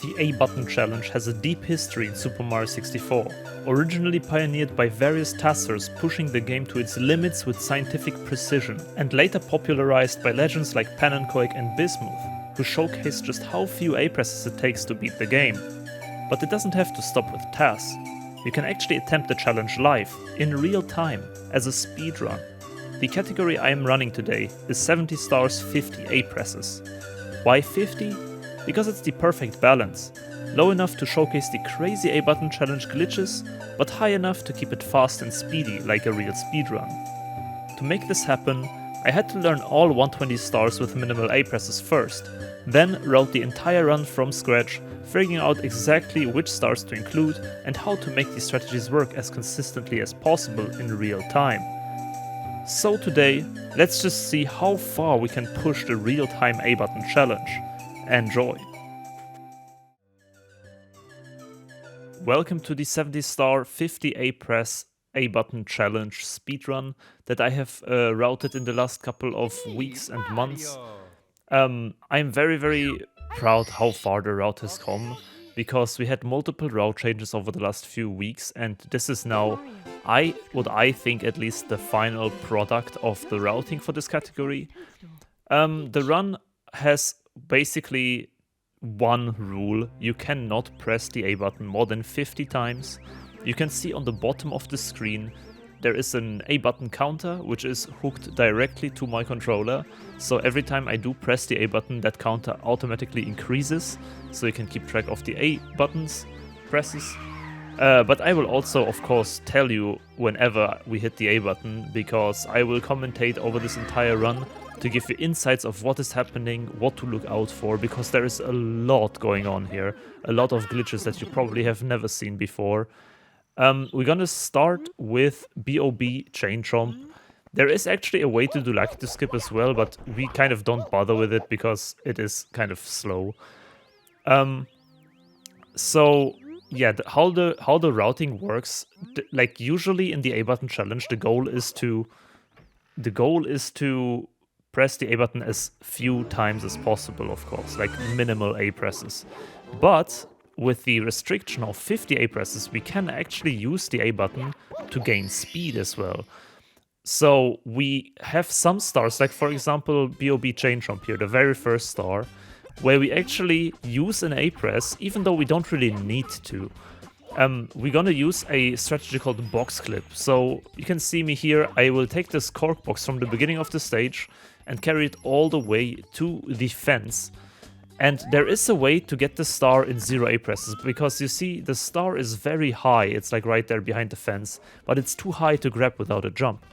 The A-button challenge has a deep history in Super Mario 64, originally pioneered by various TASers pushing the game to its limits with scientific precision, and later popularized by legends like Pannenkoek and Bismuth, who showcase just how few A-presses it takes to beat the game. But it doesn't have to stop with TAS. You can actually attempt the challenge live, in real time, as a speedrun. The category I am running today is 70's 50 A-presses. Why 50? Because it's the perfect balance. Low enough to showcase the crazy A-button challenge glitches, but high enough to keep it fast and speedy like a real speedrun. To make this happen, I had to learn all 120 stars with minimal A-presses first, then wrote the entire run from scratch, figuring out exactly which stars to include and how to make these strategies work as consistently as possible in real time. So today, let's just see how far we can push the real-time A-button challenge. Enjoy! Welcome to the 70 50 A-press A-button challenge speedrun that I have routed in the last couple of weeks and months. I'm very proud how far the route has come, because we had multiple route changes over the last few weeks, and this is now what I think at least the final product of the routing for this category. The run has basically one rule: you cannot press the A button more than 50 times. You can see on the bottom of the screen there is an A button counter which is hooked directly to my controller, so every time I do press the A button, that counter automatically increases, so you can keep track of the A buttons presses. But I will also, of course, tell you whenever we hit the A button, because I will commentate over this entire run to give you insights of what is happening, what to look out for, because there is a lot going on here, a lot of glitches that you probably have never seen before. We're gonna start with Bob-omb chain jump. There is actually a way to do lucky to skip as well, but we kind of don't bother with it because it is kind of slow. So yeah, how the routing works, like usually in the A button challenge, the goal is to press the A button as few times as possible, of course, like minimal A presses. But with the restriction of 50 A presses, we can actually use the A button to gain speed as well. So we have some stars, like for example Bob-omb chain jump here, the very first star, where we actually use an A press even though we don't really need to. We're gonna use a strategy called box clip. So you can see me here, I will take this cork box from the beginning of the stage and carry it all the way to the fence. And there is a way to get the star in 0 A presses, because you see the star is very high, it's like right there behind the fence, but it's too high to grab without a jump.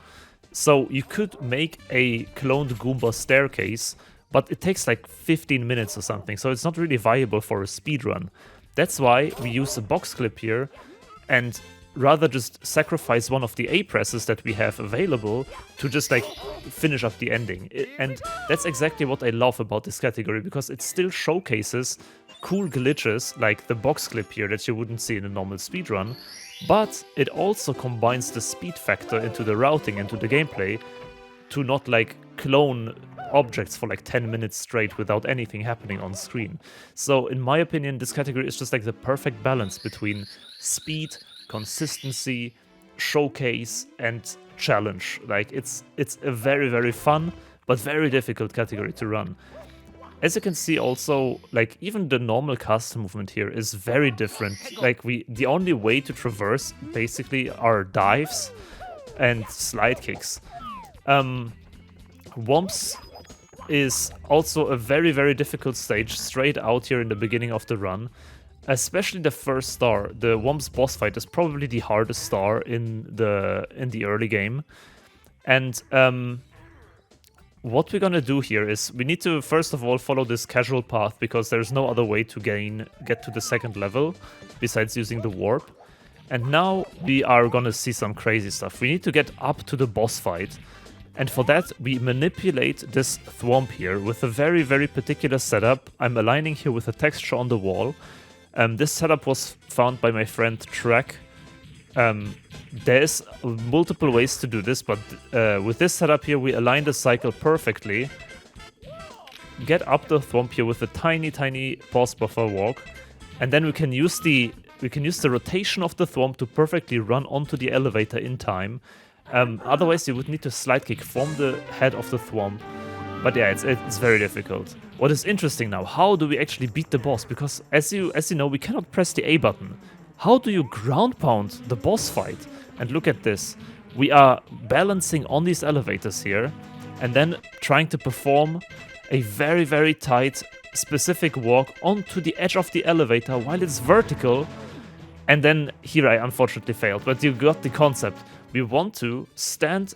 So you could make a cloned Goomba staircase, but it takes like 15 minutes or something, so it's not really viable for a speedrun. That's why we use a box clip here, and rather just sacrifice one of the A presses that we have available to just like finish up the ending. And that's exactly what I love about this category, because it still showcases cool glitches like the box clip here that you wouldn't see in a normal speedrun, but it also combines the speed factor into the routing, into the gameplay, to not like clone objects for like 10 minutes straight without anything happening on screen. So in my opinion, this category is just like the perfect balance between speed, consistency, showcase, and challenge. Like it's a very fun but very difficult category to run. As you can see also, like even the normal cast movement here is very different. Like the only way to traverse basically are dives and slide kicks. Whomps is also a very difficult stage straight out here in the beginning of the run. Especially the first star, the Whomp's boss fight, is probably the hardest star in the early game. And what we're gonna do here is we need to first of all follow this casual path, because there's no other way to get to the second level besides using the warp. And now we are gonna see some crazy stuff. We need to get up to the boss fight. And for that, we manipulate this thwomp here with a very particular setup. I'm aligning here with a texture on the wall. This setup was found by my friend Trek. There's multiple ways to do this, but with this setup here, we align the cycle perfectly. Get up the thwomp here with a tiny pause buffer walk, and then we can use the rotation of the thwomp to perfectly run onto the elevator in time. Otherwise, you would need to slide kick from the head of the thwomp. But yeah, it's very difficult. What is interesting now, how do we actually beat the boss? Because as you know, we cannot press the A button. How do you ground pound the boss fight? And look at this. We are balancing on these elevators here, and then trying to perform a very, very tight, specific walk onto the edge of the elevator while it's vertical. And then here I unfortunately failed, but you got the concept. We want to stand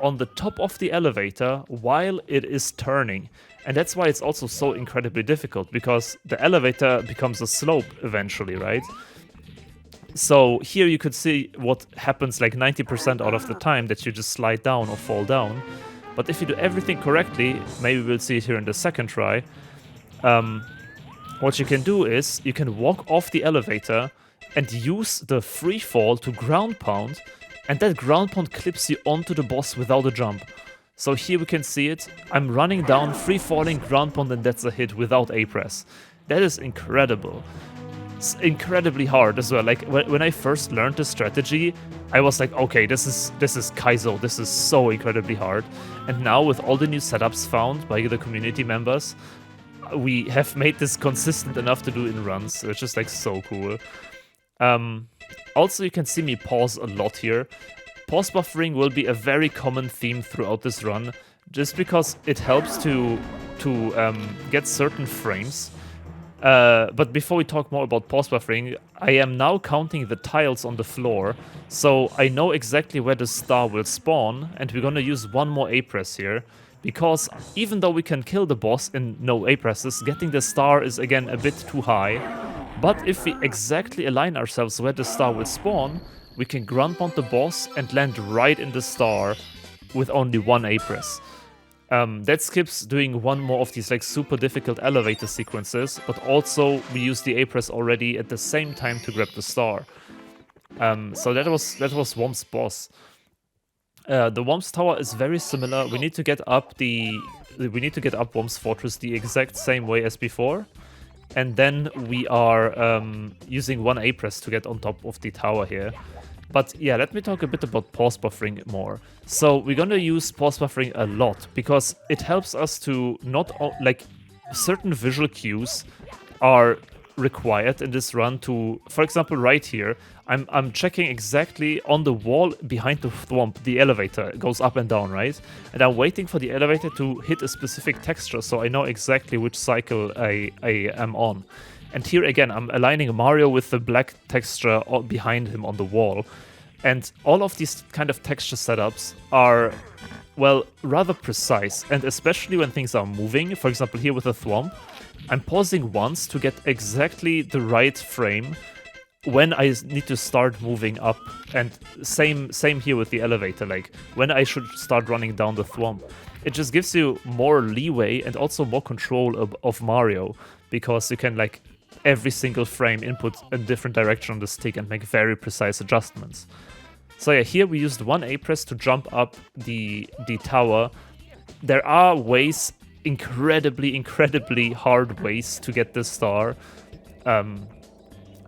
on the top of the elevator while it is turning. And that's why it's also so incredibly difficult, because the elevator becomes a slope eventually, right? So here you could see what happens like 90% out of the time, that you just slide down or fall down. But if you do everything correctly, maybe we'll see it here in the second try, what you can do is you can walk off the elevator and use the free fall to ground pound, and that ground pound clips you onto the boss without a jump. So here we can see it. I'm running down, free falling, ground pound, and that's a hit without A press. That is incredible. It's incredibly hard as well. Like when I first learned this strategy, I was like, okay, this is Kaizo. This is so incredibly hard. And now with all the new setups found by the community members, we have made this consistent enough to do in runs, which is like so cool. Also, you can see me pause a lot here. Pause buffering will be a very common theme throughout this run, just because it helps to get certain frames. But before we talk more about pause buffering, I am now counting the tiles on the floor, so I know exactly where the star will spawn, and we're gonna use one more A press here, because even though we can kill the boss in no A presses, getting the star is again a bit too high. But if we exactly align ourselves where the star will spawn, we can ground pound the boss and land right in the star with only one A press. That skips doing one more of these like super difficult elevator sequences, but also we use the A press already at the same time to grab the star. So that was Whomp's boss. The Whomp's tower is very similar. We need to get up Whomp's fortress the exact same way as before. And then we are using one A press to get on top of the tower here. But yeah, let me talk a bit about pause buffering more. So we're gonna use pause buffering a lot, because it helps us to like certain visual cues are required in this run to, for example, right here, I'm checking exactly on the wall behind the thwomp, the elevator goes up and down, right? And I'm waiting for the elevator to hit a specific texture, so I know exactly which cycle I am on. And here again, I'm aligning Mario with the black texture behind him on the wall. And all of these kind of texture setups are, well, rather precise. And especially when things are moving, for example, here with the thwomp, I'm pausing once to get exactly the right frame when I need to start moving up. And same here with the elevator, like when I should start running down the thwomp. It just gives you more leeway and also more control of Mario, because you can like every single frame input a different direction on the stick and make very precise adjustments. So yeah, here we used one A press to jump up the tower. There are ways, incredibly hard ways to get this star.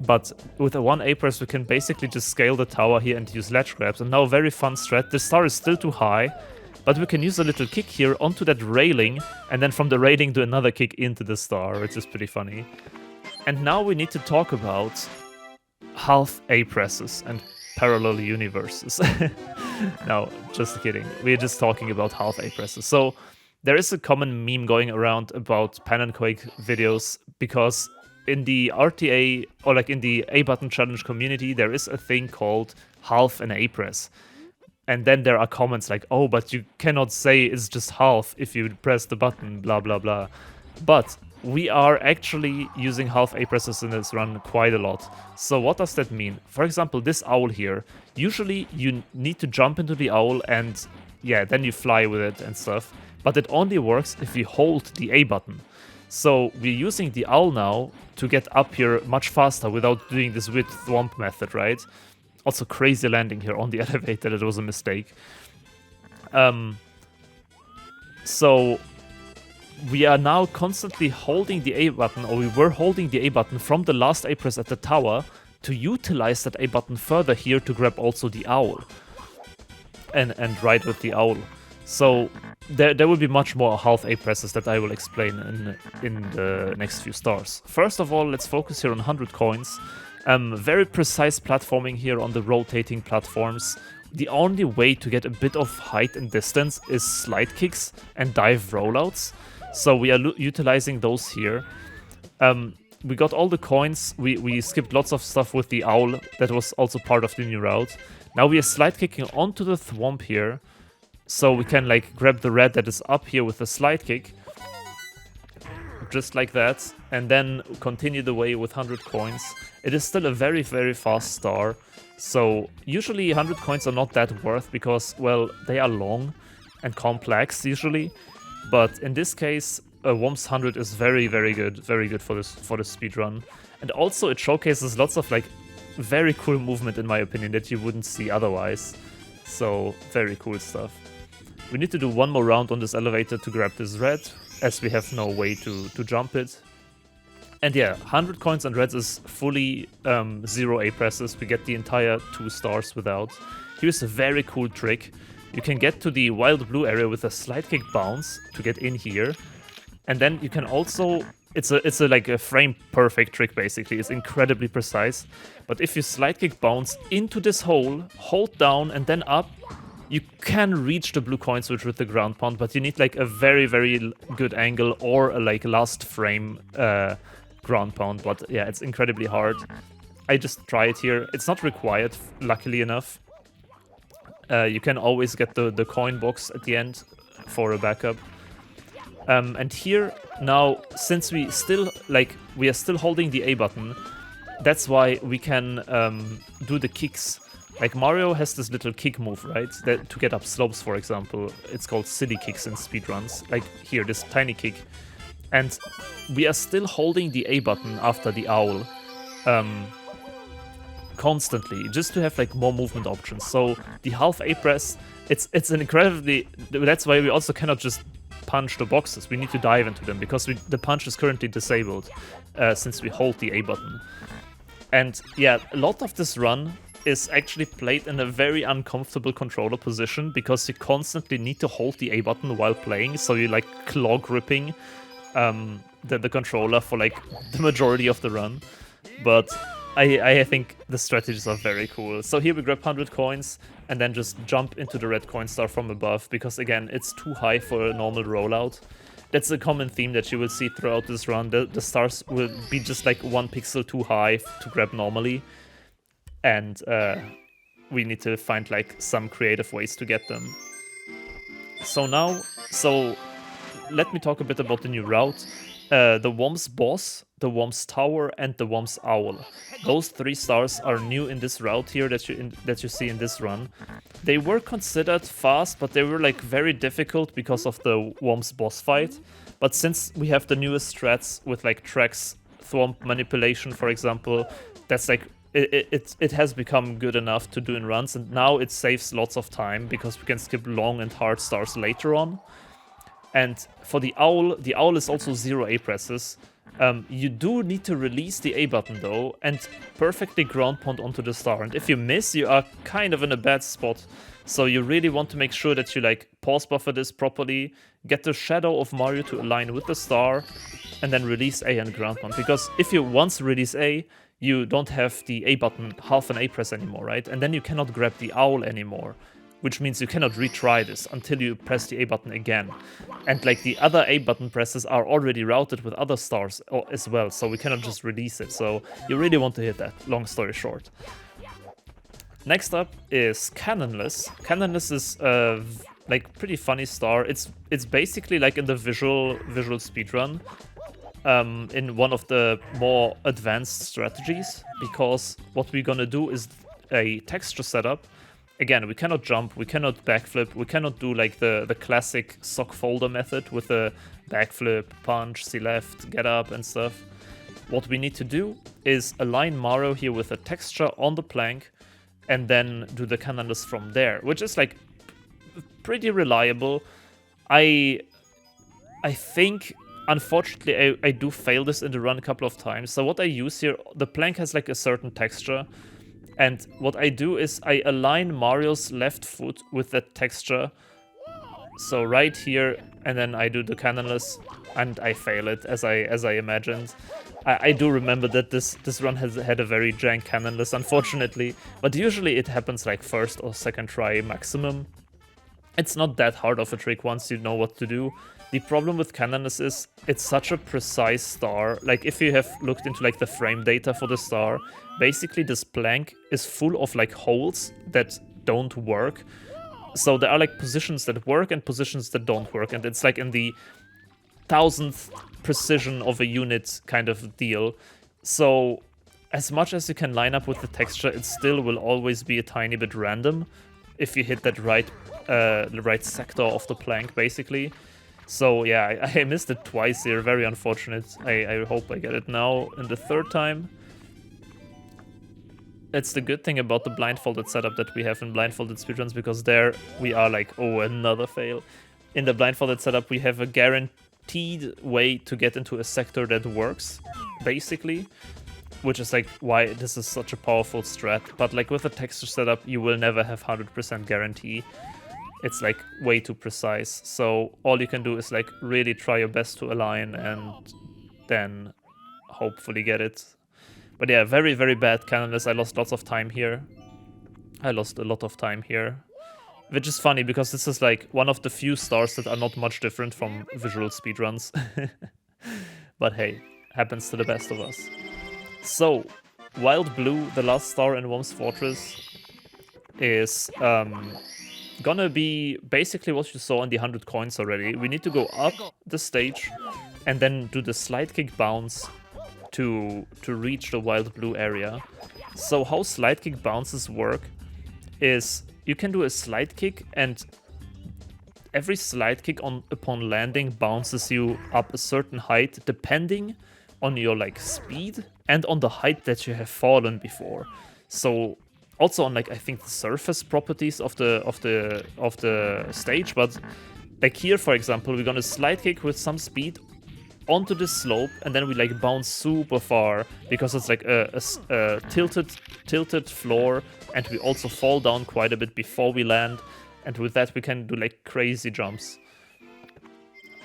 But with a one A press we can basically just scale the tower here and use ledge grabs. And now very fun strat, the star is still too high, but we can use a little kick here onto that railing, and then from the railing do another kick into the star, which is pretty funny. And now we need to talk about half A presses and parallel universes. No, just kidding. We're just talking about half A presses. So there is a common meme going around about pannenkoek videos, because in the RTA, or like in the A button challenge community, there is a thing called half an A press. And then there are comments like, oh, but you cannot say it's just half if you press the button, blah, blah, blah. But we are actually using half A presses in this run quite a lot. So what does that mean? For example, this owl here, usually you need to jump into the owl and yeah, then you fly with it and stuff. But it only works if you hold the A button. So we're using the owl now to get up here much faster without doing this weird thwomp method, right? Also crazy landing here on the elevator, that was a mistake. So we are now constantly holding the A button, or we were holding the A button from the last A press at the tower to utilize that A button further here to grab also the owl. And ride with the owl. So there will be much more half A presses that I will explain in the next few stars. First of all, let's focus here on 100 coins. Very precise platforming here on the rotating platforms. The only way to get a bit of height and distance is slide kicks and dive rollouts. So we are utilizing those here. We got all the coins. We skipped lots of stuff with the owl. That was also part of the new route. Now we are slide kicking onto the Thwomp here. So we can like grab the red that is up here with the slide kick. Just like that. And then continue the way with 100 coins. It is still a very, very fast star. So usually 100 coins are not that worth because, well, they are long and complex usually. But in this case, Whomp's 100 is very, very good for this speedrun. And also it showcases lots of like very cool movement in my opinion that you wouldn't see otherwise. So very cool stuff. We need to do one more round on this elevator to grab this red, as we have no way to jump it. And yeah, 100 coins and reds is fully 0 A presses. We get the entire 2 stars without. Here's a very cool trick. You can get to the wild blue area with a slide kick bounce to get in here. And then you can also, it's a like a frame perfect trick basically. It's incredibly precise. But if you slide kick bounce into this hole, hold down and then up, you can reach the blue coin switch with the ground pound, but you need like a very, very good angle or a like last frame ground pound. But yeah, it's incredibly hard. I just try it here. It's not required, luckily enough. You can always get the coin box at the end for a backup. And here now, since we are still holding the A button, that's why we can do the kicks. Like Mario has this little kick move, right? That to get up slopes, for example, it's called silly kicks in speedruns. Like here, this tiny kick, and we are still holding the A button after the owl. Constantly, just to have like more movement options. So the half A press, it's an incredibly. That's why we also cannot just punch the boxes. We need to dive into them because the punch is currently disabled since we hold the A button. And yeah, a lot of this run is actually played in a very uncomfortable controller position because you constantly need to hold the A button while playing. So you're like claw gripping the controller for like the majority of the run. But I think the strategies are very cool. So here we grab 100 coins and then just jump into the red coin star from above because again, it's too high for a normal rollout. That's a common theme that you will see throughout this run. The stars will be just like 1 pixel too high to grab normally. And we need to find like some creative ways to get them. So let me talk a bit about the new route. The Whomp's boss, the Whomp's tower, and the Whomp's owl. Those 3 stars are new in this route here that you see in this run. They were considered fast, but they were like very difficult because of the Whomp's boss fight. But since we have the newest strats with like tracks, Thwomp manipulation, for example, that's like it has become good enough to do in runs, and now it saves lots of time because we can skip long and hard stars later on. And for the owl is also 0 A presses. You do need to release the A button though, and perfectly ground pound onto the star. And if you miss, you are kind of in a bad spot. So you really want to make sure that you like pause buffer this properly, get the shadow of Mario to align with the star, and then release A and ground pound. Because if you once release A, you don't have the A button half an A press anymore, right? And then you cannot grab the owl anymore, which means you cannot retry this until you press the A button again. And like the other A button presses are already routed with other stars as well, so we cannot just release it. So you really want to hit that, long story short. Next up is Cannonless. Cannonless is like pretty funny star. It's basically like in the visual speedrun. In one of the more advanced strategies, because what we're gonna do is a texture setup. Again, we cannot jump, we cannot backflip, we cannot do like the classic sock folder method with a backflip, punch, C left, get up and stuff. What we need to do is align Mario here with a texture on the plank and then do the Cannonless from there, which is like pretty reliable. I think, unfortunately, I do fail this in the run a couple of times. So what I use here, the plank has like a certain texture. And what I do is I align Mario's left foot with that texture. So right here, and then I do the Cannonless, and I fail it, as I imagined. I do remember that this run has had a very jank Cannonless, unfortunately. But usually it happens like first or second try maximum. It's not that hard of a trick once you know what to do. The problem with Cannonless is it's such a precise star. Like if you have looked into like the frame data for the star, basically this plank is full of like holes that don't work. So there are like positions that work and positions that don't work, and it's like in the 1000th precision of a unit kind of deal. So as much as you can line up with the texture, it still will always be a tiny bit random if you hit that the right sector of the plank, basically. So yeah, I missed it twice here, very unfortunate. I hope I get it now in the third time. It's the good thing about the blindfolded setup that we have in blindfolded speedruns, because there we are like, oh, another fail. In the blindfolded setup, we have a guaranteed way to get into a sector that works, basically, which is like why this is such a powerful strat. But like with the texture setup, you will never have 100% guarantee. It's like way too precise. So all you can do is like really try your best to align and then hopefully get it. But yeah, very, very bad Cannonless. I lost lots of time here. I lost a lot of time here. Which is funny, because this is like one of the few stars that are not much different from visual speedruns. But hey, happens to the best of us. So, Wild Blue, the last star in Whomp's Fortress, is gonna be basically what you saw in the 100 coins already. We need to go up the stage and then do the slide kick bounce to reach the Wild Blue area. So how slide kick bounces work is you can do a slide kick, and every slide kick upon landing bounces you up a certain height depending on your like speed and on the height that you have fallen before. So also on like I think the surface properties of the stage, but like here for example, we're gonna slide kick with some speed onto the slope, and then we like bounce super far because it's like a tilted floor, and we also fall down quite a bit before we land, and with that we can do like crazy jumps.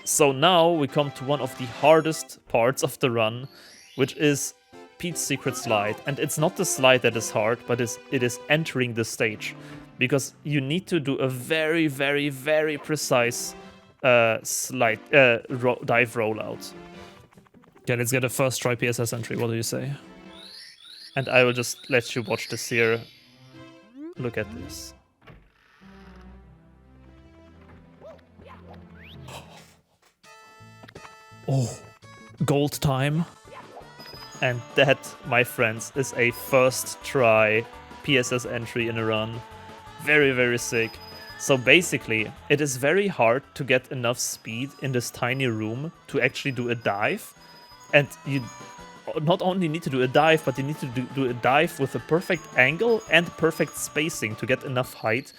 So now we come to one of the hardest parts of the run, which is Pete's secret slide. And it's not the slide that is hard, but it is entering the stage, because you need to do a very, very, very precise dive rollout. Yeah, let's get a first try PSS entry. What do you say? And I will just let you watch this here. Look at this. Oh, gold time. And that, my friends, is a first try PSS entry in a run. Very, very sick. So basically, it is very hard to get enough speed in this tiny room to actually do a dive. And you not only need to do a dive, but you need to do a dive with a perfect angle and perfect spacing to get enough height.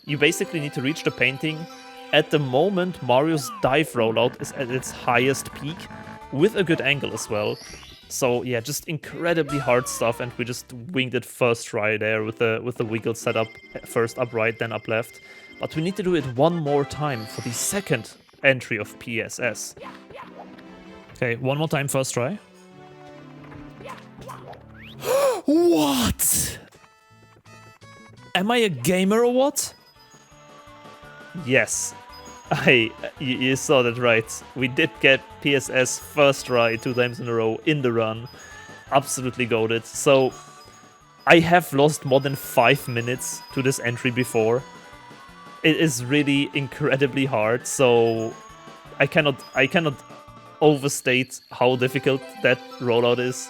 You basically need to reach the painting at the moment Mario's dive rollout is at its highest peak, with a good angle as well. So yeah, just incredibly hard stuff, and we just winged it first try there with the wiggle setup, first up right, then up left. But we need to do it one more time for the second entry of PSS. Okay, one more time, first try. What? Am I a gamer or what? Yes, you saw that right. We did get PSS first try 2 times in a row in the run. Absolutely goated. So I have lost more than 5 minutes to this entry before. It is really incredibly hard, so I cannot overstate how difficult that rollout is.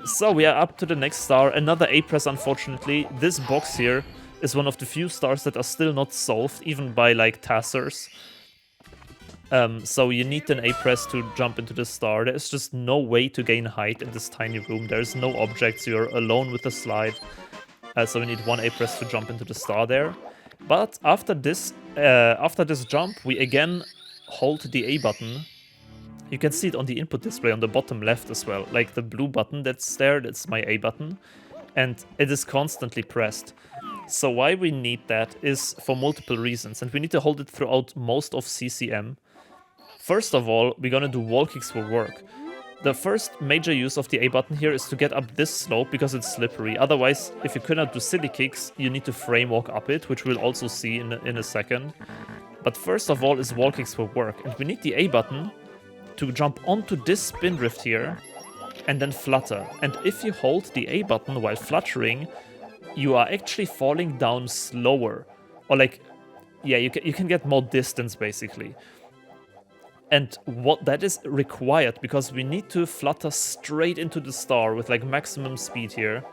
So we are up to the next star, another A-press unfortunately. This box here is one of the few stars that are still not solved, even by like TASers. So you need an A-press to jump into the star. There is just no way to gain height in this tiny room. There's no objects, you're alone with the slide. So we need one A-press to jump into the star there. But after this jump, we again hold the A button, you can see it on the input display on the bottom left as well. Like the blue button that's there, that's my A button. And it is constantly pressed. So why we need that is for multiple reasons. And we need to hold it throughout most of CCM. First of all, we're gonna do wall kicks for work. The first major use of the A button here is to get up this slope because it's slippery. Otherwise, if you cannot do silly kicks, you need to frame walk up it, which we'll also see in a second. But first of all is wall kicks for work. And we need the A button to jump onto this spin drift here and then flutter. And if you hold the A button while fluttering, you are actually falling down slower. Or like, yeah, you can get more distance basically. And what that is required, because we need to flutter straight into the star with like maximum speed here.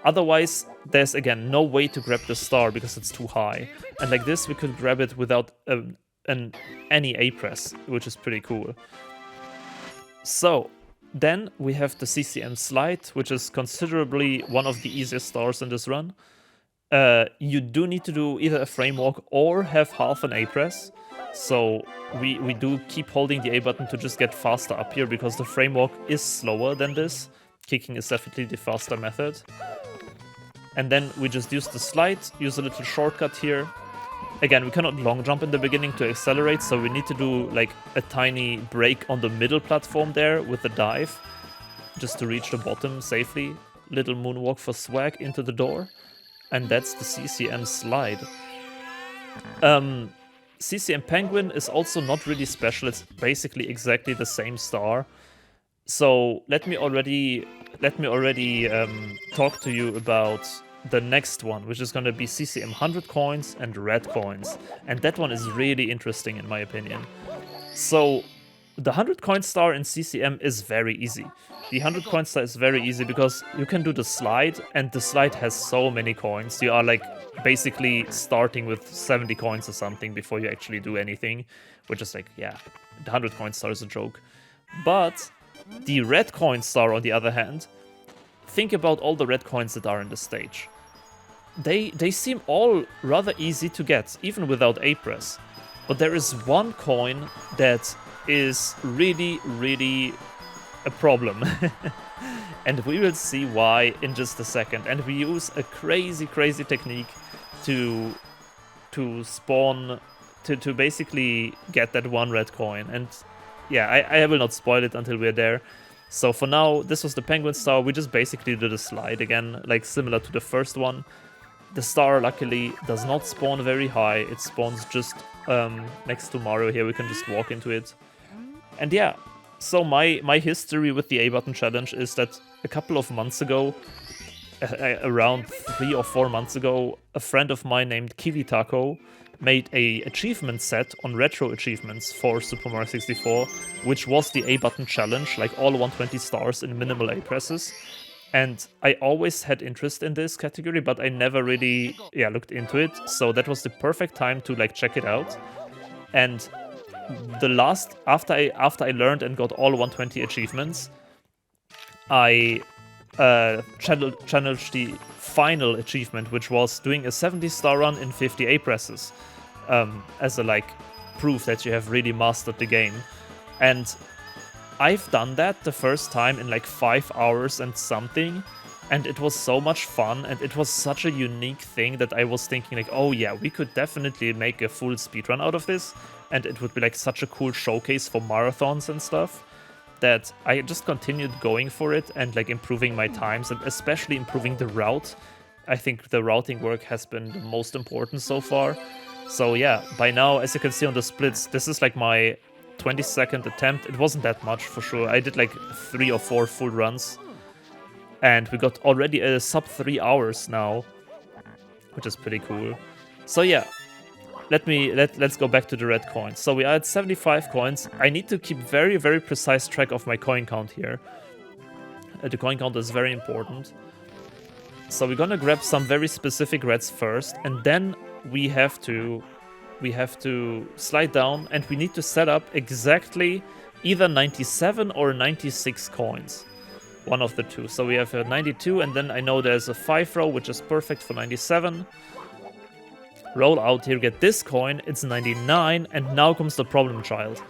Otherwise, there's again no way to grab the star because it's too high. And like this, we could grab it without any A press, which is pretty cool. So then we have the CCM slide, which is considerably one of the easiest stars in this run. You do need to do either a frame walk or have half an A press. So we do keep holding the A button to just get faster up here because the frame walk is slower than this. Kicking is definitely the faster method. And then we just use the slide, use a little shortcut here. Again, we cannot long jump in the beginning to accelerate, so we need to do like a tiny break on the middle platform there with the dive, just to reach the bottom safely. Little moonwalk for swag into the door. And that's the CCM slide. CCM Penguin is also not really special, it's basically exactly the same star. So let me already talk to you about the next one, which is going to be CCM 100 coins and red coins. And that one is really interesting in my opinion. So the 100 coin star in CCM is very easy. The 100 coin star is very easy because you can do the slide, and the slide has so many coins. You are like basically starting with 70 coins or something before you actually do anything, which is like, yeah, the 100 coin star is a joke. But the red coin star, on the other hand, think about all the red coins that are in the stage. They seem all rather easy to get, even without A press. But there is one coin that is really, really a problem. And we will see why in just a second. And we use a crazy, crazy technique to spawn, to basically get that one red coin. And yeah, I will not spoil it until we're there. So for now, this was the penguin star. We just basically did a slide again, like similar to the first one. The star luckily does not spawn very high. It spawns just next to Mario here. We can just walk into it. And yeah, so my history with the A button challenge is that a couple of months ago, around 3 or 4 months ago, a friend of mine named Kiwi Taco made a achievement set on retro achievements for Super Mario 64, which was the A button challenge, like all 120 stars in minimal A presses. And I always had interest in this category, but I never really looked into it. So that was the perfect time to like check it out. And the last, after I learned and got all 120 achievements, I challenged the final achievement, which was doing a 70-star run in 50 A presses, as a like proof that you have really mastered the game. And I've done that the first time in like 5 hours and something, and it was so much fun, and it was such a unique thing that I was thinking like, oh yeah, we could definitely make a full speedrun out of this, and it would be like such a cool showcase for marathons and stuff, that I just continued going for it and like improving my times, and especially improving the route. I think the routing work has been the most important so far. So yeah, by now, as you can see on the splits, this is like my 22nd attempt. It wasn't that much for sure. I did like 3 or 4 full runs, and we got already a sub 3 hours now, which is pretty cool. So yeah, let's go back to the red coins. So we are at 75 coins. I need to keep very, very precise track of my coin count here. The coin count is very important. So we're gonna grab some very specific reds first, and then we have to slide down, and we need to set up exactly either 97 or 96 coins. One of the two. So we have a 92, and then I know there's a 5 row, which is perfect for 97. roll out here, get this coin, it's 99, and now comes the problem child.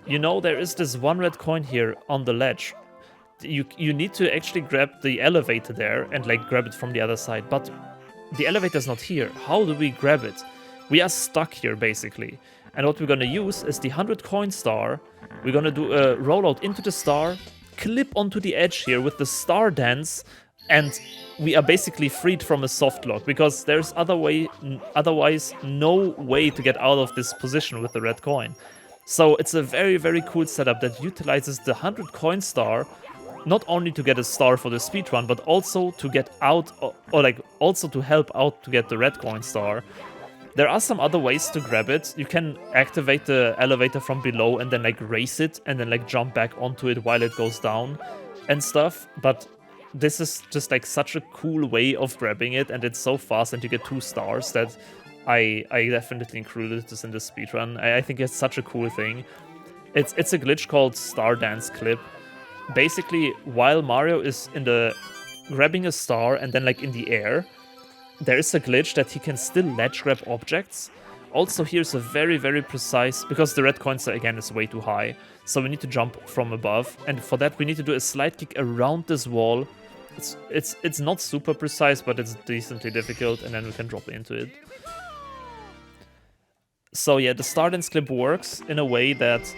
You know, there is this one red coin here on the ledge. You need to actually grab the elevator there and like grab it from the other side, but the elevator's not here. How do we grab it? We are stuck here basically. And what we're gonna use is the 100 coin star. We're gonna do a rollout into the star, clip onto the edge here with the star dance, and we are basically freed from a soft lock because there's otherwise no way to get out of this position with the red coin. So it's a very, very cool setup that utilizes the 100 coin star not only to get a star for the speedrun, but also to get out, or like also to help out to get the red coin star. There are some other ways to grab it. You can activate the elevator from below and then like race it and then like jump back onto it while it goes down and stuff. But this is just like such a cool way of grabbing it, and it's so fast and you get 2 stars that I definitely included this in the speedrun. I think it's such a cool thing. It's a glitch called Star Dance Clip. Basically, while Mario is grabbing a star and then like in the air, there is a glitch that he can still ledge grab objects. Also, here's a very, very precise, because the red coin star again is way too high, so we need to jump from above, and for that we need to do a slide kick around this wall. It's not super precise, but it's decently difficult, and then we can drop into it. So yeah, the Star Dance Clip works in a way that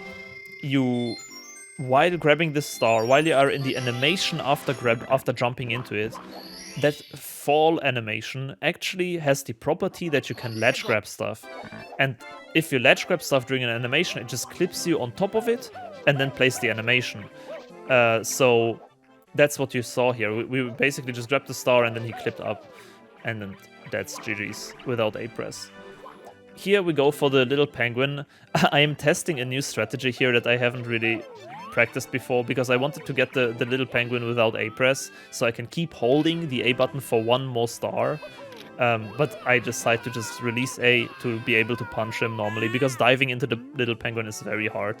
while grabbing this star, while you are in the animation after jumping into it, that fall animation actually has the property that you can ledge grab stuff. And if you ledge grab stuff during an animation, it just clips you on top of it and then plays the animation. So that's what you saw here. We basically just grabbed the star and then he clipped up, and then that's GG's without A press. Here we go for the little penguin. I am testing a new strategy here that I haven't really practiced before, because I wanted to get the little penguin without A press, so I can keep holding the A button for 1 more star. But I decided to just release A to be able to punch him normally, because diving into the little penguin is very hard.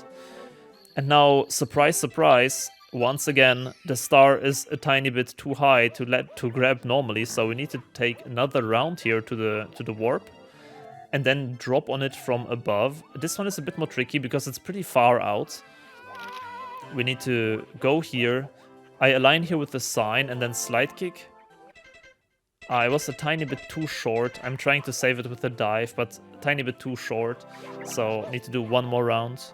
And now, surprise, surprise, once again, the star is a tiny bit too high to grab normally, so we need to take another round here to the warp, and then drop on it from above. This one is a bit more tricky because it's pretty far out. We need to go here. I align here with the sign and then slide kick. I was a tiny bit too short. I'm trying to save it with a dive, but a tiny bit too short. So need to do 1 more round.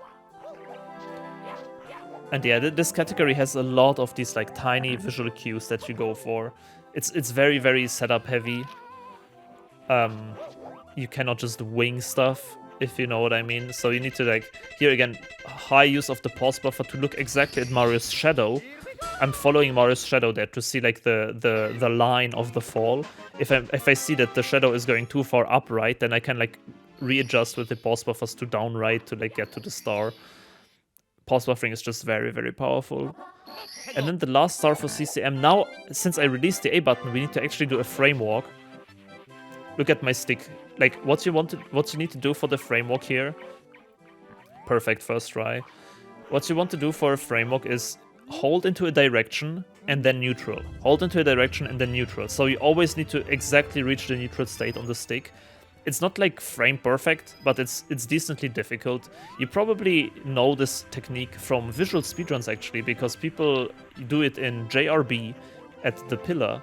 And yeah, this category has a lot of these like tiny visual cues that you go for. It's very, very setup heavy. You cannot just wing stuff, if you know what I mean. So you need to, like, here again, high use of the pause buffer to look exactly at Mario's shadow. I'm following Mario's shadow there to see like the line of the fall. If I see that the shadow is going too far upright, then I can like readjust with the pause buffers to down right to like get to the star. Pause buffering is just very, very powerful. And then the last star for CCM. Now, since I released the A button, we need to actually do a frame walk. Look at my stick. Like, what you need to do for the frame walk here. Perfect, first try. What you want to do for a frame walk is hold into a direction and then neutral. Hold into a direction and then neutral. So you always need to exactly reach the neutral state on the stick. It's not like frame perfect, but it's decently difficult. You probably know this technique from visual speedruns actually, because people do it in JRB at the pillar.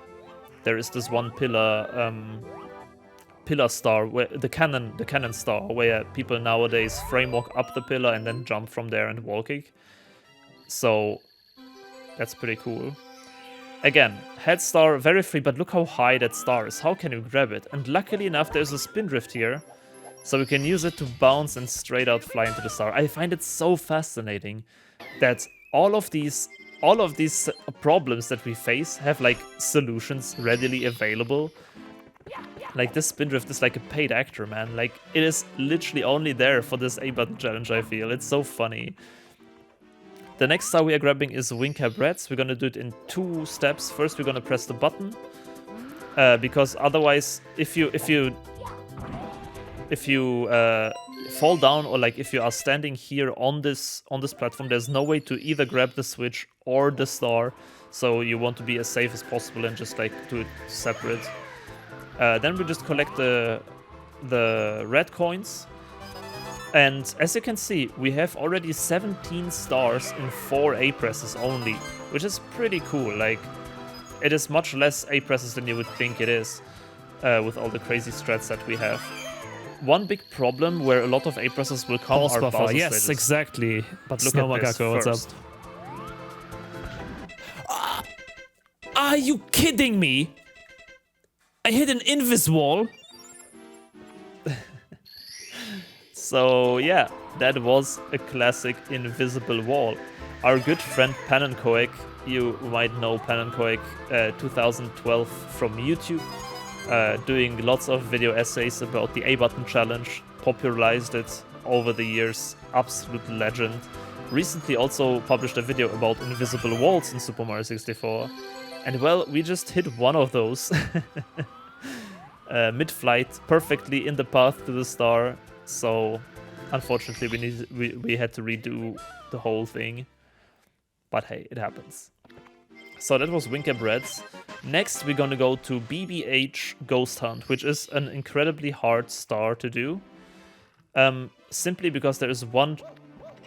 There is this one pillar star, where the cannon star, where people nowadays frame walk up the pillar and then jump from there and wall kick. So that's pretty cool. Again, head star, very free, but look how high that star is. How can you grab it? And luckily enough, there's a spin drift here, so we can use it to bounce and straight out fly into the star. I find it so fascinating that all of these problems that we face have like solutions readily available. Like, this spin drift is like a paid actor, man. Like, it is literally only there for this A button challenge, I feel. It's so funny. The next star we are grabbing is Wing Cap Reds. We're gonna do it in 2 steps. First, we're gonna press the button, because otherwise, if you fall down, or like if you are standing here on this platform, there's no way to either grab the switch or the star. So you want to be as safe as possible and just like do it separate. Then we just collect the the red coins. And as you can see, we have already 17 stars in 4 A presses only, which is pretty cool. Like, it is much less A presses than you would think it is, with all the crazy strats that we have. One big problem where a lot of A presses will come are Bowser yes, stages. Exactly. But look at this What's first. up? Are you kidding me? I hit an invis wall. So yeah, that was a classic invisible wall. Our good friend pannenkoek, you might know pannenkoek 2012 from YouTube, doing lots of video essays about the A button challenge, popularized it over the years, absolute legend. Recently also published a video about invisible walls in Super Mario 64. And well, we just hit one of those mid-flight, perfectly in the path to the star. So unfortunately we had to redo the whole thing. But hey, it happens. So that was Wincap Reds. Next we're gonna go to BBH Ghost Hunt, which is an incredibly hard star to do. Simply because there is one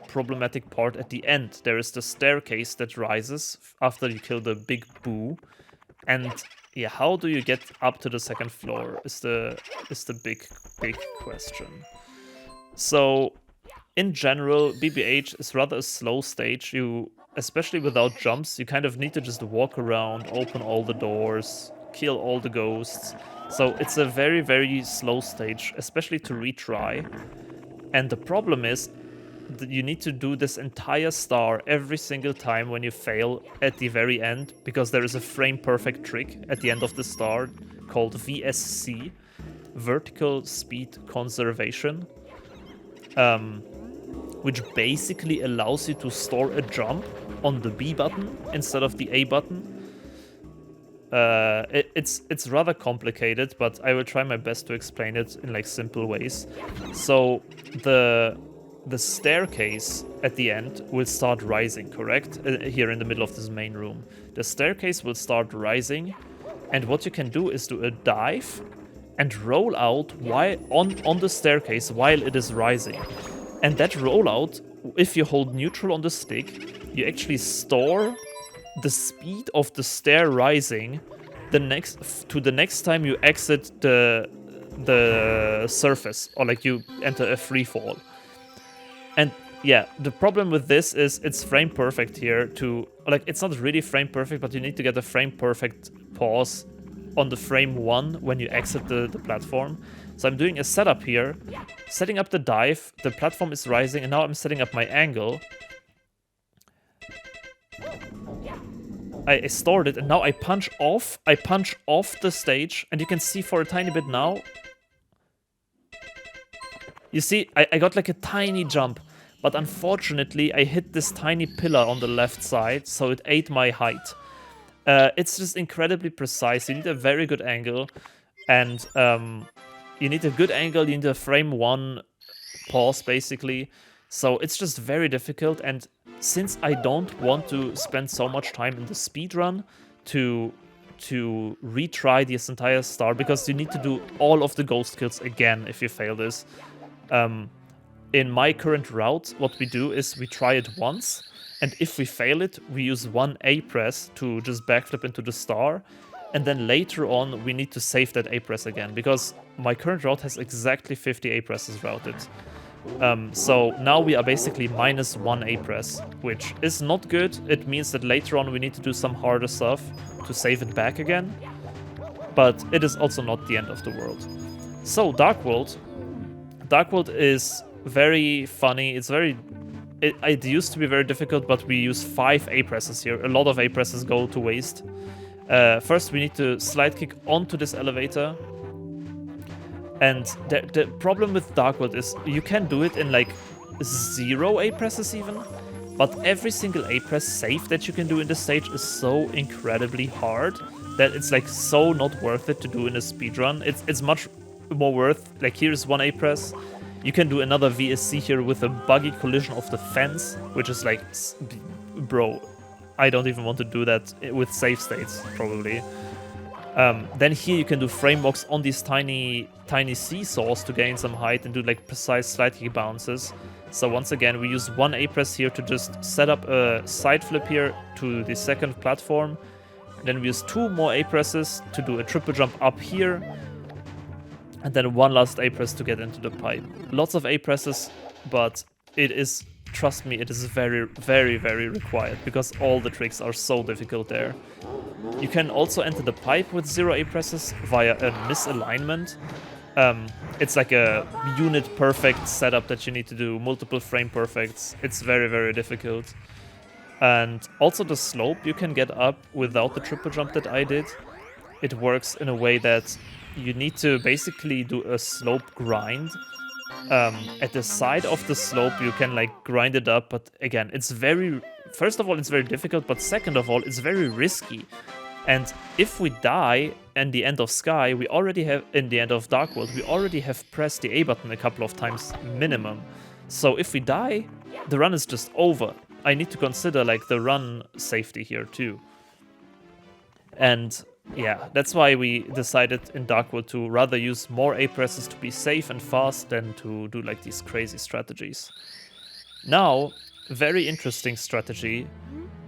problematic part at the end. There is the staircase that rises after you kill the big boo. And yeah, how do you get up to the second floor is the big question. So in general, BBH is rather a slow stage. You, especially without jumps, you kind of need to just walk around, open all the doors, kill all the ghosts. So it's a very, very slow stage, especially to retry. And the problem is that you need to do this entire star every single time when you fail at the very end, because there is a frame perfect trick at the end of the star called VSC, Vertical Speed Conservation, which basically allows you to store a jump on the B button instead of the A button. It's rather complicated, but I will try my best to explain it in like simple ways. So the staircase at the end will start rising, correct? Here in the middle of this main room. The staircase will start rising, and what you can do is do a dive and roll out while on the staircase while it is rising. And that rollout, if you hold neutral on the stick, you actually store the speed of the stair rising to the next time you exit the surface, or like you enter a free fall. And yeah, the problem with this is it's frame perfect here to, like, it's not really frame perfect, but you need to get a frame perfect pause on the frame 1 when you exit the platform. So I'm doing a setup here, setting up the dive, the platform is rising, and now I'm setting up my angle. I stored it, and now I punch off the stage, and you can see for a tiny bit now. You see, I got like a tiny jump, but unfortunately I hit this tiny pillar on the left side, so it ate my height. It's just incredibly precise. You need a very good angle, and you need a good angle, you need a frame 1 pause basically. So it's just very difficult, and since I don't want to spend so much time in the speedrun to retry this entire star, because you need to do all of the ghost kills again if you fail this. In my current route, what we do is we try it once, and if we fail it, we use one A press to just backflip into the star, and then later on we need to save that A press again, because my current route has exactly 50 A presses routed. So now we are basically -1 A press, which is not good. It means that later on we need to do some harder stuff to save it back again, but it is also not the end of the world. So Dark World is very funny. It used to be very difficult, but we use 5 A presses here. A lot of A presses go to waste. First, we need to slide kick onto this elevator. And the problem with Dark World is you can do it in like 0 A presses even, but every single A press save that you can do in this stage is so incredibly hard that it's like so not worth it to do in a speedrun. It's much more worth, like here's 1 A press. You can do another VSC here with a buggy collision of the fence, which is like, bro, I don't even want to do that with save states, probably. Then here you can do frame walks on these tiny seesaws to gain some height and do like precise slide kick bounces. So once again, we use one A-press here to just set up a side flip here to the second platform. Then we use 2 more A-presses to do a triple jump up here. And then one last A-press to get into the pipe. Lots of A-presses, but it is, trust me, it is very, very, very required because all the tricks are so difficult there. You can also enter the pipe with 0 A-presses via a misalignment. It's like a unit perfect setup that you need to do, multiple frame perfects. It's very, very difficult. And also the slope you can get up without the triple jump that I did. It works in a way that you need to basically do a slope grind. At the side of the slope you can like grind it up, but again, it's very, first of all, it's very difficult, but second of all, it's very risky. And if we die in the end of Sky, we already have, in the end of Dark World, we already have pressed the A button a couple of times minimum. So if we die, the run is just over. I need to consider like the run safety here too. And yeah, that's why we decided in Dark World to rather use more A-presses to be safe and fast than to do like these crazy strategies. Now, very interesting strategy,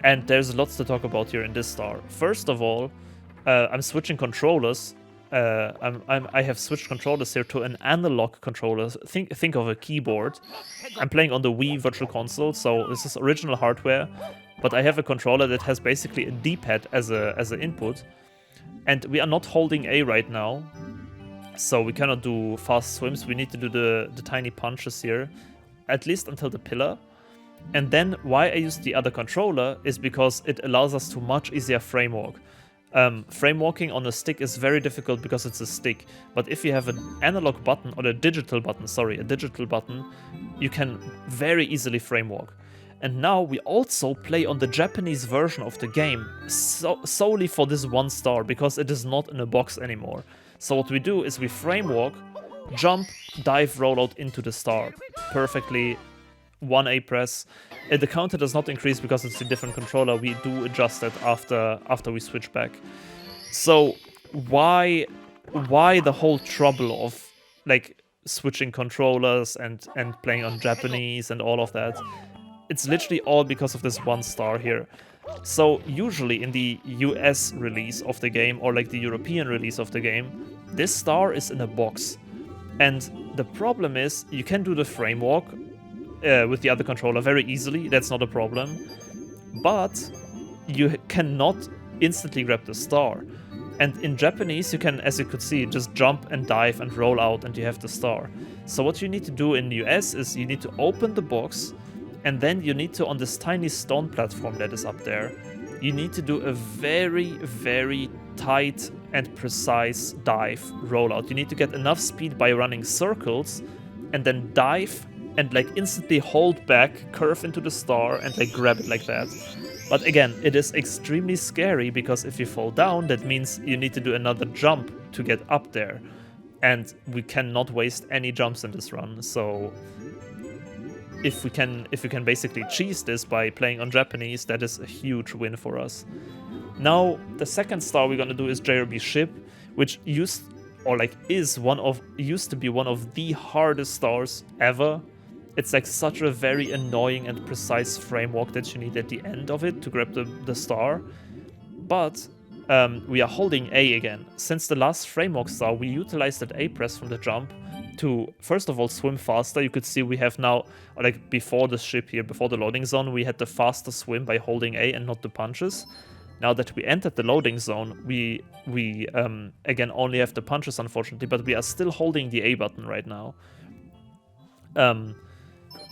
and there's lots to talk about here in this star. First of all, I'm switching controllers. I have switched controllers here to an analog controller. Think of a keyboard. I'm playing on the Wii Virtual Console, so this is original hardware, but I have a controller that has basically a D-pad as an input. And we are not holding A right now, so we cannot do fast swims. We need to do the tiny punches here, at least until the pillar. And then why I use the other controller is because it allows us to much easier frame walk. Frame walking on a stick is very difficult because it's a stick, but if you have an analog button, or a digital button, you can very easily frame walk. And now we also play on the Japanese version of the game, solely for this one star, because it is not in a box anymore. So what we do is we frame walk, jump, dive, roll out into the star. Perfectly, 1 A-press. The counter does not increase because it's a different controller. We do adjust it after we switch back. So why the whole trouble of like switching controllers and playing on Japanese and all of that? It's literally all because of this one star here. So usually in the US release of the game, or like the European release of the game, this star is in a box. And the problem is you can do the frame walk with the other controller very easily, that's not a problem. But you cannot instantly grab the star. And in Japanese you can, as you could see, just jump and dive and roll out and you have the star. So what you need to do in the US is you need to open the box, and then you need to, on this tiny stone platform that is up there, you need to do a very, very tight and precise dive rollout. You need to get enough speed by running circles and then dive and like instantly hold back, curve into the star and like grab it like that. But again, it is extremely scary because if you fall down, that means you need to do another jump to get up there. And we cannot waste any jumps in this run, so if we can basically cheese this by playing on Japanese, that is a huge win for us. Now, the second star we're gonna do is JRB Ship, which used to be one of the hardest stars ever. It's like such a very annoying and precise frame walk that you need at the end of it to grab the star. But we are holding A again. Since the last frame walk star, we utilized that A press from the jump to, first of all, swim faster. You could see we have now, like before the ship here, before the loading zone, we had the faster swim by holding A and not the punches. Now that we entered the loading zone, we again only have the punches, unfortunately, but we are still holding the A button right now.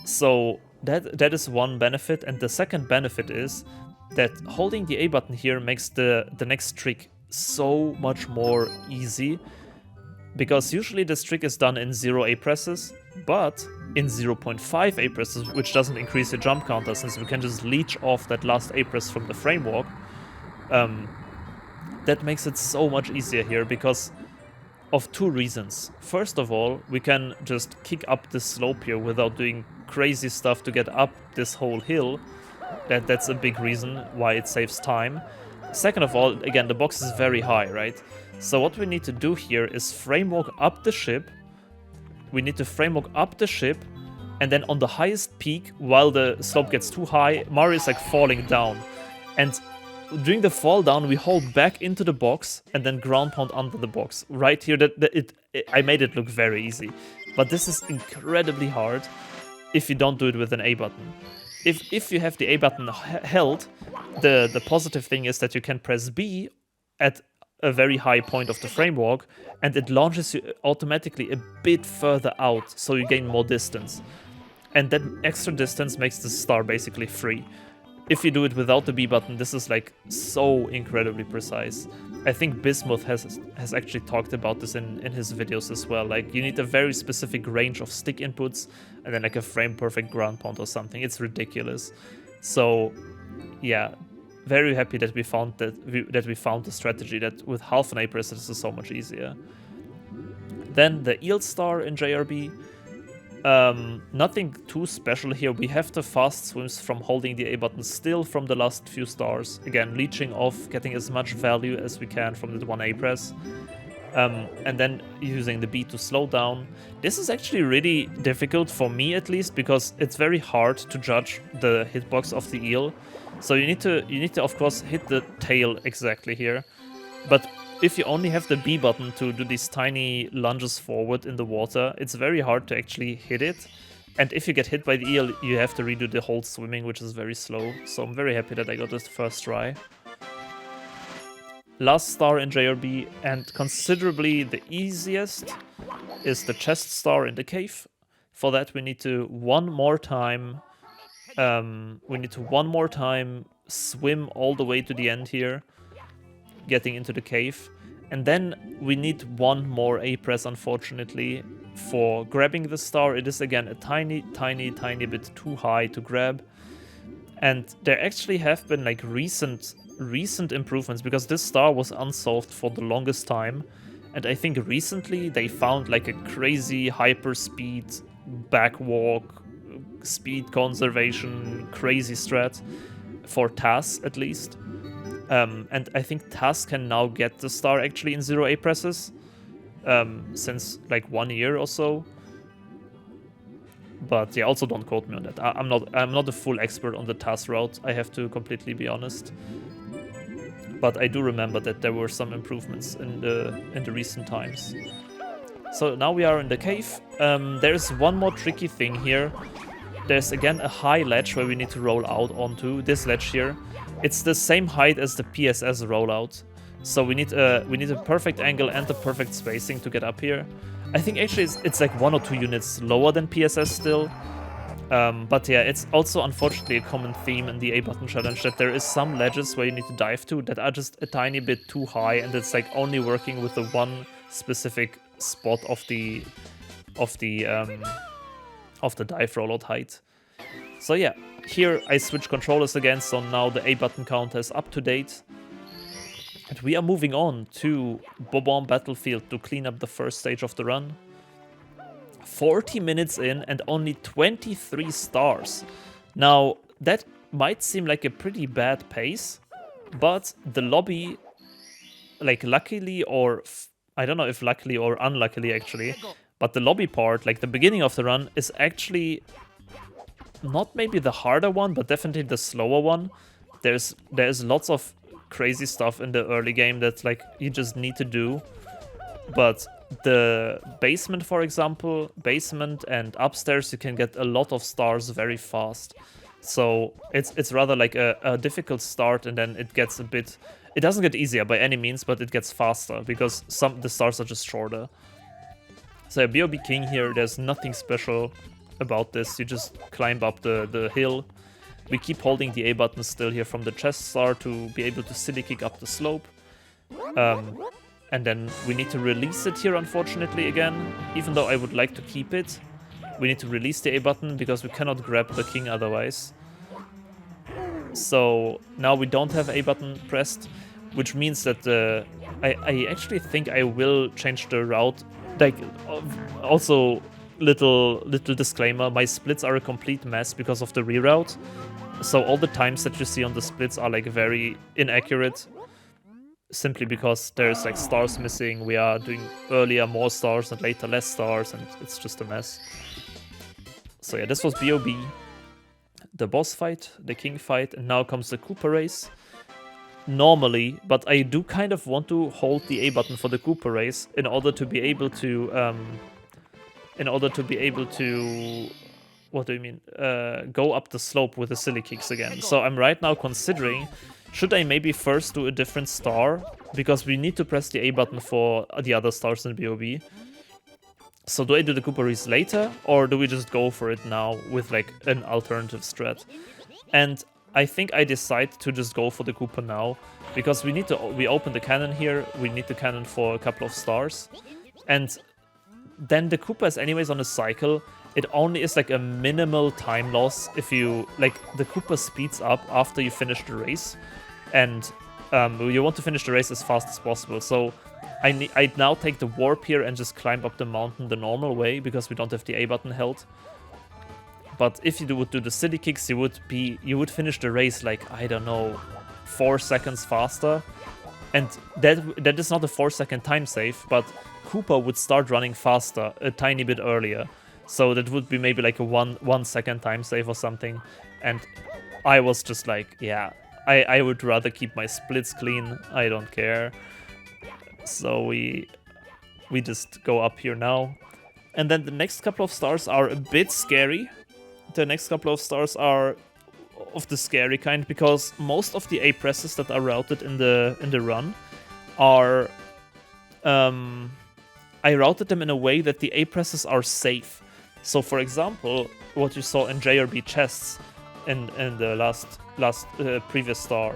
So that is one benefit, and the second benefit is that holding the A button here makes the next trick so much more easy, because usually this trick is done in 0 A presses, but in 0.5 A presses, which doesn't increase the jump counter since we can just leech off that last A press from the frame walk. That makes it so much easier here because of 2 reasons. First of all, we can just kick up this slope here without doing crazy stuff to get up this whole hill. That's a big reason why it saves time. Second of all, again, the box is very high, right? So what we need to do here is frame walk up the ship. We need to frame walk up the ship, and then on the highest peak, while the slope gets too high, Mario is like falling down. And during the fall down, we hold back into the box and then ground pound under the box. Right here, I made it look very easy. But this is incredibly hard if you don't do it with an A button. If you have the A button held, the positive thing is that you can press B at a very high point of the frame walk, and it launches you automatically a bit further out, so you gain more distance. And that extra distance makes the star basically free. If you do it without the B button, this is like so incredibly precise. I think Bismuth has actually talked about this in his videos as well. Like, you need a very specific range of stick inputs and then like a frame perfect ground pound or something. It's ridiculous. So yeah, very happy that we found that we found the strategy that with half an A press this is so much easier. Then the eel star in JRB. Nothing too special here. We have the fast swims from holding the A button still from the last few stars. Again, leeching off, getting as much value as we can from the 1A press. And then using the B to slow down. This is actually really difficult for me, at least, because it's very hard to judge the hitbox of the eel. So you need to of course hit the tail exactly here. But if you only have the B button to do these tiny lunges forward in the water, it's very hard to actually hit it. And if you get hit by the eel, you have to redo the whole swimming, which is very slow. So I'm very happy that I got this first try. Last star in JRB, and considerably the easiest, is the chest star in the cave. For that we need to one more time swim all the way to the end here, getting into the cave. And then we need one more A press, unfortunately, for grabbing the star. It is again a tiny bit too high to grab. And there actually have been like recent improvements, because this star was unsolved for the longest time. And I think recently they found like a crazy hyper speed backwalk, speed conservation, crazy strat for TAS at least. And I think TAS can now get the star actually in 0 A presses since like 1 year or so. But yeah, also don't quote me on that. I'm not a full expert on the TAS route, I have to completely be honest. But I do remember that there were some improvements in the recent times. So now we are in the cave. There's one more tricky thing here. There's again a high ledge where we need to roll out onto. This ledge here. It's the same height as the PSS rollout. So we need a perfect angle and the perfect spacing to get up here. I think actually it's like 1 or 2 units lower than PSS still. But yeah, it's also unfortunately a common theme in the A button challenge that there is some ledges where you need to dive to that are just a tiny bit too high, and it's like only working with the one specific spot of the dive rollout height. So yeah, here I switch controllers again, so now the A button counter is up to date. And we are moving on to Bob-omb Battlefield to clean up the first stage of the run. 40 minutes in and only 23 stars. Now, that might seem like a pretty bad pace, but the lobby, like luckily or... I don't know if luckily or unluckily actually, but the lobby part, like the beginning of the run, is actually not maybe the harder one, but definitely the slower one. There's lots of crazy stuff in the early game that like you just need to do, but the basement, for example, basement and upstairs, you can get a lot of stars very fast. So it's rather like a difficult start, and then it gets a bit... It doesn't get easier by any means, but it gets faster because the stars are just shorter. So Bob King here, there's nothing special about this. You just climb up the hill. We keep holding the A button still here from the chest star to be able to silly kick up the slope. And then we need to release it here, unfortunately, again. Even though I would like to keep it, we need to release the A button because we cannot grab the king otherwise. So now we don't have A button pressed, which means that I actually think I will change the route. Like, also, little disclaimer, my splits are a complete mess because of the reroute. So all the times that you see on the splits are like very inaccurate. simply because there's like stars missing. We are doing earlier more stars and later less stars, and it's just a mess. So yeah, this was Bob, the boss fight, the king fight, and now comes the Cooper race. Normally, but I do kind of want to hold the A button for the Cooper race in order to be able to, what do you mean, go up the slope with the silly kicks again. So I'm right now considering, should I maybe first do a different star? Because we need to press the A button for the other stars in Bob. So do I do the Cooper race later, or do we just go for it now with like an alternative strat? And I think I decide to just go for the Cooper now, because we open the cannon here, we need the cannon for a couple of stars, and then the Cooper is anyways on a cycle. It only is like a minimal time loss if you, like, the Cooper speeds up after you finish the race, and you want to finish the race as fast as possible. So I now take the warp here and just climb up the mountain the normal way, because we don't have the A button held. But if you would do the silly kicks, you would finish the race like, I don't know, 4 seconds faster. And that is not a 4-second time save, but Cooper would start running faster a tiny bit earlier. So that would be maybe like a 1 second time save or something. And I was just like, yeah, I would rather keep my splits clean. I don't care. So we just go up here now. And then the next couple of stars are a bit scary. The next couple of stars are of the scary kind, because most of the A presses that are routed in the run are I routed them in a way that the A presses are safe. So for example, what you saw in JRB chests in the last previous star,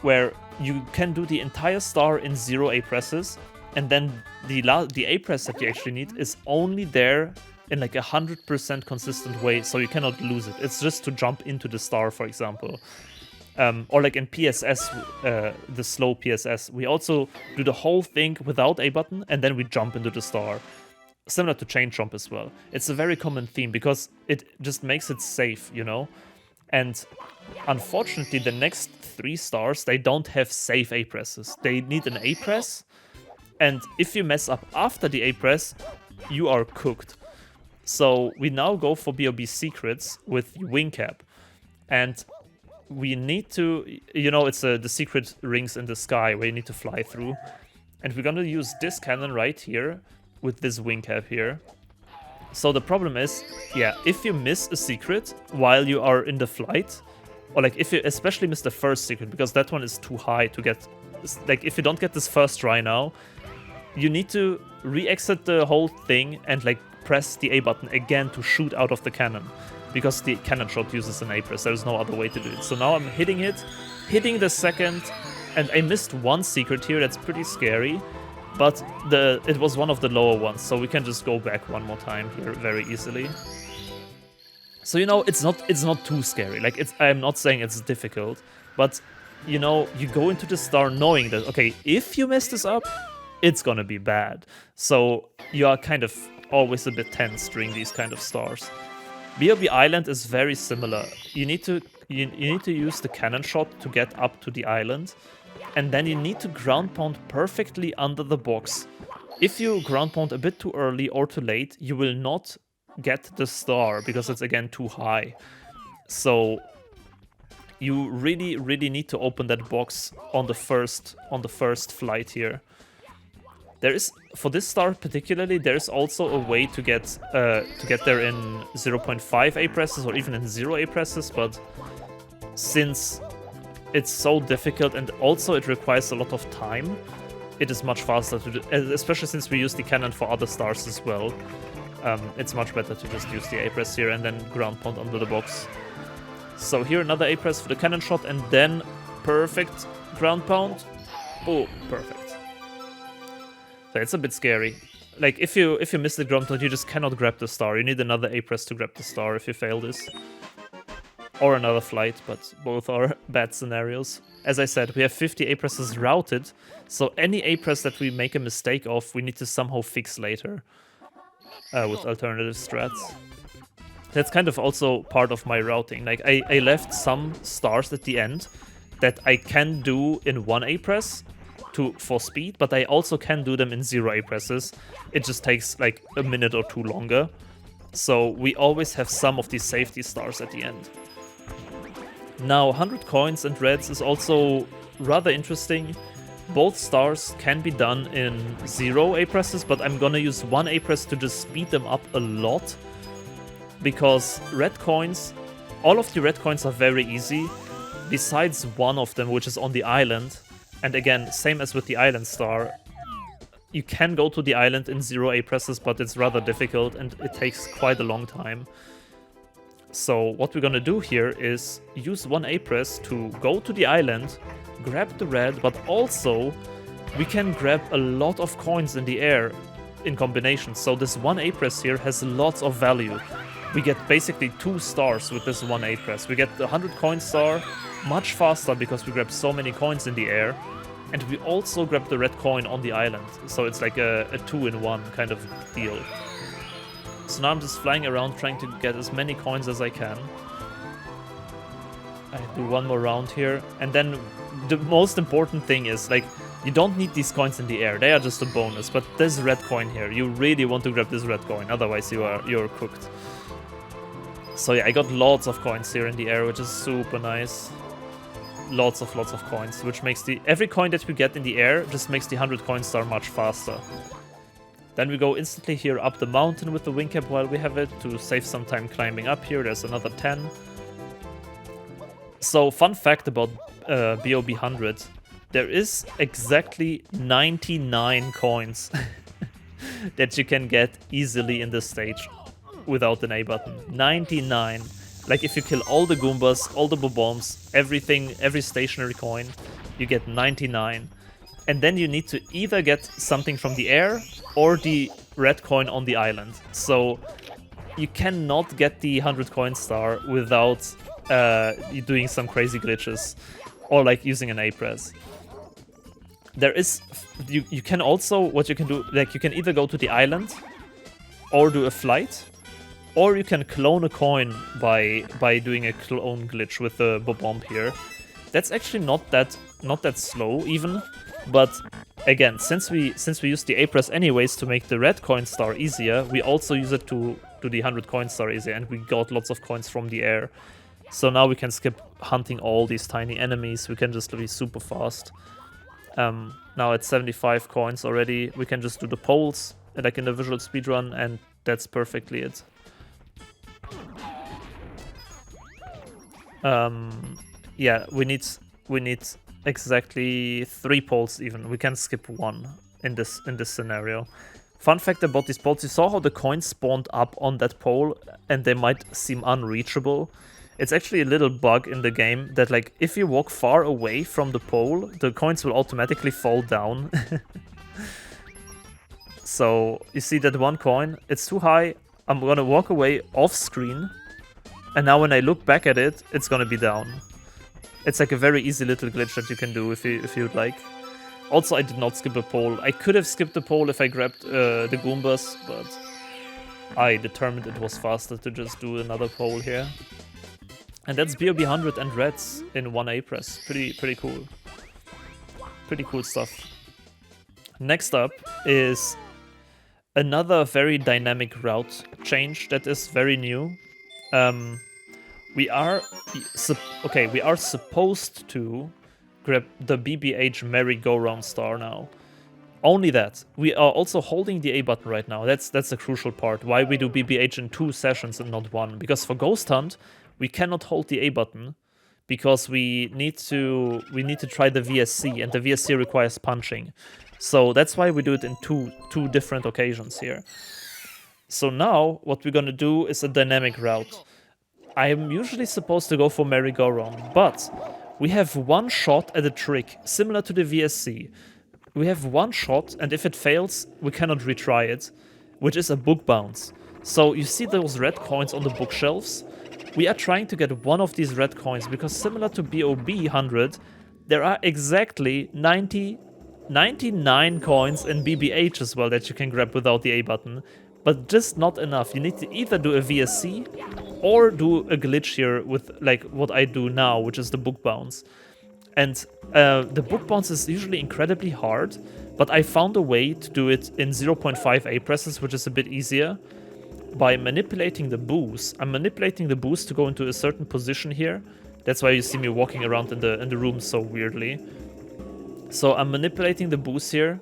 where you can do the entire star in 0 A presses, and then the A press that you actually need is only there in like 100% consistent way, so you cannot lose it. It's just to jump into the star, for example. Or like in PSS, the slow PSS, we also do the whole thing without A button, and then we jump into the star. Similar to chain jump as well. It's a very common theme, because it just makes it safe, you know? And unfortunately, the next 3 stars, they don't have safe A presses. They need an A press, and if you mess up after the A press, you are cooked. So we now go for Bob secrets with wing cap, and we need to, you know, it's the secret rings in the sky where you need to fly through, and we're gonna use this cannon right here with this wing cap here. So the problem is, yeah, if you miss a secret while you are in the flight, or like if you especially miss the first secret, because that one is too high to get, like if you don't get this first try now, you need to re-exit the whole thing and like press the A button again to shoot out of the cannon, because the cannon shot uses an A press. There's no other way to do it. So now I'm hitting the second, and I missed one secret here. That's pretty scary, but it was one of the lower ones, so we can just go back one more time here very easily. So, you know, it's not too scary. Like, I'm not saying it's difficult, but you know, you go into the star knowing that, okay, if you mess this up, it's gonna be bad. So you are kind of always a bit tense during these kind of stars. Bob Island is very similar. You need to use the cannon shot to get up to the island, and then you need to ground pound perfectly under the box. If you ground pound a bit too early or too late, you will not get the star, because it's again too high. So you really need to open that box on the first flight here. There is, for this star particularly, there is also a way to get there in 0.5 A presses or even in 0 A presses, but since it's so difficult and also it requires a lot of time, it is much faster to do, especially since we use the cannon for other stars as well. It's much better to just use the A press here and then ground pound under the box. So here another A press for the cannon shot, and then perfect ground pound. Oh, perfect. So it's a bit scary. Like if you miss the ground pound, you just cannot grab the star. You need another A press to grab the star if you fail this. Or another flight, but both are bad scenarios. As I said, we have 50 A presses routed, so any A press that we make a mistake of, we need to somehow fix later with alternative strats. That's kind of also part of my routing. Like I left some stars at the end that I can do in one A press, for speed, but I also can do them in 0 A presses. It just takes like a minute or two longer. So we always have some of these safety stars at the end. Now 100 coins and reds is also rather interesting. Both stars can be done in 0 A presses, but I'm gonna use 1 A press to just speed them up a lot. Because red coins, all of the red coins are very easy, besides one of them, which is on the island. And again, same as with the island star, you can go to the island in 0 A presses, but it's rather difficult and it takes quite a long time. So what we're gonna do here is use 1 A press to go to the island, grab the red, but also we can grab a lot of coins in the air in combination. So this 1 A press here has lots of value. We get basically 2 stars with this 1 A press. We get the 100 coin star much faster because we grab so many coins in the air. And we also grab the red coin on the island. So it's like a 2-in-1 kind of deal. So now I'm just flying around trying to get as many coins as I can. I do one more round here. And then the most important thing is, like, you don't need these coins in the air. They are just a bonus. But this red coin here, you really want to grab this red coin. Otherwise you're cooked. So yeah, I got lots of coins here in the air, which is super nice. Lots of coins, which makes every coin that we get in the air just makes the 100 coin star much faster. Then we go instantly here up the mountain with the wing cap while we have it to save some time climbing up here. There's another 10. So fun fact about Bob 100, there is exactly 99 coins that you can get easily in this stage without an A button. 99. Like, if you kill all the Goombas, all the Bob-ombs, everything, every stationary coin, you get 99. And then you need to either get something from the air or the red coin on the island. So you cannot get the 100 coin star without you doing some crazy glitches or like using an A press. There is, you can also, what you can do, like, you can either go to the island or do a flight. Or you can clone a coin by doing a clone glitch with the Bob-omb here. That's actually not that slow even, but again, since we use the A press anyways to make the red coin star easier, we also use it to do the 100 coin star easier, and we got lots of coins from the air. So now we can skip hunting all these tiny enemies. We can just be super fast. Now at 75 coins already, we can just do the poles like in the visual speedrun, and that's perfectly it. Yeah, we need exactly 3 poles even. We can skip 1 in this scenario. Fun fact about these poles, you saw how the coins spawned up on that pole and they might seem unreachable. It's actually a little bug in the game that, like, if you walk far away from the pole, the coins will automatically fall down. So you see that 1 coin, it's too high. I'm gonna walk away off screen. And now when I look back at it, it's gonna be down. It's like a very easy little glitch that you can do if you'd like. Also, I did not skip a pole. I could have skipped a pole if I grabbed the Goombas, but I determined it was faster to just do another pole here. And that's Bob 100 and reds in 1 A press. Pretty cool. Pretty cool stuff. Next up is another very dynamic route change that is very new. We are supposed to grab the BBH merry-go-round star now. Only that. We are also holding the A button right now. That's the crucial part. Why we do BBH in 2 sessions and not 1. Because for Ghost Hunt, we cannot hold the A button because we need to try the VSC, and the VSC requires punching. So that's why we do it in two different occasions here. So now what we're gonna do is a dynamic route. I am usually supposed to go for merry-go-round, but we have 1 shot at a trick, similar to the VSC. We have 1 shot, and if it fails, we cannot retry it, which is a book bounce. So you see those red coins on the bookshelves? We are trying to get 1 of these red coins, because similar to Bob 100, there are exactly 99 coins in BBH as well that you can grab without the A button, but just not enough. You need to either do a VSC or do a glitch here with, like, what I do now, which is the book bounce. And the book bounce is usually incredibly hard, but I found a way to do it in 0.5 A presses, which is a bit easier. By manipulating the boost. I'm manipulating the boost to go into a certain position here. That's why you see me walking around in the room so weirdly. So I'm manipulating the boost here.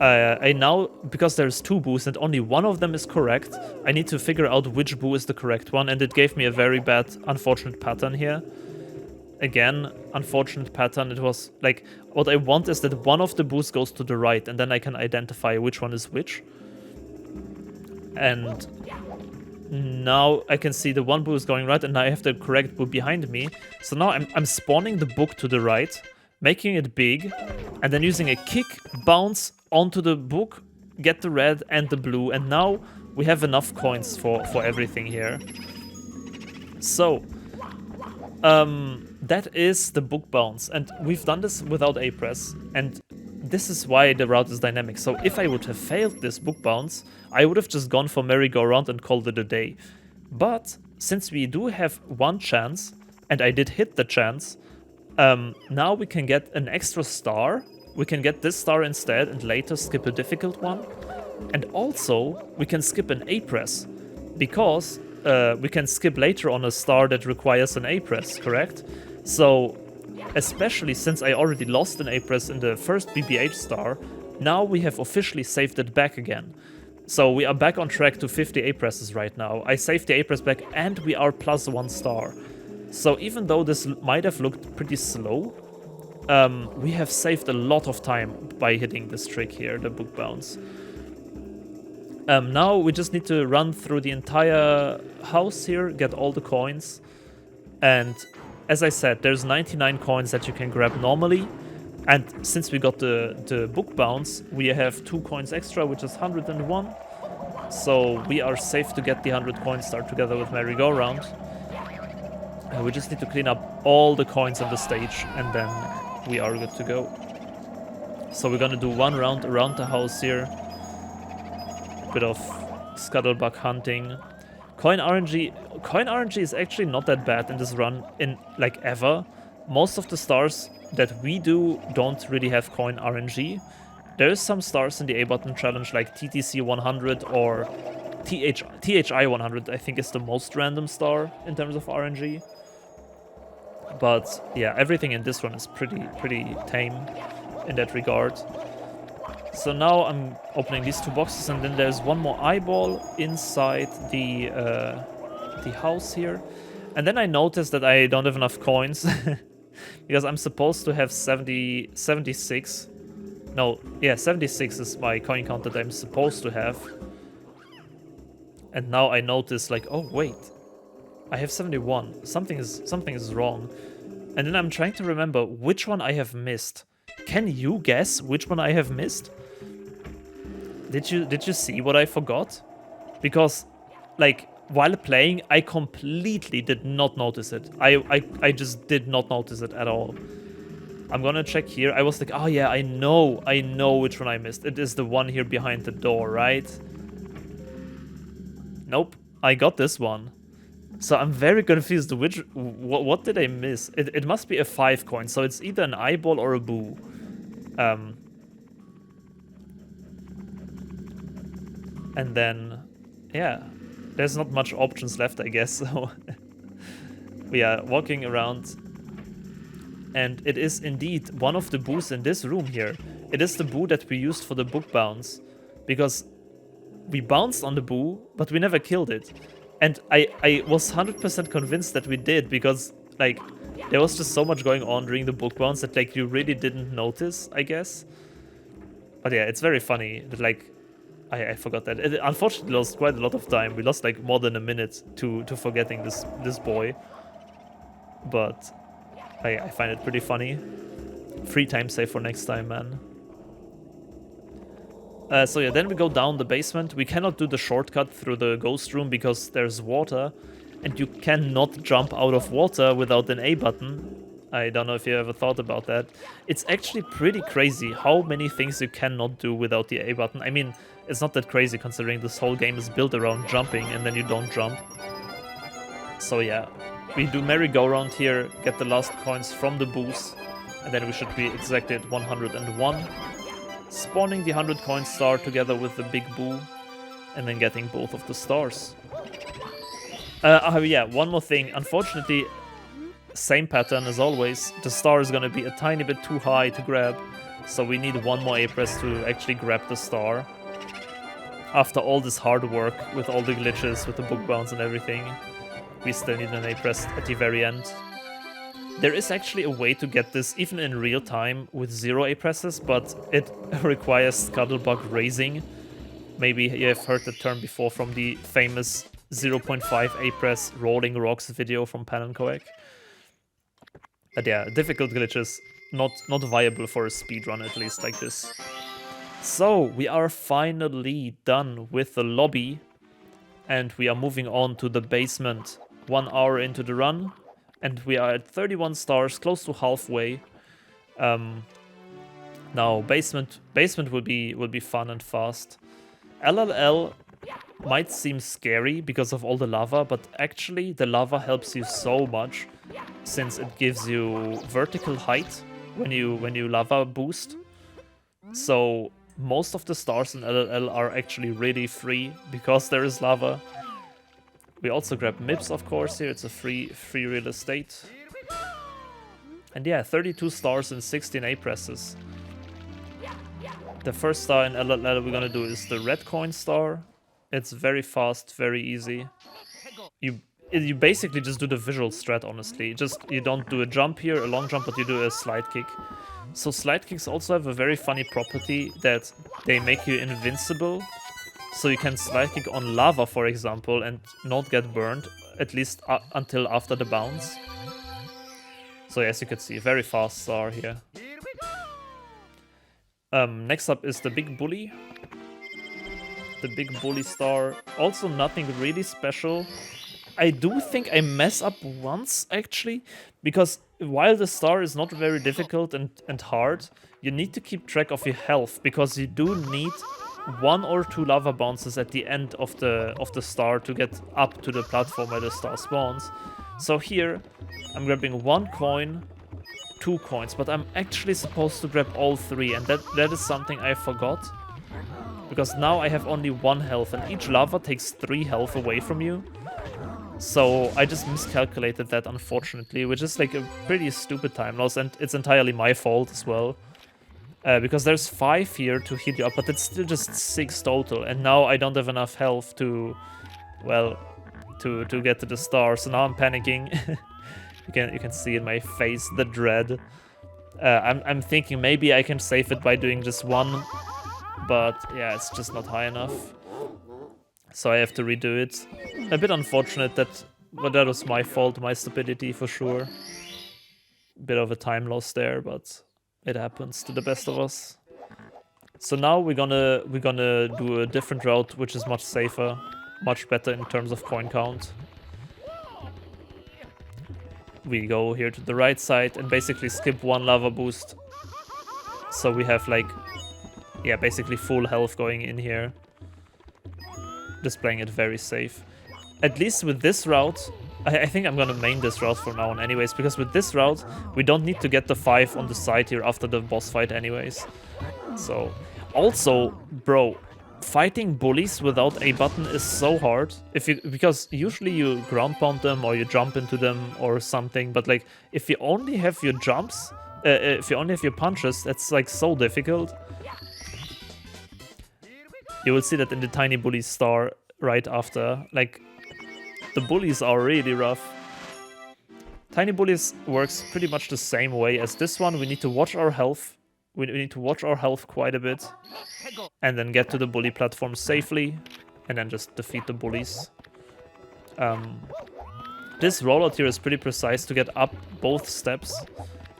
I now, because there's 2 boos and only one of them is correct, I need to figure out which boo is the correct one, and it gave me a very bad, unfortunate pattern here. Again, unfortunate pattern. It was like, what I want is that one of the boos goes to the right, and then I can identify which one is which. And now I can see the one boo is going right, and now I have the correct boo behind me. So now I'm spawning the book to the right, making it big, and then using a kick bounce onto the book, get the red and the blue, and now we have enough coins for everything here. So that is the book bounce, and we've done this without A press, and this is why the route is dynamic. So if I would have failed this book bounce, I would have just gone for merry-go-round and called it a day. But since we do have one chance, and I did hit the chance, now we can get an extra star. We can get this star instead and later skip a difficult one. And also, we can skip an A press, because we can skip later on a star that requires an A press, correct? So, especially since I already lost an A press in the first BBH star, now we have officially saved it back again. So we are back on track to 50 A presses right now. I saved the A press back and we are +1 star. So even though this might have looked pretty slow, we have saved a lot of time by hitting this trick here, the book bounce. Now we just need to run through the entire house here, get all the coins. And as I said, there's 99 coins that you can grab normally. And since we got the book bounce, we have 2 coins extra, which is 101. So we are safe to get the 100 coin star together with merry-go-round. We just need to clean up all the coins on the stage, and then we are good to go. So we're gonna do 1 round around the house here. Bit of scuttlebutt hunting. Coin RNG is actually not that bad in this run, in like ever. Most of the stars that we do don't really have coin RNG. There is some stars in the A button challenge like TTC 100 or THI 100, I think is the most random star in terms of RNG. But yeah, everything in this one is pretty tame in that regard. So now I'm opening these 2 boxes, and then there's one more eyeball inside the house here. And then I noticed that I don't have enough coins because I'm supposed to have 76. No, yeah, 76 is my coin count that I'm supposed to have. And now I notice like, oh wait, I have 71. Something is wrong. And then I'm trying to remember which one I have missed. Can you guess which one I have missed? Did you see what I forgot? Because like while playing, I completely did not notice it. I just did not notice it at all. I'm gonna check here. I was like, oh yeah, I know which one I missed. It is the one here behind the door, right? Nope, I got this one. So I'm very confused. What did I miss? It must be a 5 coin. So it's either an eyeball or a boo. And then, yeah, there's not much options left, I guess. So we are walking around, and it is indeed one of the boos in this room here. It is the boo that we used for the book bounce, because we bounced on the boo, but we never killed it. And I was 100% convinced that we did, because like there was just so much going on during the book bounce that like you really didn't notice, I guess. But yeah, it's very funny that like I forgot that. It unfortunately lost quite a lot of time. We lost like more than a minute to forgetting this boy. But I find it pretty funny. Free time save for next time, man. So yeah, then we go down the basement. We cannot do the shortcut through the ghost room because there's water. And you cannot jump out of water without an A button. I don't know if you ever thought about that. It's actually pretty crazy how many things you cannot do without the A button. I mean, it's not that crazy considering this whole game is built around jumping and then you don't jump. So yeah, we do merry-go-round here, get the last coins from the boost, and then we should be exactly at 101. Spawning the 100 coin star together with the big boo, and then getting both of the stars. Oh yeah, one more thing. Unfortunately, same pattern as always. The star is gonna be a tiny bit too high to grab, so we need one more A-press to actually grab the star. After all this hard work, with all the glitches, with the book bounce and everything, we still need an A-press at the very end. There is actually a way to get this even in real time with 0 A-presses, but it requires Scuttlebug raising. Maybe you have heard the term before from the famous 0.5 A-press Rolling Rocks video from pannenkoek. But yeah, difficult glitches, not viable for a speedrun at least like this. So, we are finally done with the lobby, and we are moving on to the basement. 1 hour into the run, and we are at 31 stars, close to halfway. Now, basement will be fun and fast. LLL might seem scary because of all the lava, but actually the lava helps you so much, since it gives you vertical height when you lava boost. So most of the stars in LLL are actually really free because there is lava. We also grab MIPS, of course, here. It's a free real estate. And yeah, 32 stars and 16 A-presses. The first star in LLL we're gonna do is the red coin star. It's very fast, very easy. You basically just do the visual strat, honestly. You don't do a jump here, a long jump, but you do a slide kick. So slide kicks also have a very funny property that they make you invincible. So you can slide kick on lava, for example, and not get burned, at least until after the bounce. So as you can see, very fast star here. Next up is the big bully. The big bully star. Also nothing really special. I do think I mess up once, actually, because while the star is not very difficult and hard, you need to keep track of your health, because you do need 1 or 2 lava bounces at the end of the star to get up to the platform where the star spawns. So here, I'm grabbing 1 coin, 2 coins, but I'm actually supposed to grab all 3, and that is something I forgot. Because now I have only 1 health, and each lava takes 3 health away from you. So I just miscalculated that, unfortunately, which is like a pretty stupid time loss, and it's entirely my fault as well. Because there's 5 here to heal you up, but it's still just 6 total, and now I don't have enough health to, well, to get to the star, so now I'm panicking. You can see in my face the dread. I'm thinking maybe I can save it by doing just 1, but yeah, it's just not high enough. So I have to redo it. A bit unfortunate but that was my fault, my stupidity for sure. Bit of a time loss there, but it happens to the best of us. So now we're gonna do a different route, which is much safer, much better in terms of coin count. We go here to the right side and basically skip 1 lava boost. So we have like, yeah, basically full health going in here. Just playing it very safe. At least with this route, I think I'm gonna main this route from now on anyways, because with this route, we don't need to get the 5 on the side here after the boss fight anyways. So, also, bro, fighting bullies without a button is so hard. Because usually you ground pound them or you jump into them or something, but like, if you only have your jumps, if you only have your punches, that's like so difficult. You will see that in the tiny bully star right after. Like, the bullies are really rough. Tiny bullies works pretty much the same way as this one. We need to watch our health. We need to watch our health quite a bit. And then get to the bully platform safely. And then just defeat the bullies. This rollout here is pretty precise to get up both steps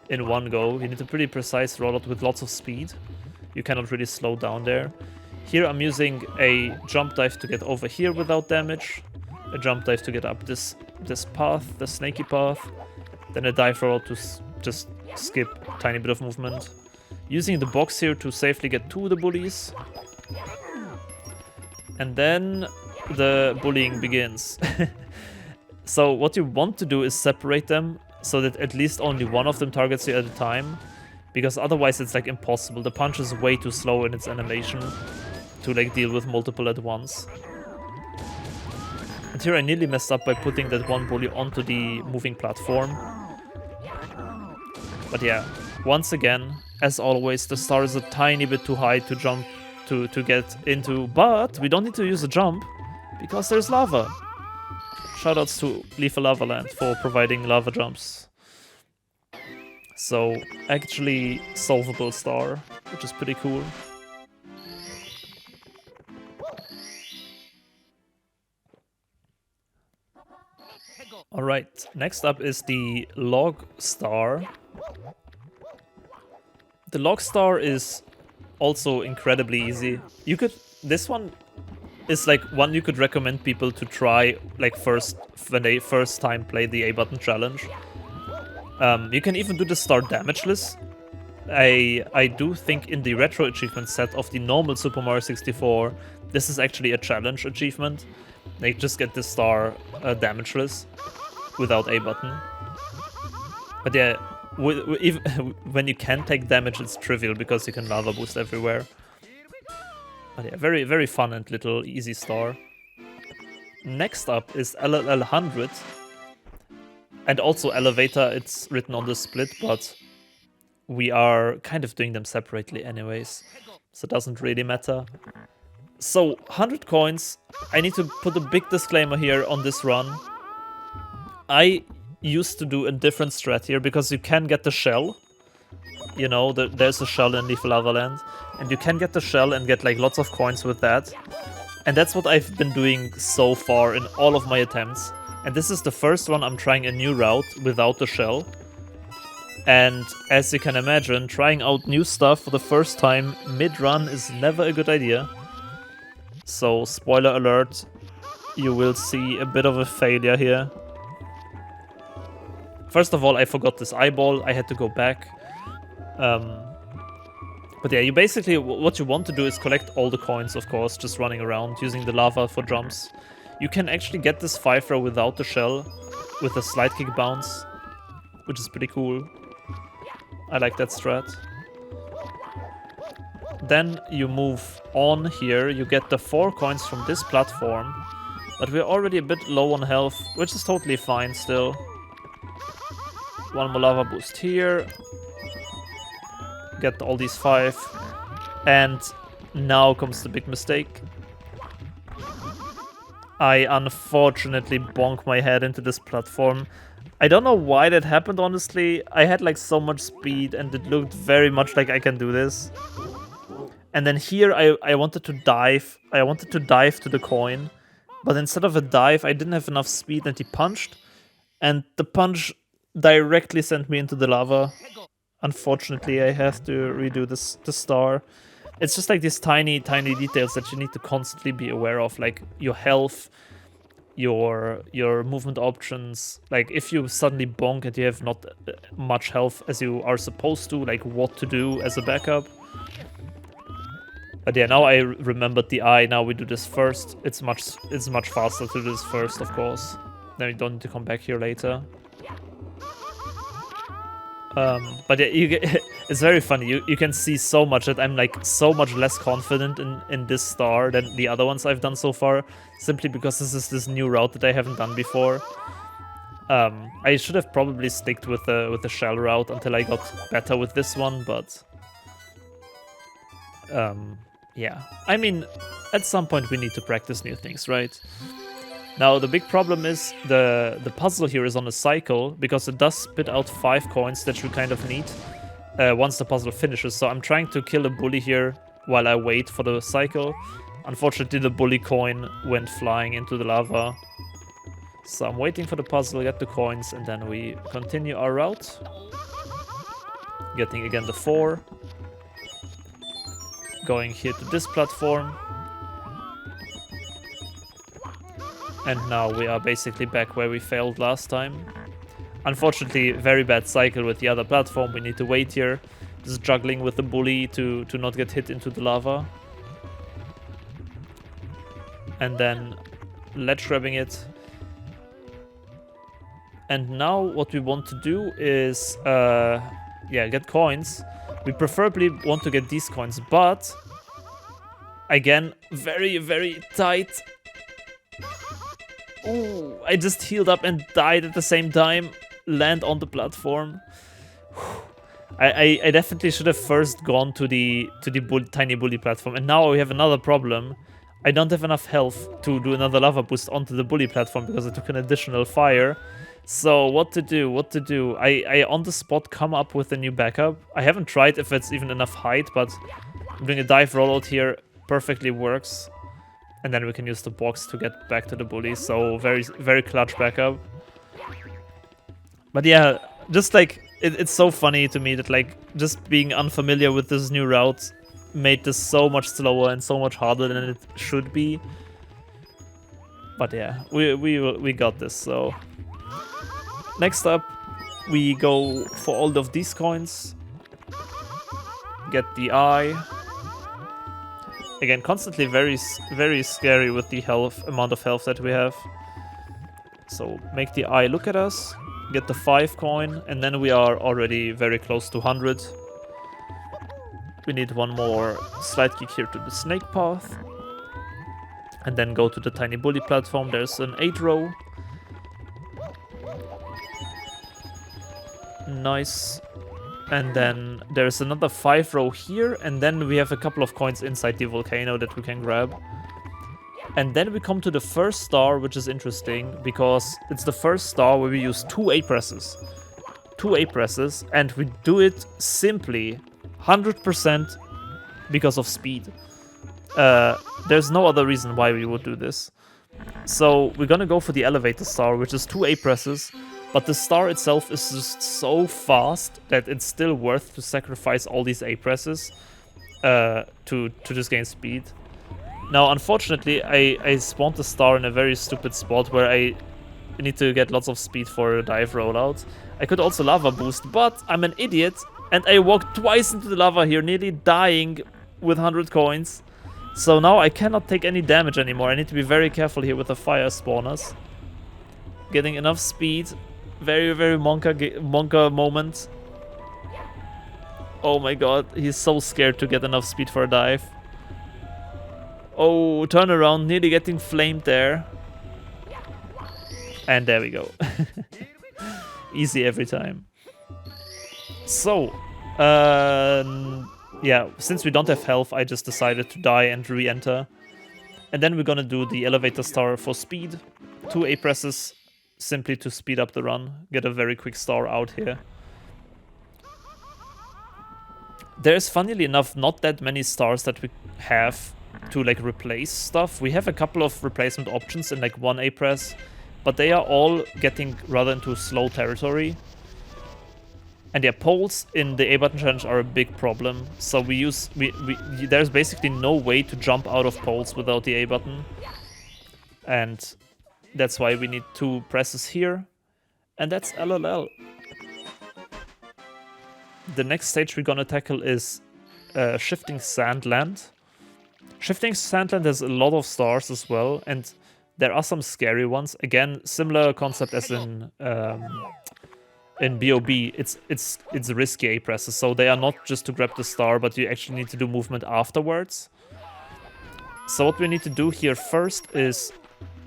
in one go. You need a pretty precise rollout with lots of speed. You cannot really slow down there. Here I'm using a jump dive to get over here without damage, a jump dive to get up this path, the snaky path, then a dive roll to just skip a tiny bit of movement. Using the box here to safely get to the bullies. And then the bullying begins. So what you want to do is separate them so that at least only one of them targets you at a time, because otherwise it's like impossible. The punch is way too slow in its animation to like deal with multiple at once. And here I nearly messed up by putting that one bully onto the moving platform. But yeah, once again, as always, the star is a tiny bit too high to jump to get into, but we don't need to use a jump because there's lava. Shoutouts to Lethal Lava Land for providing lava jumps. So, actually solvable star, which is pretty cool. Alright, next up is the log star. The log star is also incredibly easy. This one is like one you could recommend people to try like when they first time play the A button challenge. You can even do the star damageless. I do think in the retro achievement set of the normal Super Mario 64, this is actually a challenge achievement. Like just get the star damageless without A button. But yeah, even when you can take damage, it's trivial because you can lava boost everywhere. But yeah, very, very fun and little easy star. Next up is LLL 100. And also Elevator, it's written on the split, but we are kind of doing them separately anyways. So it doesn't really matter. So, 100 coins. I need to put a big disclaimer here on this run. I used to do a different strat here because you can get the shell. You know, there's a shell in Lethal Lava Land. And you can get the shell and get like lots of coins with that. And that's what I've been doing so far in all of my attempts. And this is the first one I'm trying a new route without the shell. And as you can imagine, trying out new stuff for the first time mid-run is never a good idea. So, spoiler alert, you will see a bit of a failure here. First of all, I forgot this eyeball, I had to go back. But yeah, you basically, what you want to do is collect all the coins, of course, just running around, using the lava for jumps. You can actually get this 5-row without the shell, with a slide kick bounce, which is pretty cool. I like that strat. Then you move on here, you get the 4 coins from this platform, but we're already a bit low on health, which is totally fine still. One more lava boost here. Get all these 5. And now comes the big mistake. I unfortunately bonk my head into this platform. I don't know why that happened, honestly. I had like so much speed and it looked very much like I can do this. And then here I wanted to dive. I wanted to dive to the coin. But instead of a dive, I didn't have enough speed and he punched. And the punch directly sent me into the lava. Unfortunately, I have to redo the star. It's just like these tiny, tiny details that you need to constantly be aware of, like your health, your movement options. Like if you suddenly bonk and you have not much health as you are supposed to, like what to do as a backup. But yeah, now I remembered the eye. Now we do this first. It's much faster to do this first, of course. Then we don't need to come back here later. But yeah, it's very funny. You can see so much that I'm like so much less confident in this star than the other ones I've done so far, simply because this is this new route that I haven't done before. I should have probably sticked with the shell route until I got better with this one, but yeah. I mean, at some point we need to practice new things, right? Now, the big problem is the puzzle here is on a cycle, because it does spit out 5 coins that you kind of need once the puzzle finishes. So I'm trying to kill a bully here while I wait for the cycle. Unfortunately, the bully coin went flying into the lava. So I'm waiting for the puzzle, get the coins, and then we continue our route. Getting again the 4. Going here to this platform. And now we are basically back where we failed last time. Unfortunately, very bad cycle with the other platform. We need to wait here. Just juggling with the bully to not get hit into the lava. And then ledge grabbing it. And now what we want to do is, yeah, get coins. We preferably want to get these coins, but again, very, very tight. Ooh, I just healed up and died at the same time. Land on the platform. I definitely should have first gone to the tiny bully platform, and now we have another problem. I don't have enough health to do another lava boost onto the bully platform because I took an additional fire. So what to do? I on the spot come up with a new backup. I haven't tried if it's even enough height, but doing a dive rollout here perfectly works. And then we can use the box to get back to the bully. So very, very clutch backup. But yeah, just like, it's so funny to me that like, just being unfamiliar with this new route made this so much slower and so much harder than it should be. But yeah, we got this, so. Next up, we go for all of these coins. Get the eye. Again, constantly very, very scary with the amount of health that we have. So make the eye look at us. Get the 5 coin, and then we are already very close to 100. We need one more slide kick here to the snake path. And then go to the tiny bully platform. There's an 8 row. Nice. And then there's another 5 row here, and then we have a couple of coins inside the volcano that we can grab. And then we come to the first star, which is interesting, because it's the first star where we use 2 A presses. 2 A presses, and we do it simply 100% because of speed. There's no other reason why we would do this. So we're gonna go for the elevator star, which is 2 A presses, but the star itself is just so fast that it's still worth to sacrifice all these A presses to just gain speed. Now, unfortunately, I spawned the star in a very stupid spot where I need to get lots of speed for a dive rollout. I could also lava boost, but I'm an idiot, and I walked twice into the lava here, nearly dying with 100 coins. So now I cannot take any damage anymore. I need to be very careful here with the fire spawners. Getting enough speed. Very, very Monka moment. Oh my god, he's so scared to get enough speed for a dive. Oh, turn around, nearly getting flamed there. And there we go. Easy every time. So, yeah, since we don't have health, I just decided to die and re-enter. And then we're gonna do the elevator star for speed. 2 A presses, simply to speed up the run. Get a very quick star out here. There's, funnily enough, not that many stars that we have to like replace stuff. We have a couple of replacement options in like 1 A press, but they are all getting rather into slow territory. And yeah, poles in the A button challenge are a big problem. So there's basically no way to jump out of poles without the A button. And that's why we need 2 presses here. And that's LLL. The next stage we're gonna tackle is Shifting Sandland. Shifting Sandland has a lot of stars as well, and there are some scary ones. Again, similar concept as in Bob. It's risky A presses, so they are not just to grab the star, but you actually need to do movement afterwards. So what we need to do here first is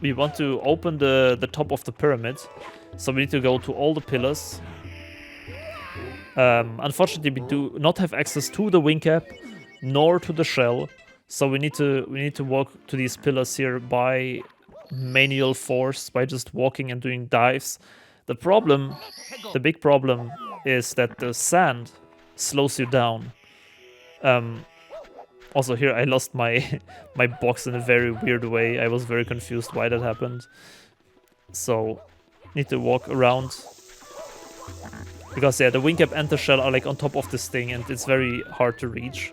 we want to open the top of the pyramid. So we need to go to all the pillars. Unfortunately, we do not have access to the wing cap nor to the shell. So we need to walk to these pillars here by manual force, by just walking and doing dives. The big problem is that the sand slows you down. Also here I lost my box in a very weird way. I was very confused why that happened. So need to walk around. Because yeah, the wing cap and the shell are like on top of this thing, and it's very hard to reach.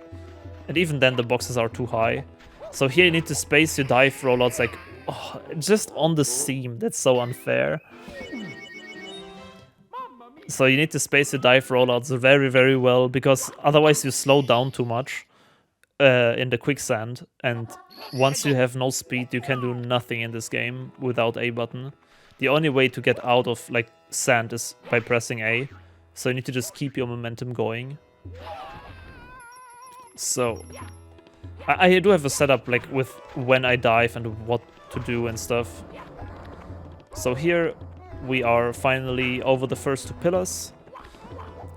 And even then the boxes are too high. So here you need to space your dive rollouts like just on the seam. That's so unfair. So you need to space your dive rollouts very, very well, because otherwise you slow down too much in the quicksand. And once you have no speed, you can do nothing in this game without A button. the only way to get out of like sand is by pressing A. So you need to just keep your momentum going. So I do have a setup like with when I dive and what to do and stuff. So here we are finally over the first 2 pillars.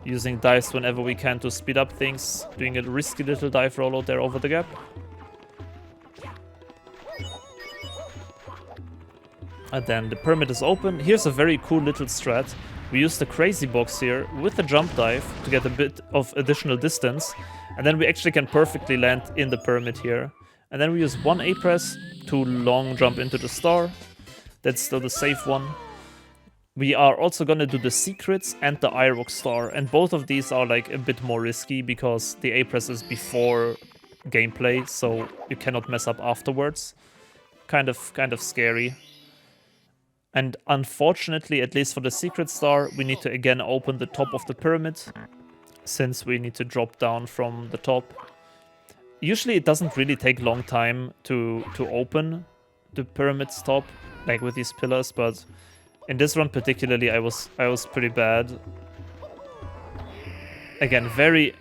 Using dives whenever we can to speed up things. Doing a risky little dive rollout there over the gap. And then the pyramid is open. Here's a very cool little strat. We use the crazy box here with the jump dive to get a bit of additional distance. And then we actually can perfectly land in the pyramid here. And then we use 1 A press to long jump into the star. That's still the safe one. We are also gonna do the secrets and the iRock star, and both of these are like a bit more risky because the A press is before gameplay, so you cannot mess up afterwards. Kind of scary. And unfortunately, at least for the secret star, we need to again open the top of the pyramid, since we need to drop down from the top. Usually it doesn't really take long time to open the pyramid's top, like with these pillars, but in this run particularly, I was pretty bad. Again, very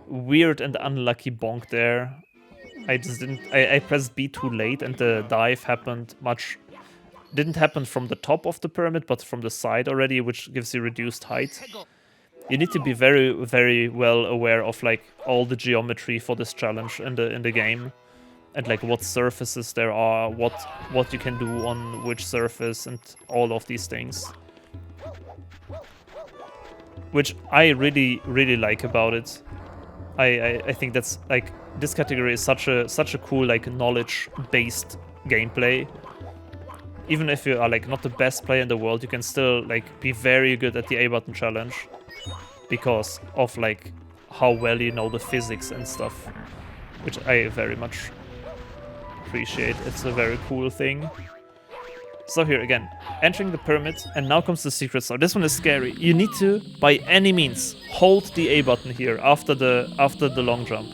weird and unlucky bonk there. I just didn't. I pressed B too late, and the dive didn't happen from the top of the pyramid, but from the side already, which gives you reduced height. You need to be very, very well aware of like all the geometry for this challenge in the game. And like what surfaces there are, what you can do on which surface, and all of these things, which I really like about it. I think that's like this category is such a cool like knowledge-based gameplay. Even if you are like not the best player in the world, you can still like be very good at the A button challenge because of like how well you know the physics and stuff, which I very much appreciate. It's a very cool thing. So here again, entering the pyramid, and now comes the secret star. This one is scary. You need to, by any means, hold the A button here after the long jump.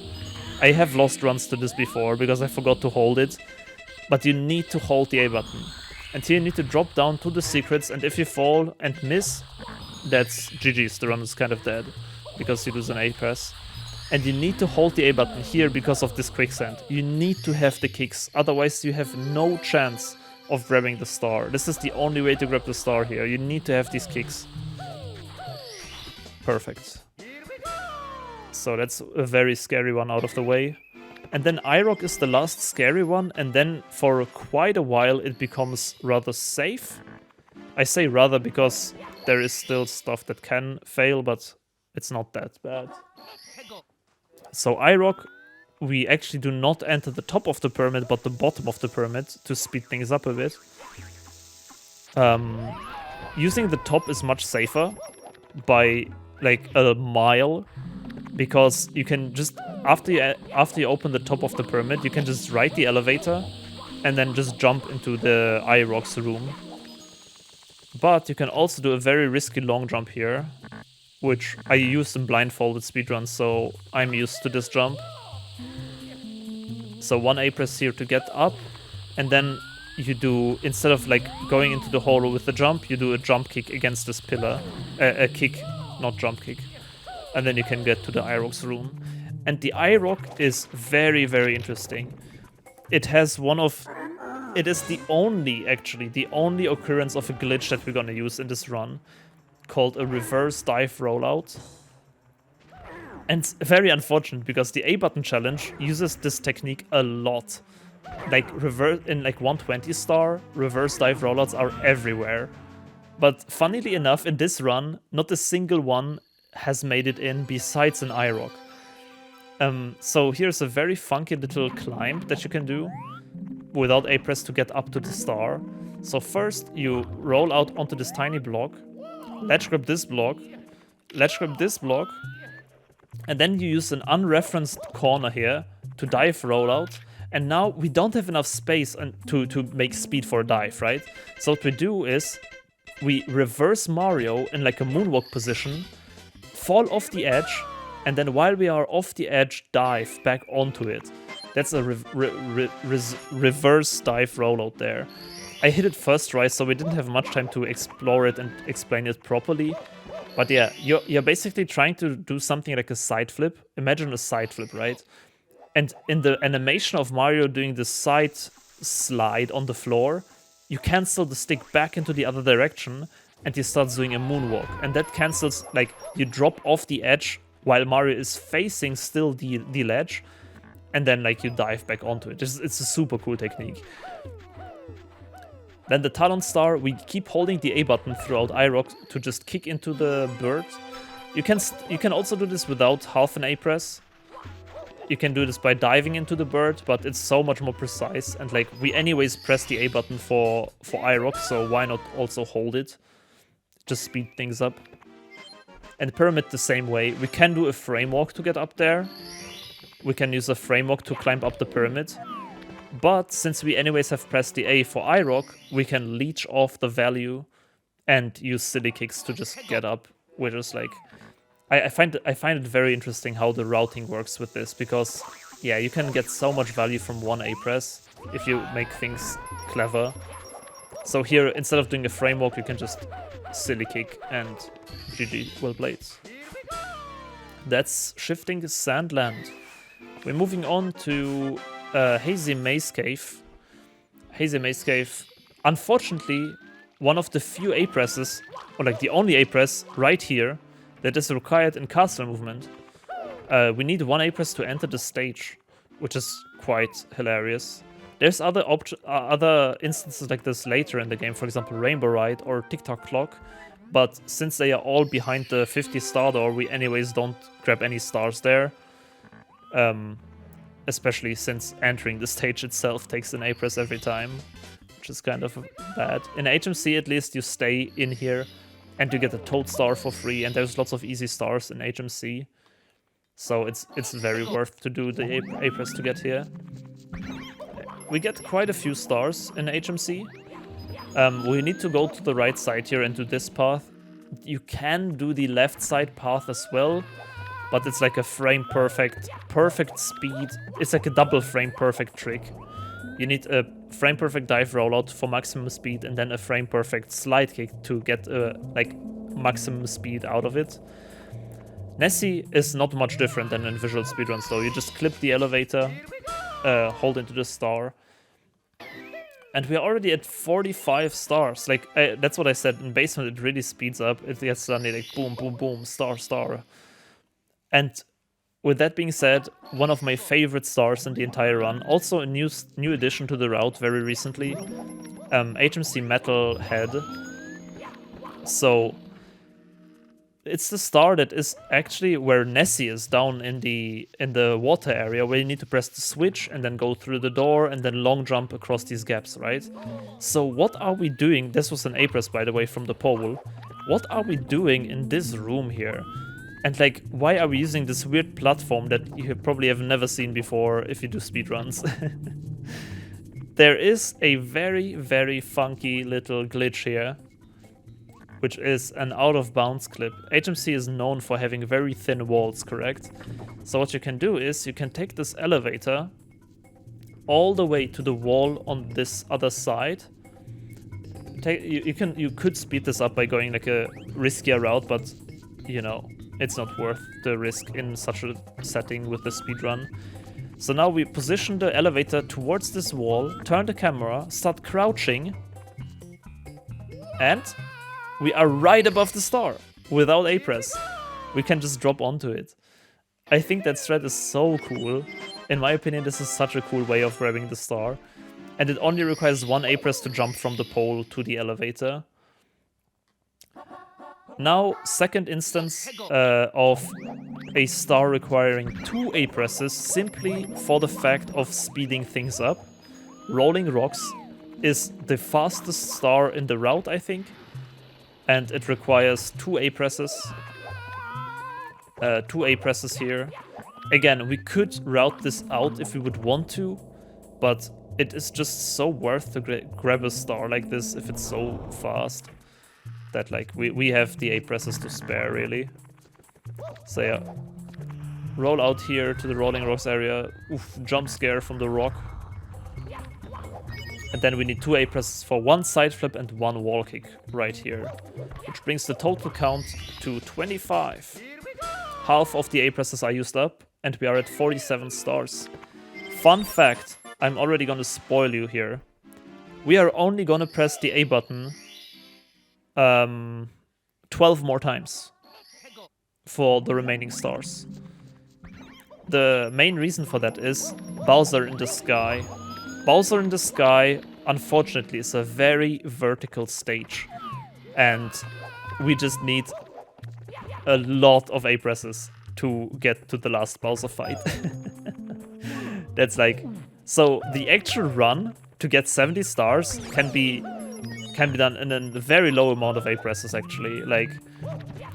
I have lost runs to this before because I forgot to hold it, but you need to hold the A button. And here you need to drop down to the secrets, and if you fall and miss, that's GG's. The run is kind of dead because you lose an A press. And you need to hold the A button here because of this quicksand. You need to have the kicks, otherwise you have no chance of grabbing the star. This is the only way to grab the star here. You need to have these kicks. Perfect. So that's a very scary one out of the way. And then iRock is the last scary one, and then for quite a while it becomes rather safe. I say rather because there is still stuff that can fail, but it's not that bad. So iRock, we actually do not enter the top of the pyramid, but the bottom of the pyramid to speed things up a bit. Using the top is much safer by like a mile, because you can just after you open the top of the pyramid, you can just ride the elevator and then just jump into the iRock's room. But you can also do a very risky long jump here, which I used in Blindfolded speedruns, so I'm used to this jump. So 1 A press here to get up, and then you do, instead of like going into the hole with the jump, you do a jump kick against this pillar. A kick, not jump kick. And then you can get to the iRock's room. And the iRock is very, very interesting. It has it is the only occurrence of a glitch that we're gonna use in this run, called a reverse dive rollout. And it's very unfortunate because the A button challenge uses this technique a lot. Like in like 120 star, reverse dive rollouts are everywhere. But funnily enough, in this run, not a single one has made it in besides an iRock. So here's a very funky little climb that you can do without A press to get up to the star. So first you roll out onto this tiny block, ledge grab this block, and then you use an unreferenced corner here to dive rollout. And now we don't have enough space to make speed for a dive, right? So what we do is we reverse Mario in like a moonwalk position, fall off the edge, and then while we are off the edge, dive back onto it. That's a reverse dive rollout there. I hit it first try, so we didn't have much time to explore it and explain it properly. But yeah, you're basically trying to do something like a side flip. Imagine a side flip, right? And in the animation of Mario doing the side slide on the floor, you cancel the stick back into the other direction and he starts doing a moonwalk. And that cancels, like, you drop off the edge while Mario is facing still the ledge. And then, like, you dive back onto it. It's a super cool technique. Then the Talon Star, we keep holding the A button throughout iRock to just kick into the bird. You can also do this without half an A press. You can do this by diving into the bird, but it's so much more precise. And like, we anyways press the A button for iRock, so why not also hold it? Just speed things up. And Pyramid the same way. We can do a frame walk to get up there. We can use a frame walk to climb up the pyramid. But since we anyways have pressed the A for iRock, we can leech off the value and use silly kicks to just get up, which is like... I find it very interesting how the routing works with this, because, yeah, you can get so much value from one A press if you make things clever. So here, instead of doing a frame walk, you can just silly kick and GG, well played. That's Shifting Sandland. We're moving on to Hazy Maze Cave. Hazy Maze Cave, unfortunately, one of the few A presses, or like the only A press right here, that is required in castle movement. We need one A press to enter the stage, which is quite hilarious. There's other instances like this later in the game, for example Rainbow Ride or TikTok Clock, but since they are all behind the 50 star door, we anyways don't grab any stars there. Especially since entering the stage itself takes an A press every time, which is kind of bad. In HMC at least you stay in here and you get a Toad Star for free, and there's lots of easy stars in HMC. So it's very worth to do the A press to get here. We get quite a few stars in HMC. We need to go to the right side here and do this path. You can do the left side path as well, but it's like a frame perfect speed. It's like a double frame perfect trick. You need a frame perfect dive rollout for maximum speed and then a frame perfect slide kick to get like maximum speed out of it. Nessie is not much different than in visual speedruns though. You just clip the elevator, hold into the star. And we're already at 45 stars. Like, that's what I said. In basement, it really speeds up. It gets suddenly like boom, boom, boom, star, star. And with that being said, one of my favorite stars in the entire run. Also a new addition to the route very recently. HMC Metal Head. So it's the star that is actually where Nessie is, down in the water area, where you need to press the switch and then go through the door and then long jump across these gaps, right? So what are we doing? This was an A press, by the way, from the pole. What are we doing in this room here? And like, why are we using this weird platform that you probably have never seen before if you do speedruns? There is a very, very funky little glitch here, which is an out-of-bounds clip. HMC is known for having very thin walls, correct? So what you can do is you can take this elevator all the way to the wall on this other side. You could speed this up by going like a riskier route, but you know, it's not worth the risk in such a setting with the speedrun. So now we position the elevator towards this wall, turn the camera, start crouching, and we are right above the star without A press. We can just drop onto it. I think that strat is so cool. In my opinion, this is such a cool way of grabbing the star. And it only requires one A press to jump from the pole to the elevator. Now, second instance of a star requiring two A presses simply for the fact of speeding things up. Rolling Rocks is the fastest star in the route, I think. And it requires two A presses. Two A presses here. Again, we could route this out if we would want to, but it is just so worth to grab a star like this if it's so fast that like we have the A presses to spare, really. So yeah, roll out here to the Rolling Rocks area. Oof, jump scare from the rock. And then we need 2 A presses for 1 side flip and 1 wall kick right here, which brings the total count to 25. Half of the A presses are used up, and we are at 47 stars. Fun fact, I'm already gonna spoil you here. We are only gonna press the A button 12 more times for the remaining stars. The main reason for that is Bowser in the Sky. Bowser in the Sky, unfortunately, is a very vertical stage. And we just need a lot of A presses to get to the last Bowser fight. That's like... So the actual run to get 70 stars can be done in a very low amount of A presses, actually. Like,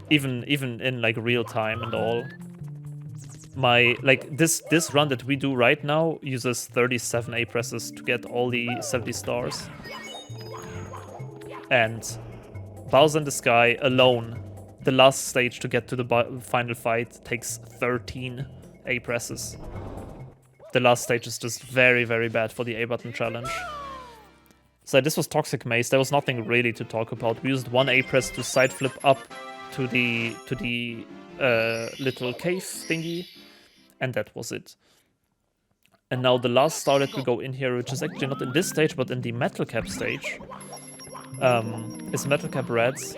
even in like real time and all. This run that we do right now uses 37 A presses to get all the 70 stars. And Bowser in the Sky alone, the last stage to get to the final fight, takes 13 A presses. The last stage is just very, very bad for the A button challenge. So this was Toxic Maze. There was nothing really to talk about. We used 1 A press to side flip up to the little cave thingy, and that was it. And now the last star that we go in here, which is actually not in this stage, but in the Metal Cap stage, is Metal Cap Reds.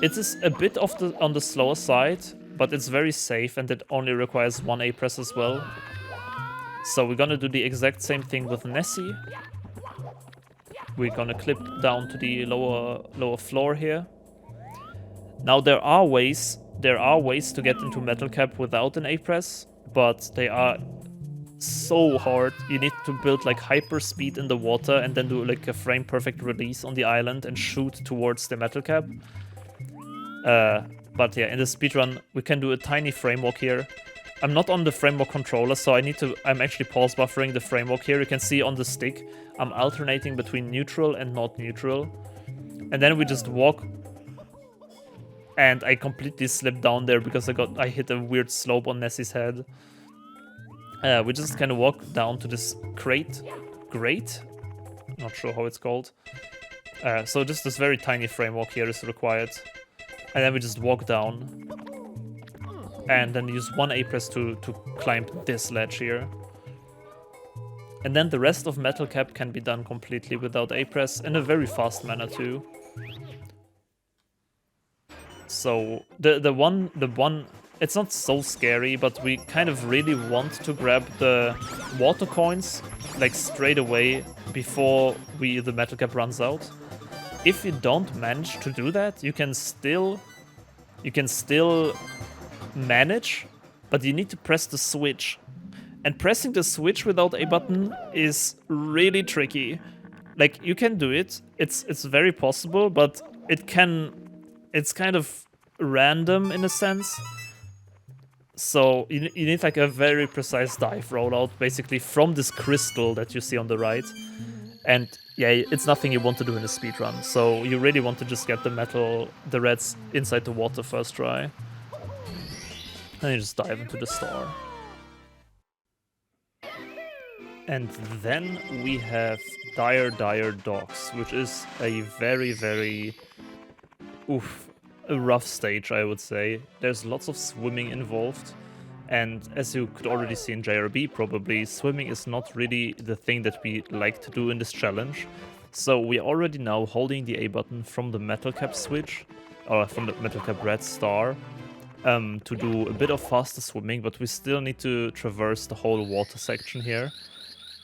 It is a bit on the slower side, but it's very safe, and it only requires 1 A press as well. So we're gonna do the exact same thing with Nessie. We're gonna clip down to the lower floor here. Now there are ways to get into Metal Cap without an A press, but they are so hard. You need to build like hyper speed in the water and then do like a frame perfect release on the island and shoot towards the Metal Cap. But yeah, in the speedrun we can do a tiny frame walk here. I'm not on the framework controller, so I'm actually pause buffering the framework here. You can see on the stick, I'm alternating between neutral and not neutral. And then we just walk. And I completely slipped down there because I hit a weird slope on Nessie's head. We just kind of walk down to this grate? Not sure how it's called. So just this very tiny framework here is required. And then we just walk down. And then use 1 A press to climb this ledge here. And then the rest of Metal Cap can be done completely without A press in a very fast manner too. So the one it's not so scary, but we kind of really want to grab the water coins like straight away before the Metal Cap runs out. If you don't manage to do that, you can still manage, but you need to press the switch. And pressing the switch without A button is really tricky. Like, you can do it. It's very possible, but it's kind of random in a sense. So you need like a very precise dive rollout, basically from this crystal that you see on the right. And yeah, it's nothing you want to do in a speedrun. So you really want to just get the reds inside the water first try. And you just dive into the star. And then we have Dire Docks, which is a very, very a rough stage, I would say. There's lots of swimming involved. And as you could already see in JRB probably, swimming is not really the thing that we like to do in this challenge. So we are already now holding the A button from the Metal Cap switch, or from the Metal Cap Red star, to do a bit of faster swimming, but we still need to traverse the whole water section here.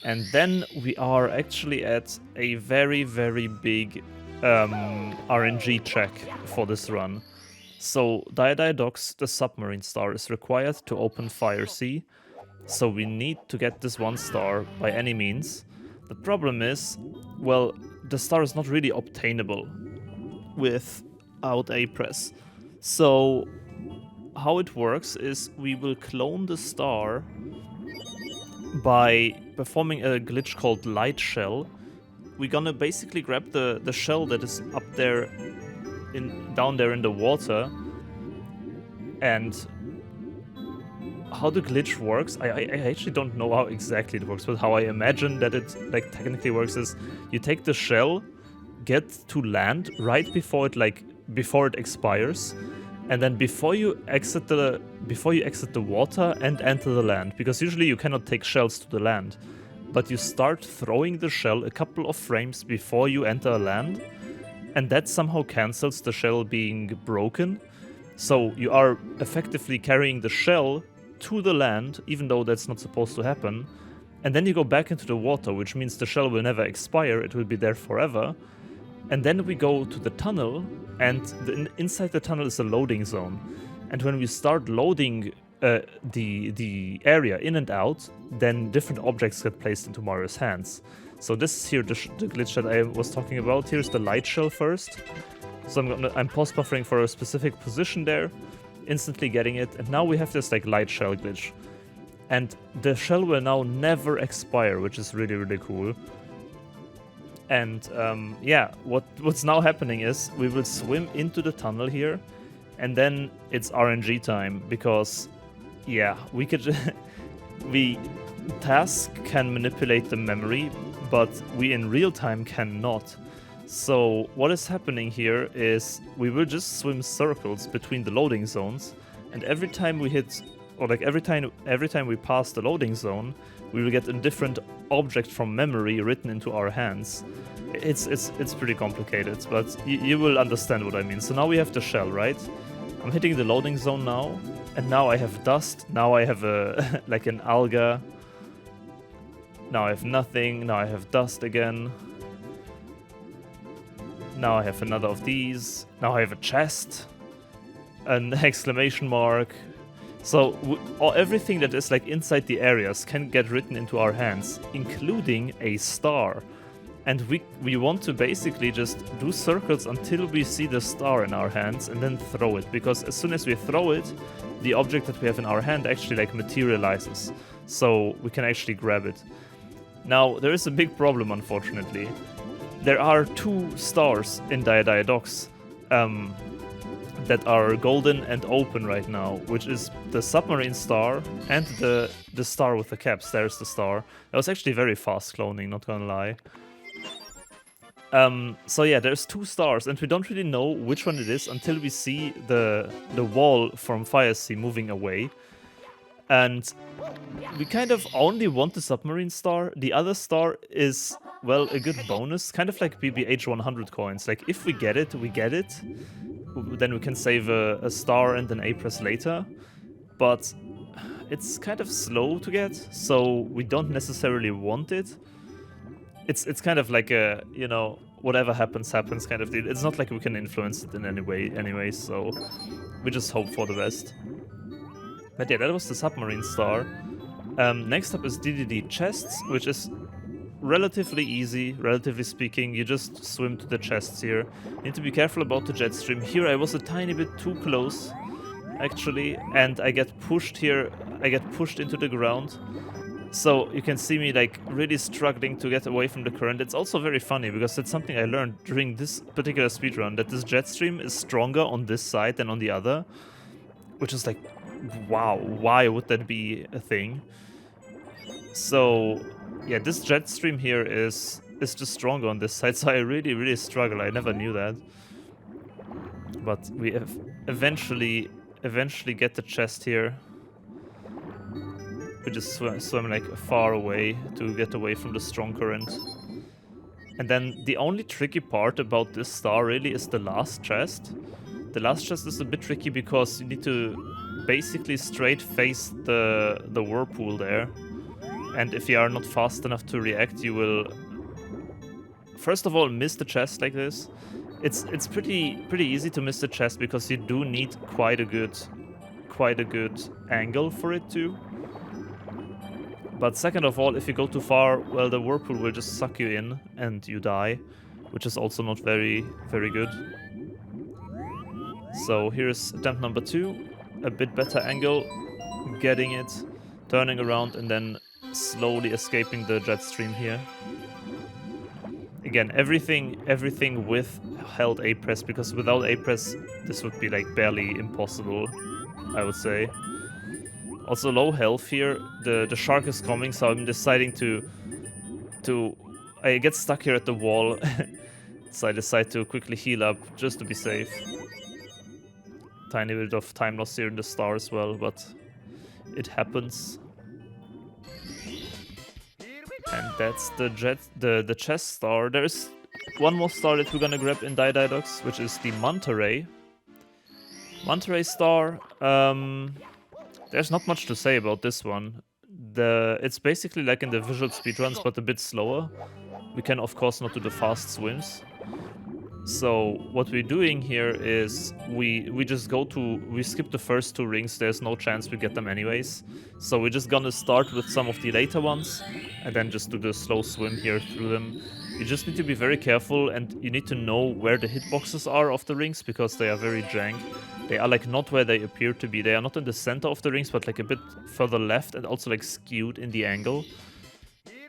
And then we are actually at a very, very big RNG check for this run. So Dire Docks, the submarine star, is required to open Fire Sea. So we need to get this 1 star by any means. The problem is, well, the star is not really obtainable without A press. So how it works is we will clone the star by performing a glitch called Light Shell. We're gonna basically grab the shell that is up there, down there in the water, and how the glitch works, I actually don't know how exactly it works, but how I imagine that it like technically works is you take the shell, get to land right before it expires, and then before you exit the water and enter the land, because usually you cannot take shells to the land, but you start throwing the shell a couple of frames before you enter land, and that somehow cancels the shell being broken. So you are effectively carrying the shell to the land, even though that's not supposed to happen. And then you go back into the water, which means the shell will never expire, it will be there forever. And then we go to the tunnel, and inside the tunnel is a loading zone. And when we start loading the area in and out, then different objects get placed into Mario's hands. So this is here the glitch that I was talking about. Here's the light shell first. So I'm pause buffering for a specific position there, instantly getting it, and now we have this like light shell glitch. And the shell will now never expire, which is really, really cool. And yeah, what's now happening is we will swim into the tunnel here, and then it's RNG time, because yeah, Task can manipulate the memory, but we in real time cannot. So what is happening here is we will just swim circles between the loading zones, and every time we hit, or like every time we pass the loading zone, we will get a different object from memory written into our hands. It's pretty complicated, but you will understand what I mean. So now we have the shell, right? I'm hitting the loading zone now, and now I have dust. Now I have a like an alga. Now I have nothing. Now I have dust again. Now I have another of these. Now I have a chest, an exclamation mark. So everything that is like inside the areas can get written into our hands, including a star. And we want to basically just do circles until we see the star in our hands and then throw it. Because as soon as we throw it, the object that we have in our hand actually like materializes. So we can actually grab it. Now, there is a big problem, unfortunately. There are 2 stars in Dia Docks that are golden and open right now, which is the submarine star and the star with the caps. There's the star. That was actually very fast cloning, not gonna lie. So yeah, there's 2 stars, and we don't really know which one it is until we see the wall from Fire Sea moving away. And we kind of only want the submarine star. The other star is, well, a good bonus, kind of like BBH 100 coins. Like, if we get it, we get it. Then we can save a star and an A-press later. But it's kind of slow to get, so we don't necessarily want it. It's kind of like a, you know, whatever happens, happens kind of deal. It's not like we can influence it in any way anyway, so we just hope for the best. But yeah, that was the submarine star. Next up is DDD chests, which is relatively easy, relatively speaking. You just swim to the chests here. You need to be careful about the jet stream. Here I was a tiny bit too close, actually, and I get pushed here. I get pushed into the ground. So you can see me like really struggling to get away from the current. It's also very funny because that's something I learned during this particular speedrun, that this jet stream is stronger on this side than on the other, which is like, wow, why would that be a thing? So yeah, this jet stream here is just stronger on this side, so I really struggle. I never knew that. But we have eventually get the chest here. We just swim like far away to get away from the strong current. And then the only tricky part about this star really is the last chest. The last chest is a bit tricky because you need to basically straight face the whirlpool there. And if you are not fast enough to react, you will first of all miss the chest like this. It's pretty easy to miss the chest because you do need quite a good angle for it too. But second of all, if you go too far, well, the whirlpool will just suck you in and you die, which is also not very good. So here's attempt number 2, a bit better angle, getting it, turning around, and then slowly escaping the jet stream here. Again, everything with held A press, because without A press this would be like barely impossible, I would say. Also low health here. The shark is coming, so I'm deciding to I get stuck here at the wall. So I decide to quickly heal up just to be safe. Tiny bit of time loss here in the star as well, but it happens. And that's the chest star. There's one more star that we're gonna grab in Diadox, which is the Manta Ray. Manta Ray star. There's not much to say about this one. It's basically like in the visual speedruns, but a bit slower. We can of course not do the fast swims. So what we're doing here is we skip the first 2 rings. There's no chance we get them anyways. So we're just gonna start with some of the later ones and then just do the slow swim here through them. You just need to be very careful, and you need to know where the hitboxes are of the rings, because they are very jank. They are like not where they appear to be. They are not in the center of the rings, but like a bit further left and also like skewed in the angle.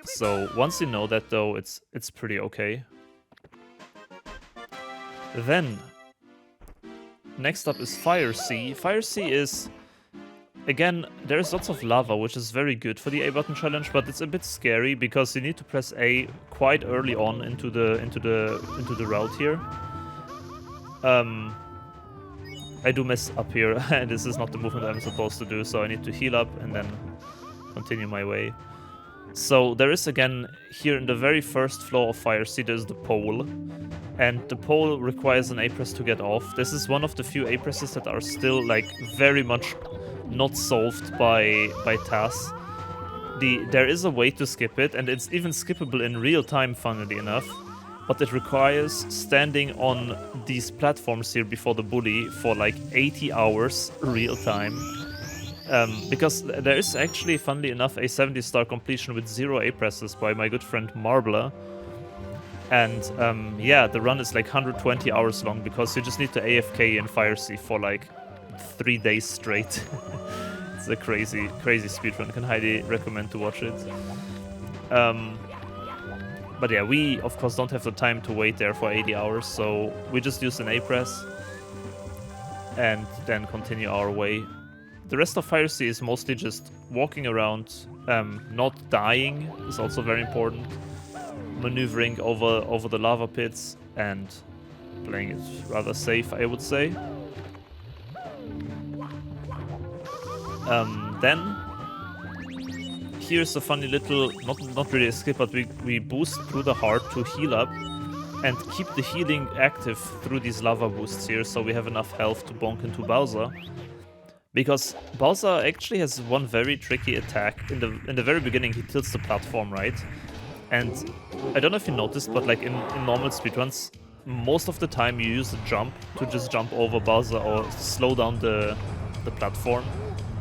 So once you know that though, it's pretty okay. Then, next up is Fire Sea. Fire Sea is, again, there's lots of lava, which is very good for the A button challenge, but it's a bit scary because you need to press A quite early on into the route here. I do mess up here, and this is not the movement I'm supposed to do, so I need to heal up and then continue my way. So there is, again, here in the very first floor of Fire Sea, there's the pole. And the pole requires an A-press to get off. This is one of the few A-presses that are still, like, very much not solved by TAS. There is a way to skip it, and it's even skippable in real time, funnily enough. But it requires standing on these platforms here before the bully for, like, 80 hours real time. Because there is actually, funnily enough, a 70-star completion with 0 A-presses by my good friend Marbler. And yeah, the run is like 120 hours long because you just need to AFK in Fire Sea for like 3 days straight. It's a crazy speedrun. I can highly recommend to watch it. But yeah, we of course don't have the time to wait there for 80 hours, so we just use an A-press and then continue our way. The rest of Fire Sea is mostly just walking around, not dying is also very important. Maneuvering over the lava pits and playing it rather safe, I would say. Then here's a funny little, not really a skip, but we boost through the heart to heal up and keep the healing active through these lava boosts here, so we have enough health to bonk into Bowser. Because Bowser actually has one very tricky attack. In the very beginning, he tilts the platform, right? And I don't know if you noticed, but like in normal speedruns, most of the time you use the jump to just jump over Bowser or slow down the platform.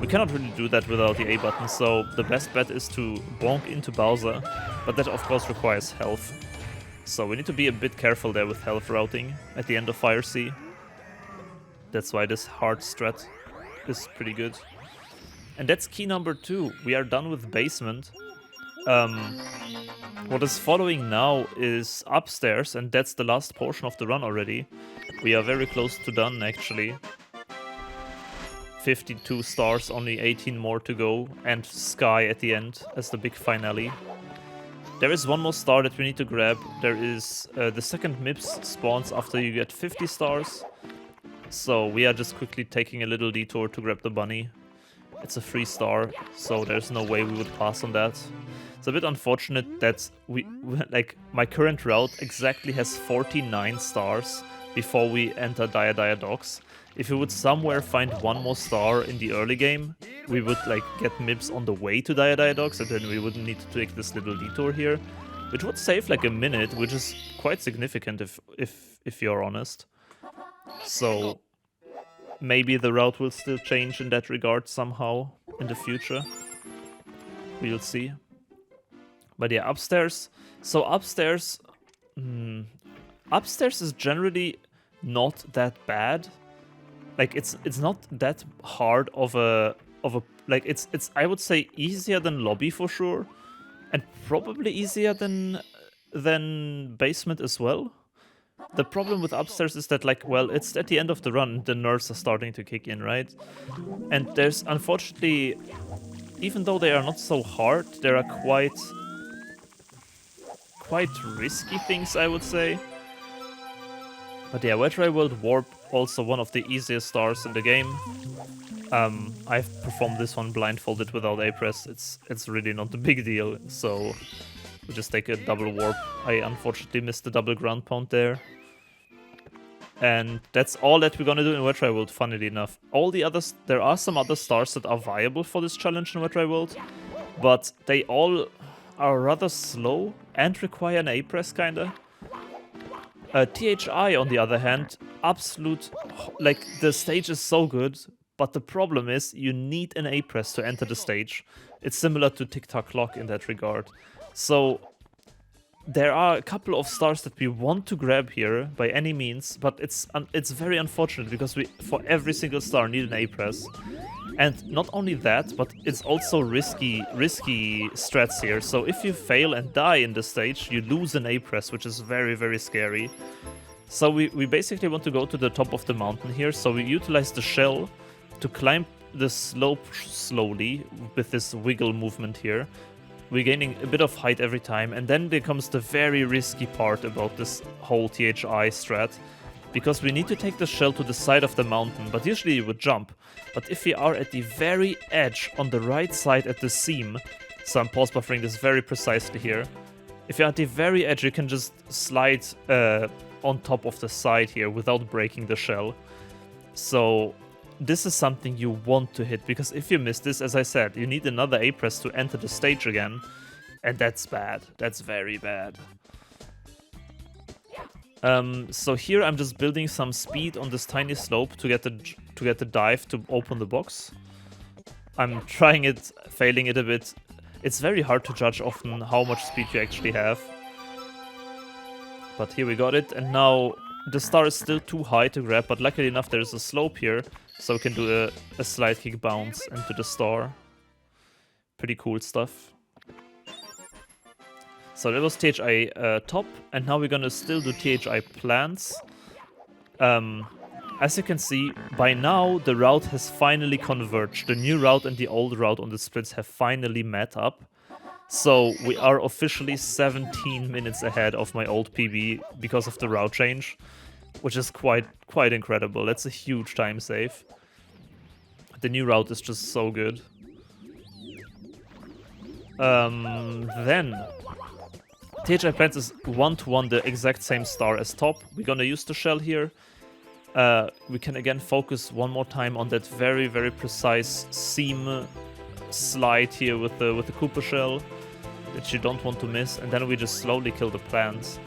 We cannot really do that without the A button, so the best bet is to bonk into Bowser, but that of course requires health. So we need to be a bit careful there with health routing at the end of Fire Sea. That's why this hard strat is pretty good. And that's key number 2. We are done with basement. What is following now is upstairs, and that's the last portion of the run already. We are very close to done, actually. 52 stars, only 18 more to go, and Sky at the end as the big finale. There is one more star that we need to grab. There is the second MIPS spawns after you get 50 stars. So we are just quickly taking a little detour to grab the bunny. It's a 3 star, so there's no way we would pass on that. It's a bit unfortunate that like my current route exactly has 49 stars before we enter Dia Docks. If we would somewhere find one more star in the early game, we would like get MIPS on the way to Dia Docks, and then we wouldn't need to take this little detour here, which would save like a minute, which is quite significant if you're honest. So maybe the route will still change in that regard somehow in the future. We'll see. But yeah, upstairs. So upstairs is generally not that bad. Like it's not that hard of a like it's I would say easier than lobby for sure, and probably easier than basement as well. the problem with upstairs is that, like, well, it's at the end of the run, the nerves are starting to kick in, right? And there's, unfortunately, even though they are not so hard, there are quite risky things, I would say. But yeah, Wedge World Warp, also one of the easiest stars in the game. I've performed this one blindfolded without A-press. It's really not a big deal, so we just take a double warp. I unfortunately missed the double ground pound there. And that's all that we're gonna do in Wedge World, funnily enough. All the others, there are some other stars that are viable for this challenge in Wedge World, but they all are rather slow and require an A-press, kinda. THI, on the other hand, absolute, like, the stage is so good, but the problem is you need an A-press to enter the stage. It's similar to Tic-Tac Clock in that regard. So there are a couple of stars that we want to grab here by any means, but it's very unfortunate because we, for every single star, need an A-press. And not only that, but it's also risky strats here. So if you fail and die in the stage, you lose an A-press, which is very, very scary. So we basically want to go to the top of the mountain here. So we utilize the shell to climb the slope slowly with this wiggle movement here. We're gaining a bit of height every time. And then there comes the very risky part about this whole THI strat. Because we need to take the shell to the side of the mountain, but usually you would jump. But if we are at the very edge on the right side at the seam, so I'm pause buffering this very precisely here. If you're at the very edge, you can just slide on top of the side here without breaking the shell. So this is something you want to hit, because if you miss this, as I said, you need another A-press to enter the stage again. And that's bad. That's very bad. So here I'm just building some speed on this tiny slope to get the dive to open the box. I'm trying it, failing it a bit. It's very hard to judge often how much speed you actually have. But here we got it, and now the star is still too high to grab, but luckily enough there's a slope here, so we can do a slide kick bounce into the star. Pretty cool stuff. So that was THI top, and now we're gonna still do THI plants. As you can see, by now the route has finally converged. The new route and the old route on the splits have finally met up. So we are officially 17 minutes ahead of my old PB because of the route change, which is quite incredible. That's a huge time save. The new route is just so good. Then THI plants is 1-to-1 the exact same star as top. We're gonna use the shell here. We can again focus one more time on that very, very precise seam slide here with the Koopa shell that you don't want to miss, and then we just slowly kill the plants.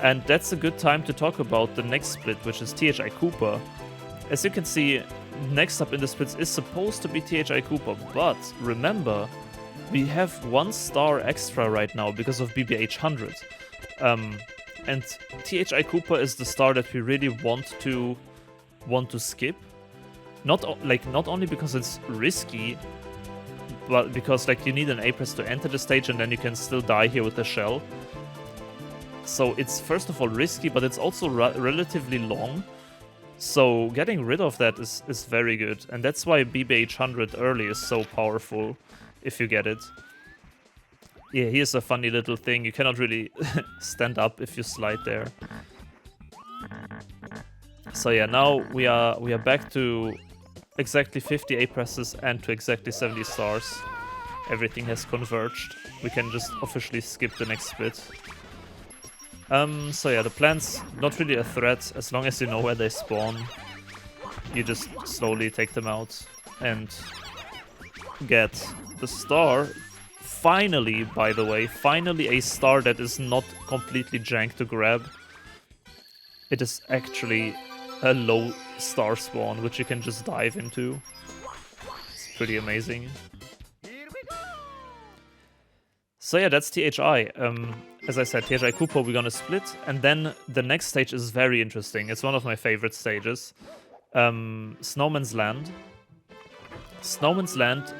And that's a good time to talk about the next split, which is THI Koopa. As you can see, next up in the splits is supposed to be THI Koopa, but remember, we have 1 star extra right now because of BBH 100. And THI Koopa is the star that we really want to skip. Not only because it's risky, but because like you need an A-press to enter the stage and then you can still die here with the shell. So it's first of all risky, but it's also relatively long. So getting rid of that is very good. And that's why BBH 100 early is so powerful, if you get it. Yeah, here's a funny little thing. You cannot really stand up if you slide there. So yeah, now we are back to exactly 50 A-presses and to exactly 70 stars. Everything has converged. We can just officially skip the next split. So yeah, the plants, not really a threat as long as you know where they spawn. You just slowly take them out and get the star. Finally, by the way, finally a star that is not completely jank to grab. It is actually a low star spawn, which you can just dive into. It's pretty amazing. So yeah, that's THI. As I said, THI Koopa we're gonna split, and then the next stage is very interesting. It's one of my favorite stages. Snowman's Land. Snowman's Land,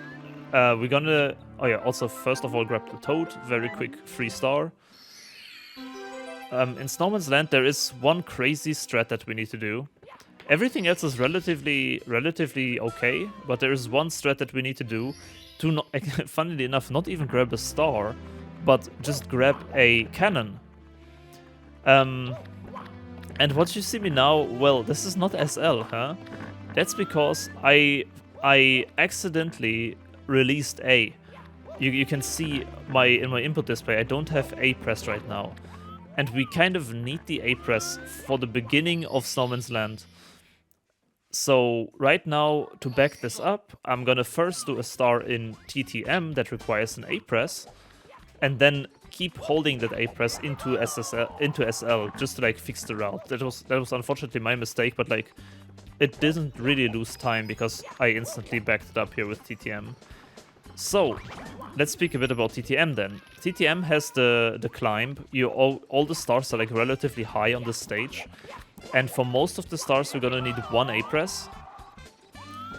we're gonna... Oh yeah, also first of all grab the Toad, very quick free star. in Snowman's Land there is one crazy strat that we need to do. Everything else is relatively okay, but there is one strat that we need to do to, not, funnily enough, not even grab a star, but just grab a cannon. And what you see me now, well, this is not SL, huh? That's because I accidentally released A. You can see in my input display, I don't have A pressed right now. And we kind of need the A press for the beginning of Snowman's Land. So right now, to back this up, I'm gonna first do a star in TTM that requires an A press, and then keep holding that A press into SL just to like fix the route. That was unfortunately my mistake, but like it didn't really lose time because I instantly backed it up here with TTM. So let's speak a bit about TTM then. TTM has the climb. All the stars are like relatively high on the stage, and for most of the stars we're gonna need one A press.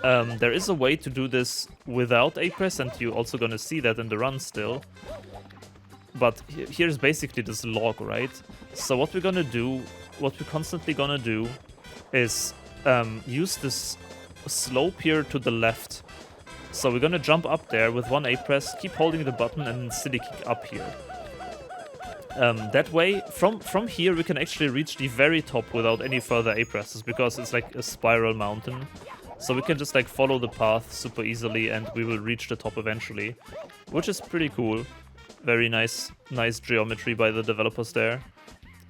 There is a way to do this without A press, and you're also gonna see that in the run still. But here's basically this log, right? So what we're constantly gonna do is use this slope here to the left. So we're gonna jump up there with one A press, keep holding the button, and then silly kick up here. That way, from here we can actually reach the very top without any further A presses, because it's like a spiral mountain. So we can just like follow the path super easily, and we will reach the top eventually, which is pretty cool. Very nice geometry by the developers there.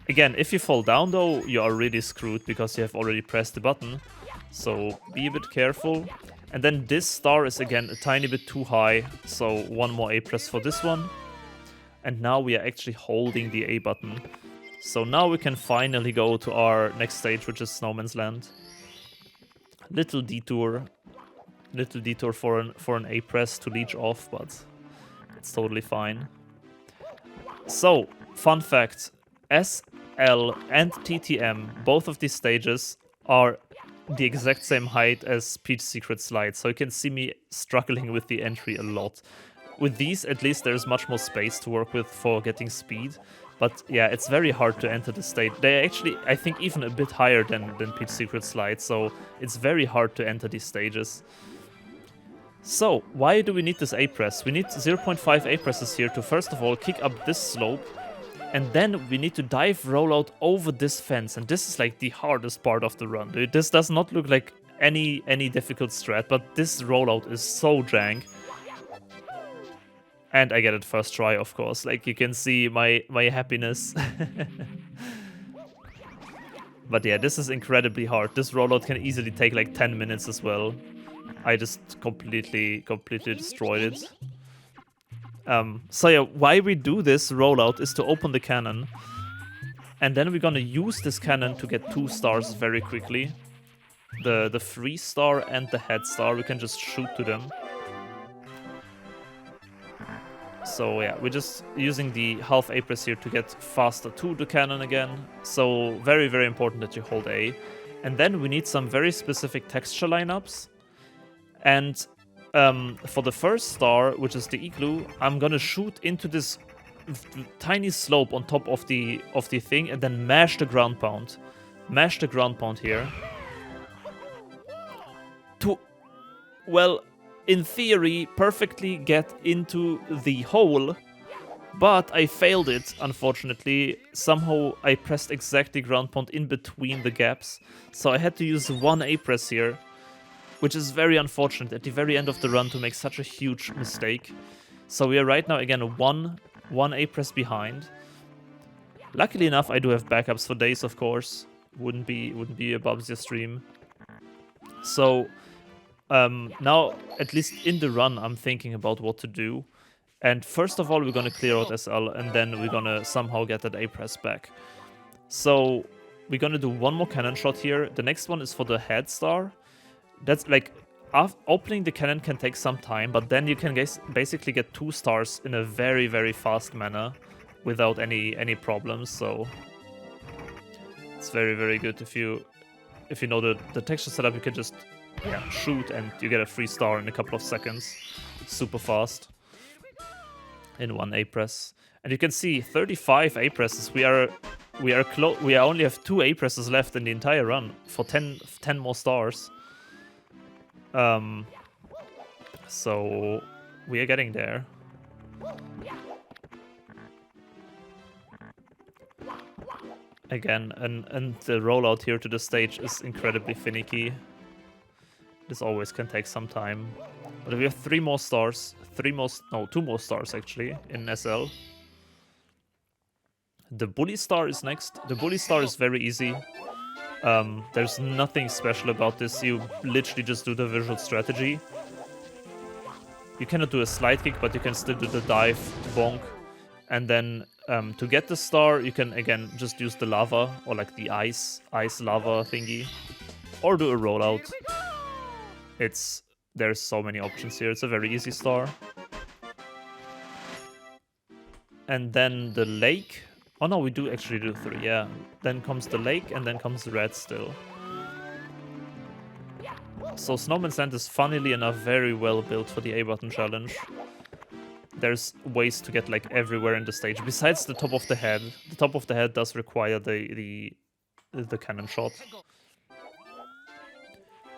Again, if you fall down though, you are really screwed because you have already pressed the button. So be a bit careful. And then this star is again a tiny bit too high, so one more A press for this one. And now we are actually holding the A button. So now we can finally go to our next stage, which is Snowman's Land. Little detour for an A press to leech off, but it's totally fine. So, fun fact, SL and TTM, both of these stages are the exact same height as Peach Secret Slide, so you can see me struggling with the entry a lot. With these, at least there's much more space to work with for getting speed, but yeah, it's very hard to enter the stage. They're actually, I think, even a bit higher than Peach Secret Slide, so it's very hard to enter these stages. So, why do we need this A press? We need 0.5 A presses here to first of all kick up this slope, and then we need to dive rollout over this fence, and this is like the hardest part of the run. This does not look like any difficult strat, but this rollout is so jank. And I get it first try, of course. Like, you can see my happiness. But yeah, this is incredibly hard. This rollout can easily take like 10 minutes as well. I just completely destroyed it. So yeah, why we do this rollout is to open the cannon. And then we're gonna use this cannon to get 2 stars very quickly. The free star and the head star, we can just shoot to them. So yeah, we're just using the half A press here to get faster to the cannon again. So very, very important that you hold A. And then we need some very specific texture lineups. And for the first star, which is the igloo, I'm gonna shoot into this tiny slope on top of the thing and then mash the ground pound. Mash the ground pound here. To, well, in theory, perfectly get into the hole, but I failed it, unfortunately. Somehow I pressed exactly ground pound in between the gaps, so I had to use one A press here, which is very unfortunate at the very end of the run to make such a huge mistake. So we are right now again one A press behind. Luckily enough, I do have backups for days, of course. Wouldn't be a Bubzia stream. So now, at least in the run, I'm thinking about what to do. And first of all, we're gonna clear out SL, and then we're gonna somehow get that A press back. So we're gonna do one more cannon shot here. The next one is for the head star. That's like, opening the cannon can take some time, but then you can basically get 2 stars in a very, very fast manner without any problems. So it's very, very good. If you know the texture setup, you can just shoot and you get a free star in a couple of seconds. Super fast in one A press. And you can see 35 A presses. We are we only have 2 A presses left in the entire run for 10 more stars. So we are getting there. Again, and the rollout here to the stage is incredibly finicky. This always can take some time. But we have 3 more stars. 2 more stars actually in SL. The bully star is next. The bully star is very easy. There's nothing special about this. You literally just do the visual strategy. You cannot do a slide kick, but you can still do the dive, bonk. And then to get the star, you can again just use the lava or like the ice lava thingy. Or do a rollout. There's so many options here. It's a very easy star. And then the lake. Oh no, we do actually do 3, yeah. Then comes the lake and then comes red still. So Snowman's Land is funnily enough very well built for the A button challenge. There's ways to get like everywhere in the stage. Besides the top of the head. The top of the head does require the cannon shot.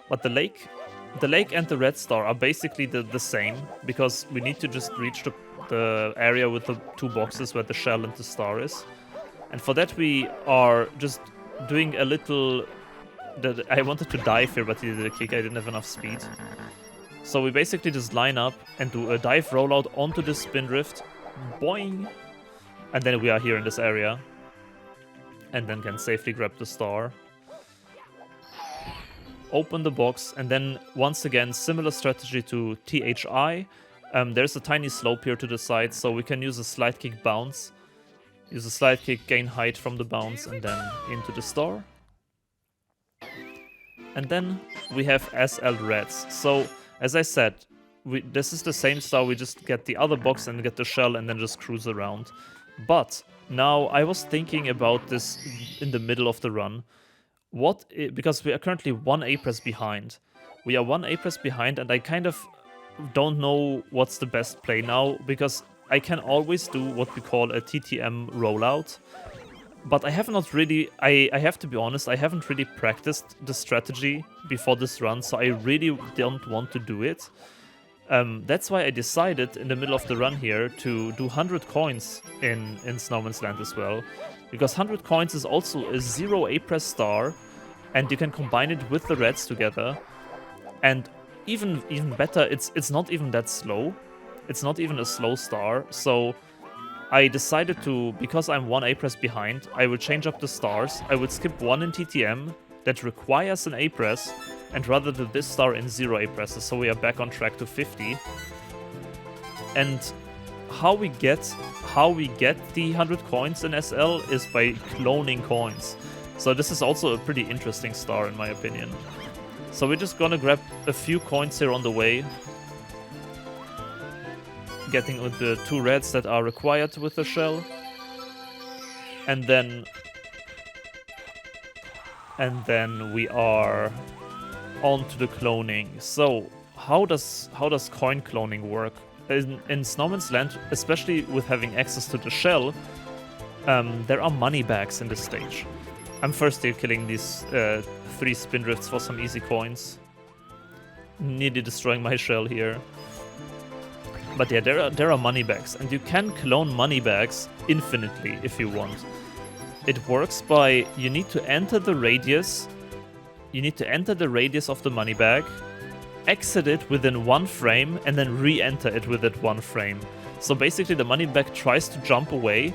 But the lake and the red star are basically the same, because we need to just reach the area with the 2 boxes where the shell and the star is. And for that we are just doing a little... I wanted to dive here, but he did a kick. I didn't have enough speed. So we basically just line up and do a dive rollout onto the spin drift. Boing! And then we are here in this area. And then can safely grab the star. Open the box, and then once again, similar strategy to THI. There's a tiny slope here to the side, so we can use a slide kick bounce. Use a slide kick, gain height from the bounce, and then into the star. And then we have SL Reds. So, as I said, this is the same star, we just get the other box and get the shell and then just cruise around. But now I was thinking about this in the middle of the run. Because we are currently 1 A press behind. We are 1 A press behind, and I kind of don't know what's the best play now, because I can always do what we call a TTM rollout. But I have not really, I have to be honest, I haven't really practiced the strategy before this run, so I really don't want to do it. That's why I decided in the middle of the run here to do 100 coins in Snowman's Land as well. Because 100 coins is also a 0 A press star, and you can combine it with the reds together. And even better, it's not even that slow. It's not even a slow star, so I decided to, because I'm 1 A press behind, I will change up the stars. I would skip 1 in TTM that requires an A press, and rather do this star in 0 A presses, so we are back on track to 50. And how we get the 100 coins in SL is by cloning coins. So this is also a pretty interesting star in my opinion. So we're just gonna grab a few coins here on the way. Getting the 2 reds that are required with the shell. And then we are on to the cloning. So how does coin cloning work? In Snowman's Land, especially with having access to the shell, there are money bags in this stage. I'm first here killing these 3 spin drifts for some easy coins. Nearly destroying my shell here. But yeah, there are money bags, and you can clone money bags infinitely if you want. It works by, you need to enter the radius. You need to enter the radius of the money bag, exit it within 1 frame, and then re-enter it within 1 frame. So basically the money bag tries to jump away,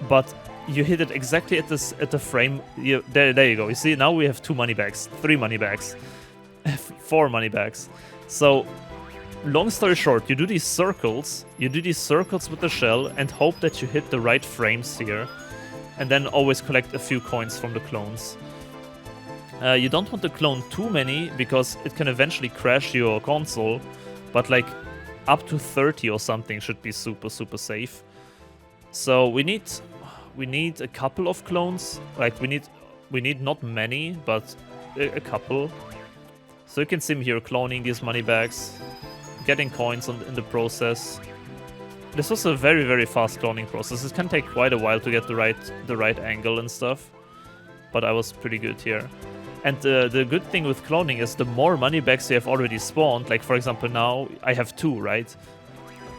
but you hit it exactly at the frame. There you go. You see, now we have 2 money bags, 3 money bags, 4 money bags. So long story short, you do these circles with the shell and hope that you hit the right frames here, and then always collect a few coins from the clones. You don't want to clone too many, because it can eventually crash your console, but like up to 30 or something should be super safe. So we need a couple of clones. Like we need not many, but a couple. So you can see me here cloning these money bags, getting coins in the process. This was a very, very fast cloning process. It can take quite a while to get the right angle and stuff, but I was pretty good here. And the good thing with cloning is the more money bags you have already spawned, like for example now I have 2, right?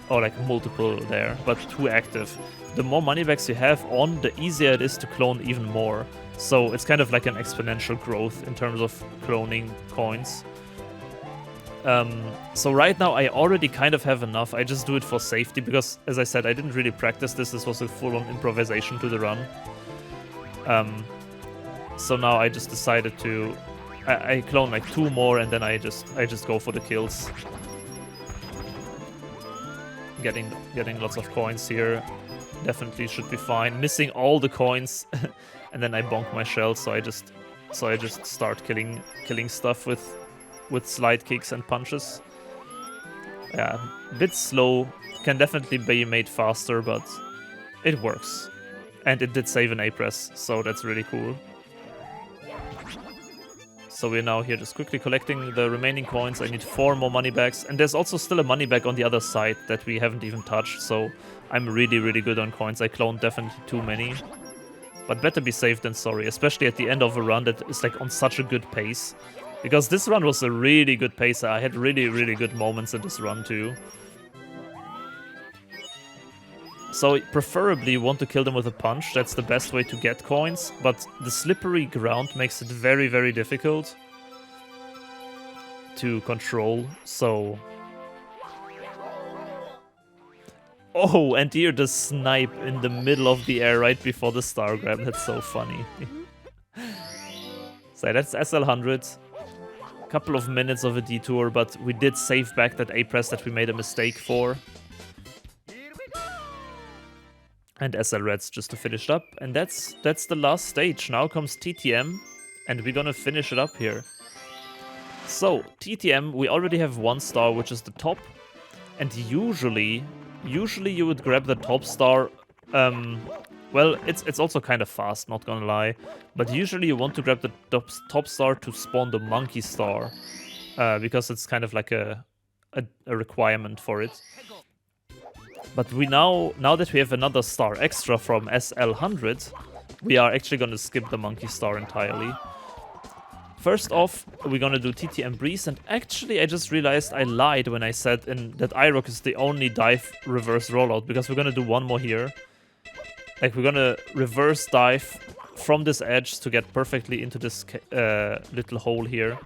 Or like multiple there, but 2 active. The more money bags you have on, the easier it is to clone even more. So it's kind of like an exponential growth in terms of cloning coins. So right now I already kind of have enough. I just do it for safety because, as I said, I didn't really practice this. This was a full-on improvisation to the run. So now I just decided to... I clone like 2 more and then I just go for the kills. Getting lots of coins here. Definitely should be fine. Missing all the coins and then I bonk my shell, so I just start killing stuff with slide kicks and punches. Yeah, a bit slow, can definitely be made faster, but it works. And it did save an A-press, so that's really cool. So we're now here just quickly collecting the remaining coins. I need 4 more money bags, and there's also still a money bag on the other side that we haven't even touched, so I'm really, really good on coins. I cloned definitely too many. But better be safe than sorry, especially at the end of a run that is like on such a good pace. Because this run was a really good pace. I had really, really good moments in this run too. So preferably you want to kill them with a punch. That's the best way to get coins. But the slippery ground makes it very, very difficult to control. So... Oh, and here the snipe in the middle of the air right before the star grab. That's so funny. So that's SL100. Couple of minutes of a detour, but we did save back that A-press that we made a mistake for. And SL Reds just to finish it up. And that's the last stage. Now comes TTM, and we're gonna finish it up here. So, TTM, we already have 1 star, which is the top. And usually you would grab the top star. Well, it's also kind of fast, not gonna lie. But usually you want to grab the top star to spawn the monkey star. Because it's kind of like a requirement for it. But we now that we have another star extra from SL100, we are actually gonna skip the monkey star entirely. First off, we're gonna do TTM Breeze, and actually I just realized I lied when I said that IROC is the only dive reverse rollout, because we're gonna do 1 more here. Like, we're gonna reverse dive from this edge to get perfectly into this little hole here.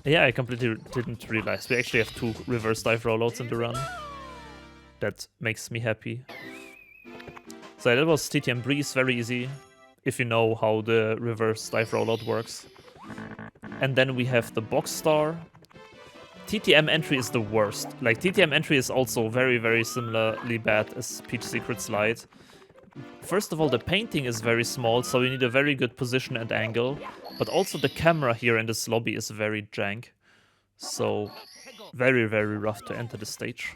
Yeah, I completely didn't realize. We actually have 2 reverse dive rollouts in the run. That makes me happy. So that was TTM Breeze, very easy, if you know how the reverse dive rollout works. And then we have the box star. TTM entry is the worst. Like, TTM entry is also very, very similarly bad as Peach Secret Slide. First of all, the painting is very small, so you need a very good position and angle. But also the camera here in this lobby is very jank. So, very, very rough to enter the stage.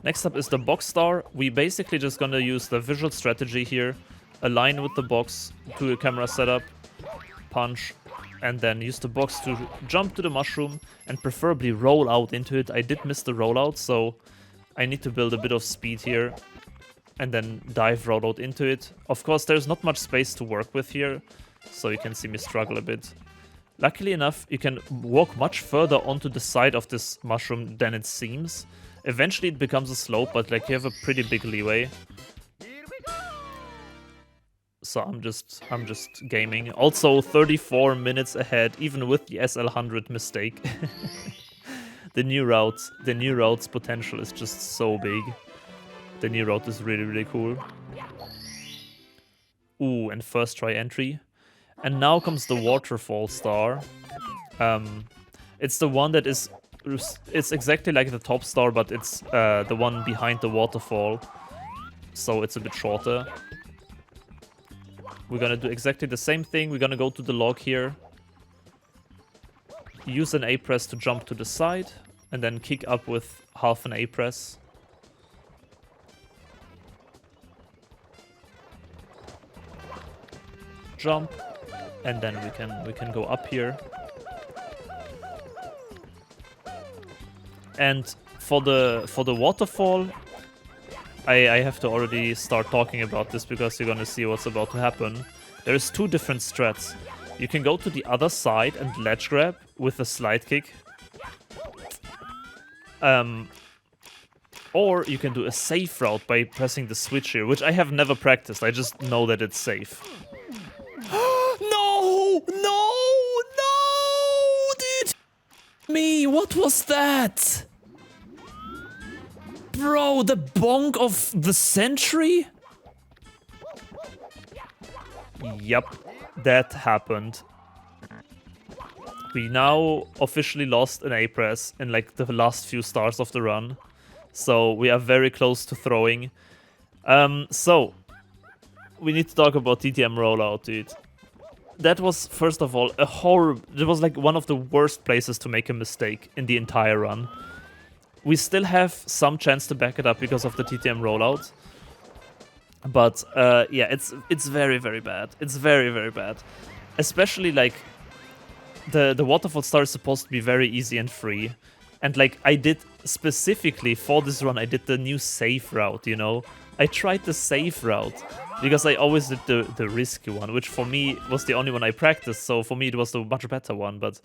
Next up is the box star. We basically just gonna use the visual strategy here. Align with the box to a camera setup, punch, and then use the box to jump to the mushroom and preferably roll out into it. I did miss the rollout, so I need to build a bit of speed here and then dive roll out into it. Of course, there's not much space to work with here, so you can see me struggle a bit. Luckily enough, you can walk much further onto the side of this mushroom than it seems. Eventually it becomes a slope, but like you have a pretty big leeway. So I'm just gaming. Also 34 minutes ahead, even with the SL100 mistake. The new routes potential is just so big. The new route is really, really cool. Ooh, and first try entry. And now comes the waterfall star. It's the one that is... It's exactly like the top star, but it's the one behind the waterfall. So it's a bit shorter. We're gonna do exactly the same thing. We're gonna go to the log here. Use an A-press to jump to the side. And then kick up with half an A-press. Jump. And then we can go up here. And for the waterfall, I have to already start talking about this because you're gonna see what's about to happen. There's two different strats. You can go to the other side and ledge grab with a slide kick. Or you can do a safe route by pressing the switch here, which I have never practiced. I just know that it's safe. No! No! No! Dude! Me, what was that? Bro, the bonk of the century? Yep, that happened. We now officially lost an A-press in like the last few stars of the run. So we are very close to throwing. So we need to talk about TTM rollout, dude. That was, first of all, a horrible... It was like one of the worst places to make a mistake in the entire run. We still have some chance to back it up because of the TTM rollout. But yeah, it's very, very bad. It's very, very bad. Especially like the waterfall star is supposed to be very easy and free. And like I did specifically for this run, I did the new safe route, you know? I tried the safe route because I always did the risky one, which for me was the only one I practiced. So for me, it was the much better one. But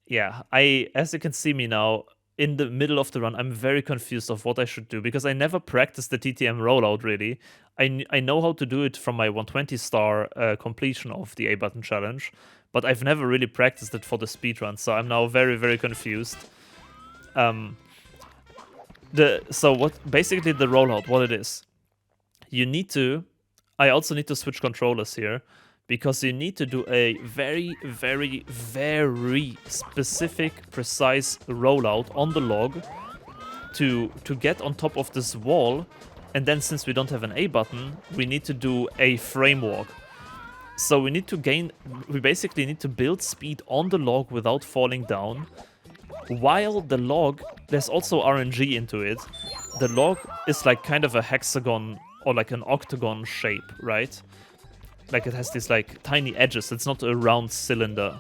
yeah, as you can see me now, in the middle of the run, I'm very confused of what I should do because I never practiced the TTM rollout really. I know how to do it from my 120 star completion of the A button challenge, but I've never really practiced it for the speedrun, so I'm now very, very confused. So what basically the rollout, what it is, I also need to switch controllers here because you need to do a very, very, very specific, precise rollout on the log to get on top of this wall. And then since we don't have an A button, we need to do a frame walk. So we basically need to build speed on the log without falling down. While the log, there's also RNG into it. The log is like kind of a hexagon or like an octagon shape, right? Like it has these like tiny edges. It's not a round cylinder.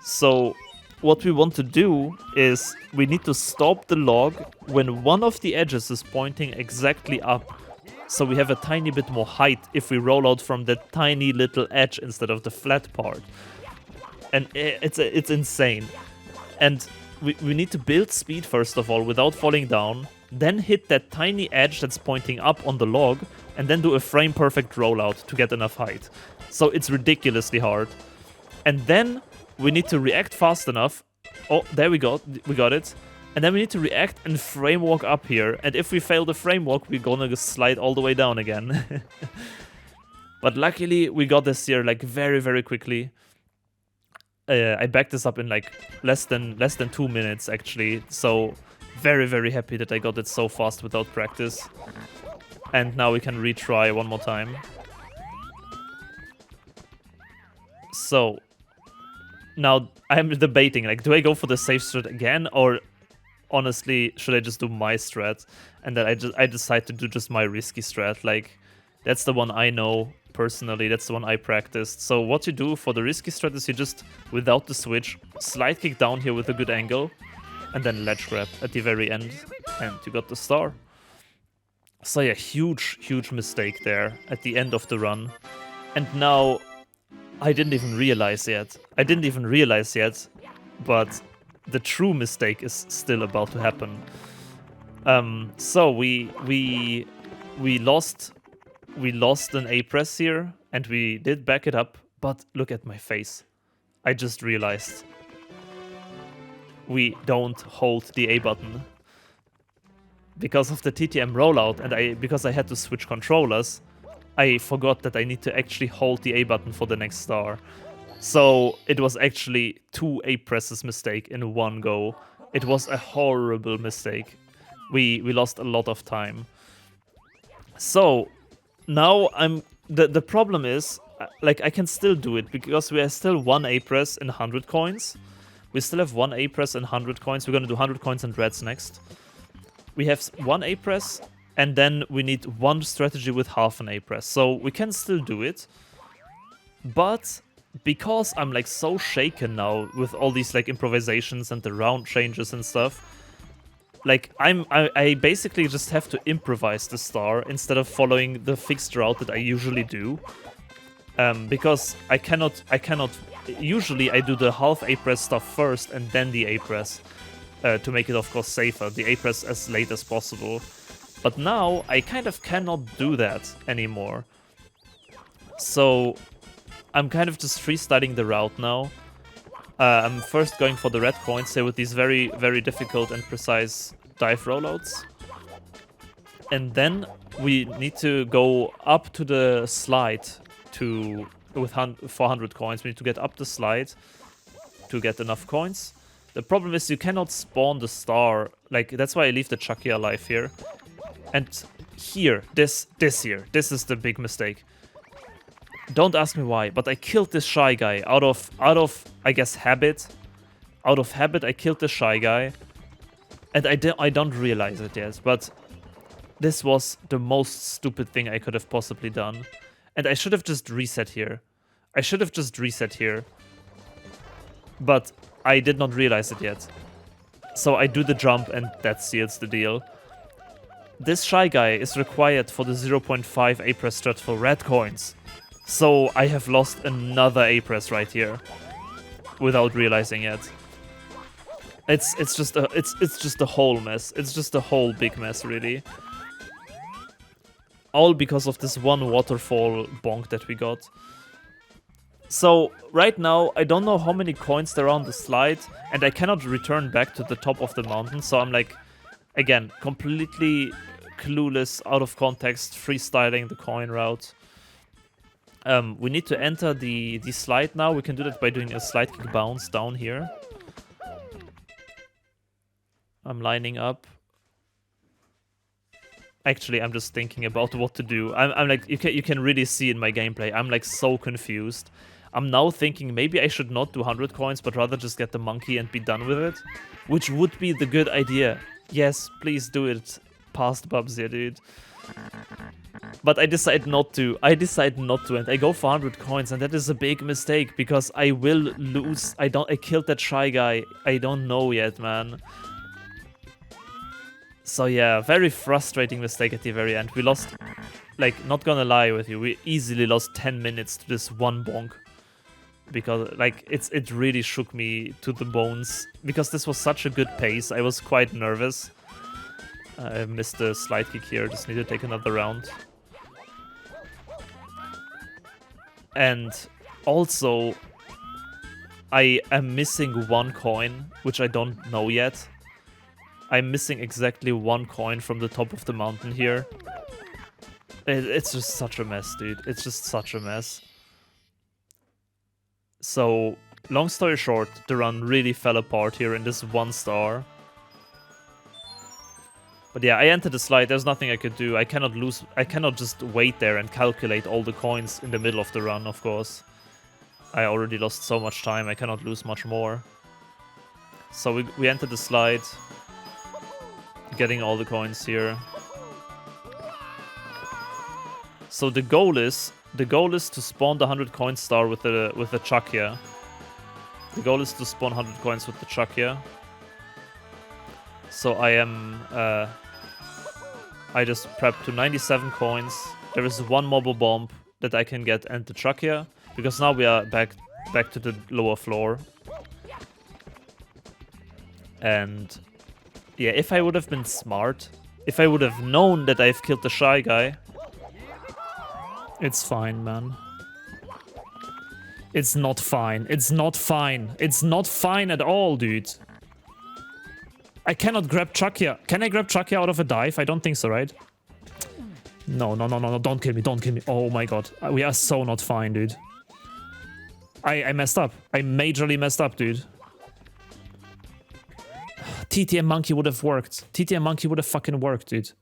So what we want to do is we need to stop the log when one of the edges is pointing exactly up. So we have a tiny bit more height if we roll out from the tiny little edge instead of the flat part. And it's insane. And we need to build speed first of all without falling down, then hit that tiny edge that's pointing up on the log, and then do a frame perfect rollout to get enough height. So it's ridiculously hard. And then we need to react fast enough. Oh, there we got it. And then we need to react and frame walk up here. And if we fail the frame walk, we're gonna slide all the way down again. But luckily, we got this here like very, very quickly. I backed this up in like less than 2 minutes actually. So very, very happy that I got it so fast without practice. And now we can retry one more time. So now I'm debating, like, do I go for the safe strat again, or honestly, should I just do my strat? And then I decide to do just my risky strat. Like, that's the one I know personally. That's the one I practiced. So what you do for the risky strat is you just, without the switch, slide kick down here with a good angle, and then ledge grab at the very end, and you got the star. So yeah, huge, huge mistake there at the end of the run. And now, I didn't even realize yet, but the true mistake is still about to happen. So we lost an A press here, and we did back it up, but look at my face. I just realized we don't hold the A button. Because of the TTM rollout, and because I had to switch controllers, I forgot that I need to actually hold the A button for the next star. So it was actually 2 A presses mistake in one go. It was a horrible mistake. We lost a lot of time. So now the problem is, like, I can still do it because we are still 1 A press in 100 coins. We still have 1 A press in 100 coins. We're gonna do 100 coins and reds next. We have 1 A press, and then we need 1 strategy with half an A press. So we can still do it. But because I'm like so shaken now with all these like improvisations and the round changes and stuff, like I basically just have to improvise the star instead of following the fixed route that I usually do. Because I cannot. Usually I do the half A press stuff first and then the A press to make it, of course, safer. The A press as late as possible. But now I kind of cannot do that anymore. So I'm kind of just freestyling the route now. I'm first going for the red coins here with these very, very difficult and precise dive rollouts. And then we need to go up to the slide with 400 coins. We need to get up the slide to get enough coins. The problem is you cannot spawn the star. Like, that's why I leave the Chucky alive here. And here, this is the big mistake. Don't ask me why, but I killed this shy guy out of I guess habit. Out of habit, I killed the shy guy, and I don't realize it yet. But this was the most stupid thing I could have possibly done, and I should have just reset here. But I did not realize it yet. So I do the jump, and that seals the deal. This shy guy is required for the 0.5 A press strat for red coins. So I have lost another A press right here, without realizing it. It's just a whole mess. It's just a whole big mess, really. All because of this one waterfall bonk that we got. So right now I don't know how many coins there are on the slide, and I cannot return back to the top of the mountain. So I'm like, again, completely clueless, out of context, freestyling the coin route. We need to enter the slide now. We can do that by doing a slide kick bounce down here. I'm lining up. Actually, I'm just thinking about what to do. I'm like, you can really see in my gameplay, I'm like so confused. I'm now thinking maybe I should not do 100 coins, but rather just get the monkey and be done with it. Which would be the good idea. Yes, please do it past Bubzia, dude. But I decide not to. And I go for 100 coins, and that is a big mistake because I will lose. I killed that shy guy. I don't know yet, man. So yeah, very frustrating mistake at the very end. We lost, like, not gonna lie with you, we easily lost 10 minutes to this one bonk. Because, like, it really shook me to the bones. Because this was such a good pace, I was quite nervous. I missed the slide kick here, just need to take another round. And also, I am missing one coin, which I don't know yet. I'm missing exactly one coin from the top of the mountain here. It's just such a mess, dude. It's just such a mess. So, long story short, the run really fell apart here in this one star. But yeah, I entered the slide. There's nothing I could do. I cannot lose. I cannot just wait there and calculate all the coins in the middle of the run, of course. I already lost so much time. I cannot lose much more. So we entered the slide. Getting all the coins here. So the goal is to spawn the 100 coin star with the Chukia. The goal is to spawn 100 coins with the Chukia. So I am I just prepped to 97 coins. There is one Bob-omb that I can get and the Chukia, because now we are back to the lower floor. And yeah, if I would have been smart, if I would have known that I've killed the shy guy, it's fine, man. It's not fine. It's not fine. It's not fine at all, dude. I cannot grab Chukia. Can I grab Chukia out of a dive? I don't think so, right? No. Don't kill me. Don't kill me. Oh my god. We are so not fine, dude. I messed up. I majorly messed up, dude. TTM monkey would have worked. TTM monkey would have fucking worked, dude.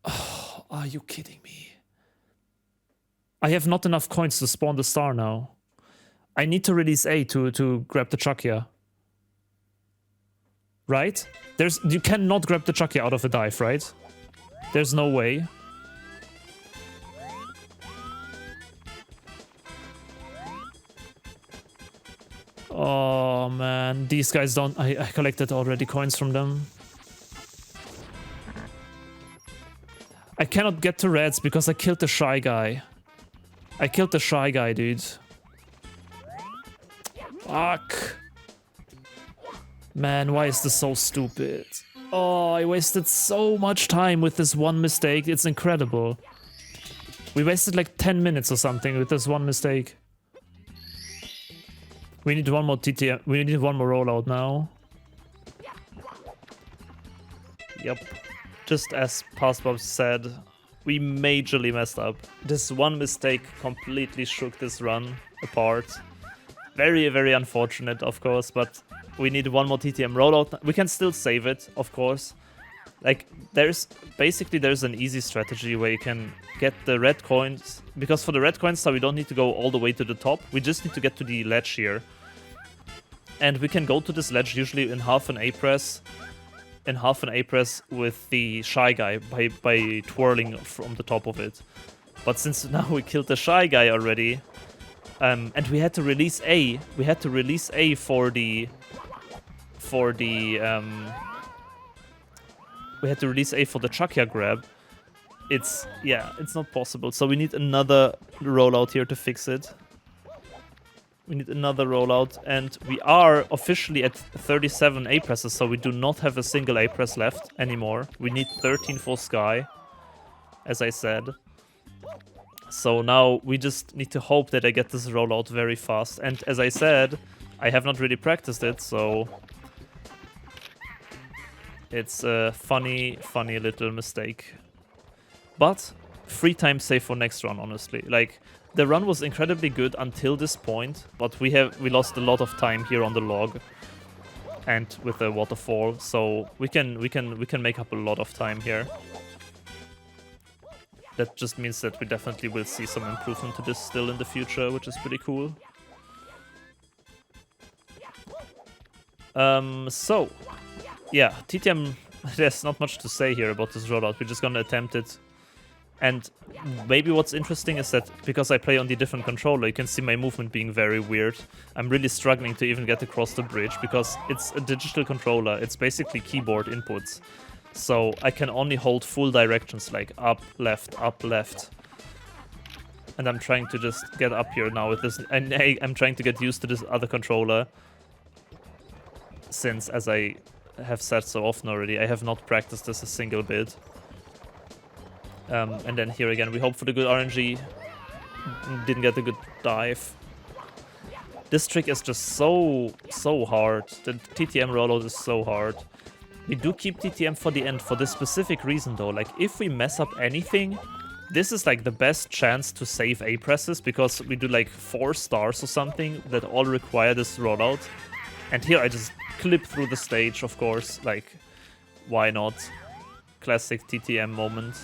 Oh, are you kidding me? I have not enough coins to spawn the star now. I need to release A to grab the Chukia. Right? You cannot grab the Chukia out of a dive, right? There's no way. Oh man, these guys don't... I collected already coins from them. I cannot get to reds because I killed the shy guy. I killed the shy guy, dude. Fuck. Man, why is this so stupid? Oh, I wasted so much time with this one mistake. It's incredible. We wasted like 10 minutes or something with this one mistake. We need one more TTM. We need one more rollout now. Yep. Just as Past Bob said, we majorly messed up. This one mistake completely shook this run apart. Very, very unfortunate, of course, but we need one more TTM rollout. We can still save it, of course. Like, there's an easy strategy where you can get the red coins, because for the red coins, so we don't need to go all the way to the top. We just need to get to the ledge here. And we can go to this ledge usually in half an A press. In half an A press with the shy guy by twirling from the top of it. But since now we killed the shy guy already, and we had to release A. We had to release A for the we had to release A for the Chakya grab. It's not possible. So we need another rollout here to fix it. We need another rollout, and we are officially at 37 A presses, so we do not have a single A press left anymore. We need 13 for Sky, as I said. So now we just need to hope that I get this rollout very fast. And as I said, I have not really practiced it, so it's a funny little mistake. But free time save for next run, honestly. Like, the run was incredibly good until this point, but we lost a lot of time here on the log and with the waterfall, so we can make up a lot of time here. That just means that we definitely will see some improvement to this still in the future, which is pretty cool. So yeah, TTM, there's not much to say here about this rollout. We're just gonna attempt it. And maybe what's interesting is that because I play on the different controller, you can see my movement being very weird. I'm really struggling to even get across the bridge because it's a digital controller. It's basically keyboard inputs. So I can only hold full directions like up, left, up, left. And I'm trying to just get up here now with this. And I'm trying to get used to this other controller. Since, as I have said so often already, I have not practiced this a single bit. And then here again, we hope for the good RNG. Didn't get a good dive. This trick is just so hard. The TTM rollout is so hard. We do keep TTM for the end for this specific reason though. Like, if we mess up anything, this is like the best chance to save A presses, because we do like 4 stars or something that all require this rollout. And here I just clip through the stage, of course. Like, why not? Classic TTM moment.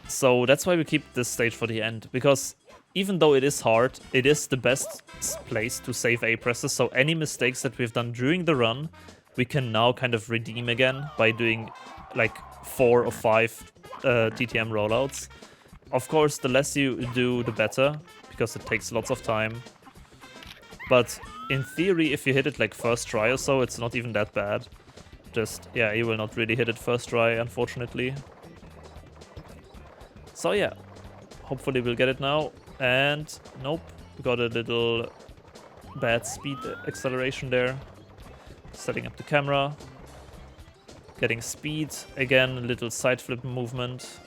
So that's why we keep this stage for the end, because even though it is hard, it is the best place to save A presses, so any mistakes that we've done during the run, we can now kind of redeem again by doing like 4 or 5 TTM rollouts. Of course, the less you do, the better, because it takes lots of time. But in theory, if you hit it like first try or so, it's not even that bad. Just, yeah, you will not really hit it first try, unfortunately. So yeah, hopefully we'll get it now. And nope, we got a little bad speed acceleration there. Setting up the camera. Getting speed. Again, a little side flip movement.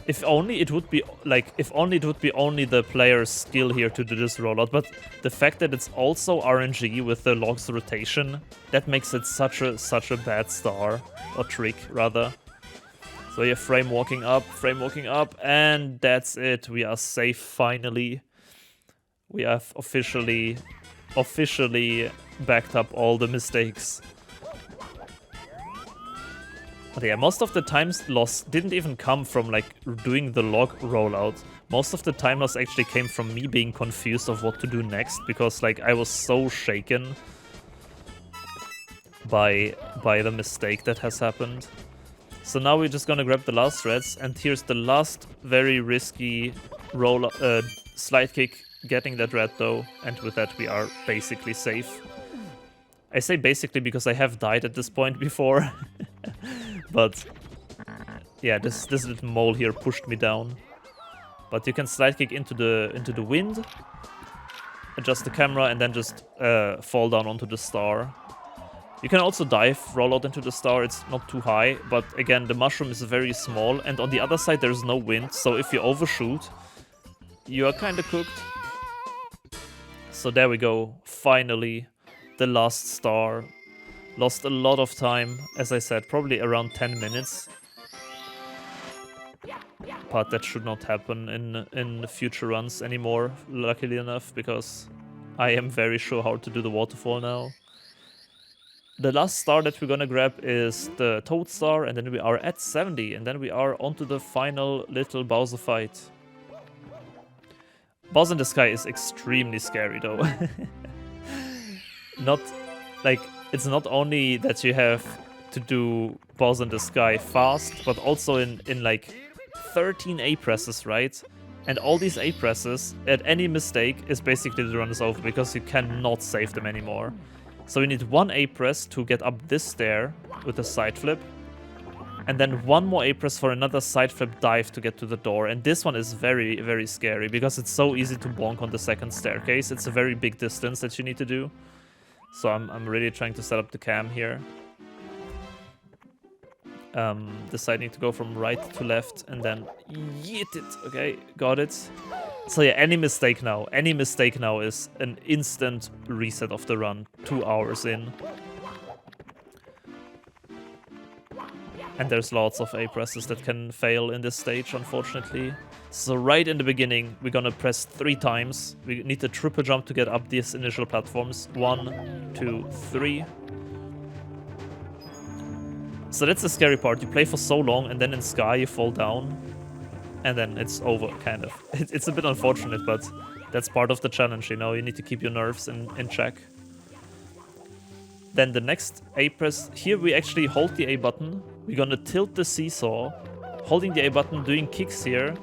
If only it would be only the player's skill here to do this rollout, but the fact that it's also RNG with the log's rotation, that makes it such a bad star, or trick rather. So yeah, frame walking up, and that's it. We are safe finally. We have officially backed up all the mistakes. But yeah, most of the times loss didn't even come from like doing the log rollout. Most of the time loss actually came from me being confused of what to do next, because like I was so shaken by the mistake that has happened. So now we're just gonna grab the last threads, and here's the last very risky slide kick, getting that red though, and with that we are basically safe. I say basically because I have died at this point before, but yeah, this little mole here pushed me down. But you can slide kick into the wind, adjust the camera, and then just fall down onto the star. You can also dive, roll out into the star, it's not too high, but again, the mushroom is very small, and on the other side there's no wind, so if you overshoot, you are kinda cooked. So there we go, finally, the last star. Lost a lot of time, as I said, probably around 10 minutes. But that should not happen in future runs anymore, luckily enough, because I am very sure how to do the waterfall now. The last star that we're gonna grab is the Toad Star, and then we are at 70, and then we are onto the final little Bowser fight. Bowser in the Sky is extremely scary though. It's not only that you have to do Bowser in the Sky fast, but also in like 13 A presses, right? And all these A presses, at any mistake, is basically the run is over because you cannot save them anymore. So you need one A press to get up this stair with a side flip, and then one more A press for another side flip dive to get to the door. And this one is very, very scary because it's so easy to bonk on the second staircase. It's a very big distance that you need to do. So I'm really trying to set up the cam here. Deciding to go from right to left and then yeet it. Okay, got it. So yeah, any mistake now is an instant reset of the run, 2 hours in. And there's lots of A presses that can fail in this stage, unfortunately. So right in the beginning, we're gonna press 3 times. We need the triple jump to get up these initial platforms. 1, 2, 3. So that's the scary part. You play for so long and then in Sky you fall down. And then it's over, kind of. It's a bit unfortunate, but that's part of the challenge, you know? You need to keep your nerves in check. Then the next A press, here we actually hold the A button. We're gonna tilt the seesaw, holding the A button, doing kicks here,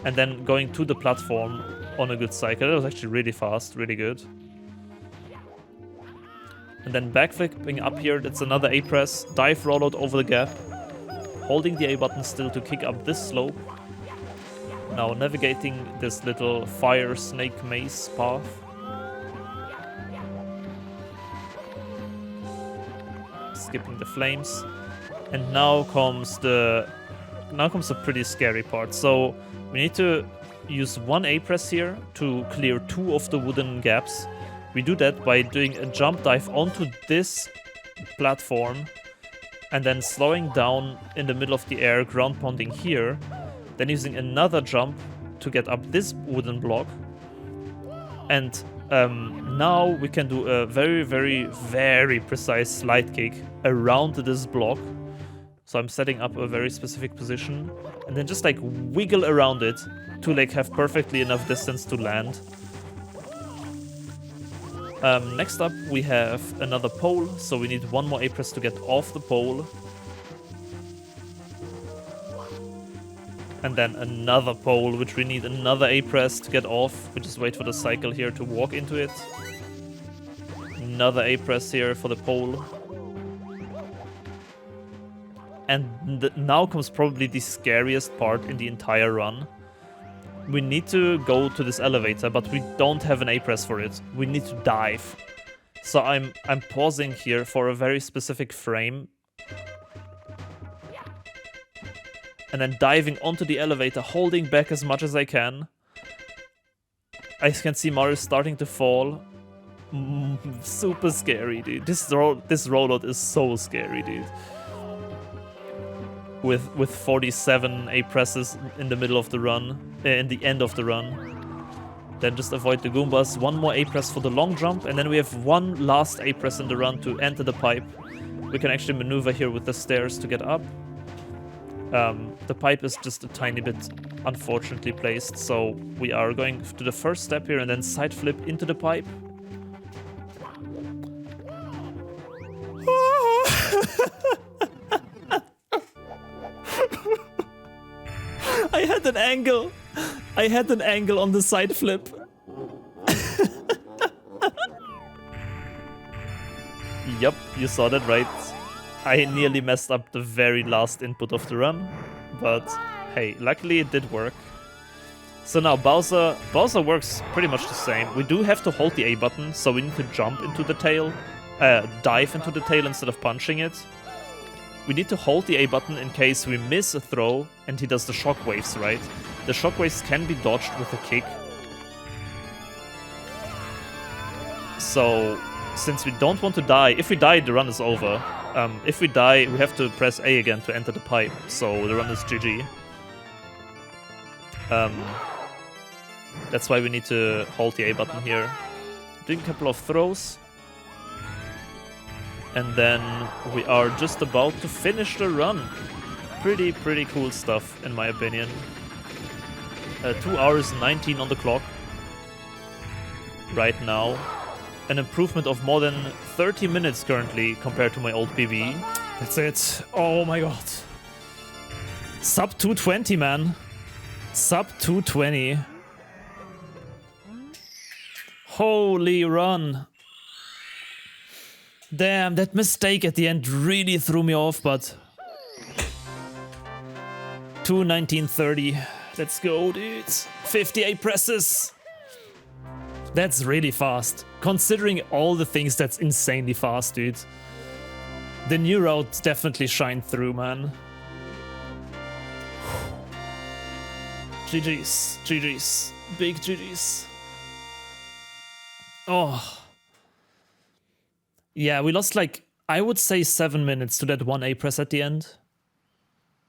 and then going to the platform on a good cycle. That was actually really fast, really good. And then backflipping up here, that's another A press, dive rollout over the gap, holding the A button still to kick up this slope. Now navigating this little fire snake maze path. Skipping the flames. And now comes the pretty scary part. So we need to use one A press here to clear 2 of the wooden gaps. We do that by doing a jump dive onto this platform and then slowing down in the middle of the air, ground pounding here. Then using another jump to get up this wooden block. And now we can do a very, very, very precise slide kick around this block. So I'm setting up a very specific position and then just like wiggle around it to like have perfectly enough distance to land. Next up we have another pole, so we need one more A press to get off the pole. And then another pole, which we need another A press to get off. We just wait for the cycle here to walk into it. Another A press here for the pole. And now comes probably the scariest part in the entire run. We need to go to this elevator, but we don't have an A press for it. We need to dive. So I'm pausing here for a very specific frame. And then diving onto the elevator, holding back as much as I can. I can see Mario starting to fall. Super scary, dude. This rollout is so scary, dude. With 47 A presses in the middle of the run, in the end of the run. Then just avoid the Goombas. One more A press for the long jump, and then we have one last A press in the run to enter the pipe. We can actually maneuver here with the stairs to get up. The pipe is just a tiny bit unfortunately placed, so we are going to the first step here and then side flip into the pipe. I had an angle. I had an angle on the side flip. Yup, you saw that right. I nearly messed up the very last input of the run, but hey, luckily it did work. So now Bowser works pretty much the same. We do have to hold the A button, so we need to jump into the tail, dive into the tail instead of punching it. We need to hold the A button in case we miss a throw and he does the shockwaves, right? The shockwaves can be dodged with a kick. So, since we don't want to die, if we die, the run is over. If we die, we have to press A again to enter the pipe, so the run is GG. That's why we need to hold the A button here. Doing a couple of throws. And then we are just about to finish the run. Pretty cool stuff, in my opinion. 2 hours 19 on the clock. Right now. An improvement of more than 30 minutes currently compared to my old PB. That's it. Oh my god. Sub 220, man. Sub 220. Holy run. Damn, that mistake at the end really threw me off, but 2:19:30. Let's go, dudes. 58 presses. That's really fast. Considering all the things, that's insanely fast, dude. The new route definitely shined through, man. GG's. GG's. Big GG's. Oh. Yeah, we lost like, I would say 7 minutes to that 1A press at the end.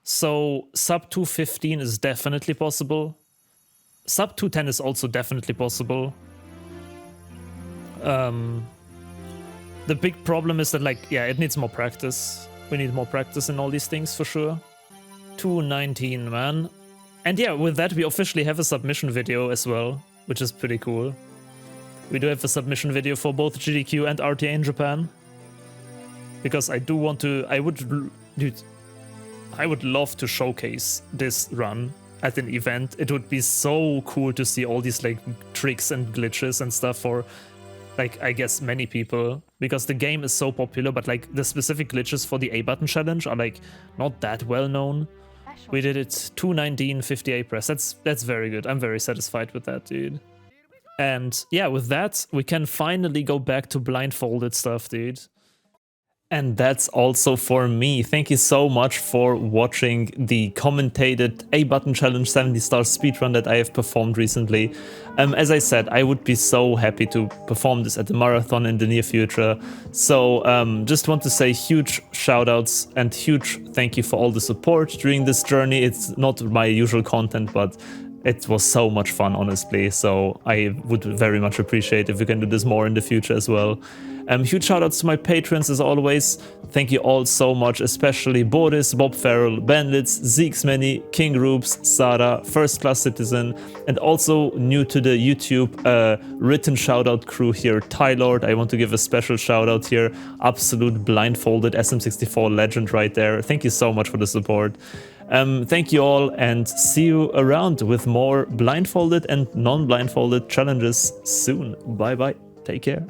So sub 2:15 is definitely possible. Sub 2:10 is also definitely possible. The big problem is that, like, yeah, it needs more practice. We need more practice in all these things for sure. 2:19, man. And yeah, with that we officially have a submission video as well, which is pretty cool. We do have a submission video for both GDQ and RTA in Japan. Because I do want to, I would love to showcase this run at an event. It would be so cool to see all these like tricks and glitches and stuff for, like, I guess many people, because the game is so popular, but like the specific glitches for the A button challenge are like not that well known. We did it 2:19:58 press. That's very good. I'm very satisfied with that, dude. And yeah, with that, we can finally go back to blindfolded stuff, dude. And that's also for me. Thank you so much for watching the commentated A button challenge 70-star speedrun that I have performed recently. As I said, I would be so happy to perform this at the marathon in the near future. So just want to say huge shoutouts and huge thank you for all the support during this journey. It's not my usual content, but it was so much fun, honestly. So I would very much appreciate if we can do this more in the future as well. Huge shoutouts to my patrons as always. Thank you all so much, especially Boris, Bob Farrell, Bandits, Zeeksmany, King Roops, Sara, First Class Citizen, and also new to the YouTube written shoutout crew here, Tylord. I want to give a special shoutout here. Absolute blindfolded SM64 legend right there. Thank you so much for the support. Thank you all, and see you around with more blindfolded and non-blindfolded challenges soon. Bye bye. Take care.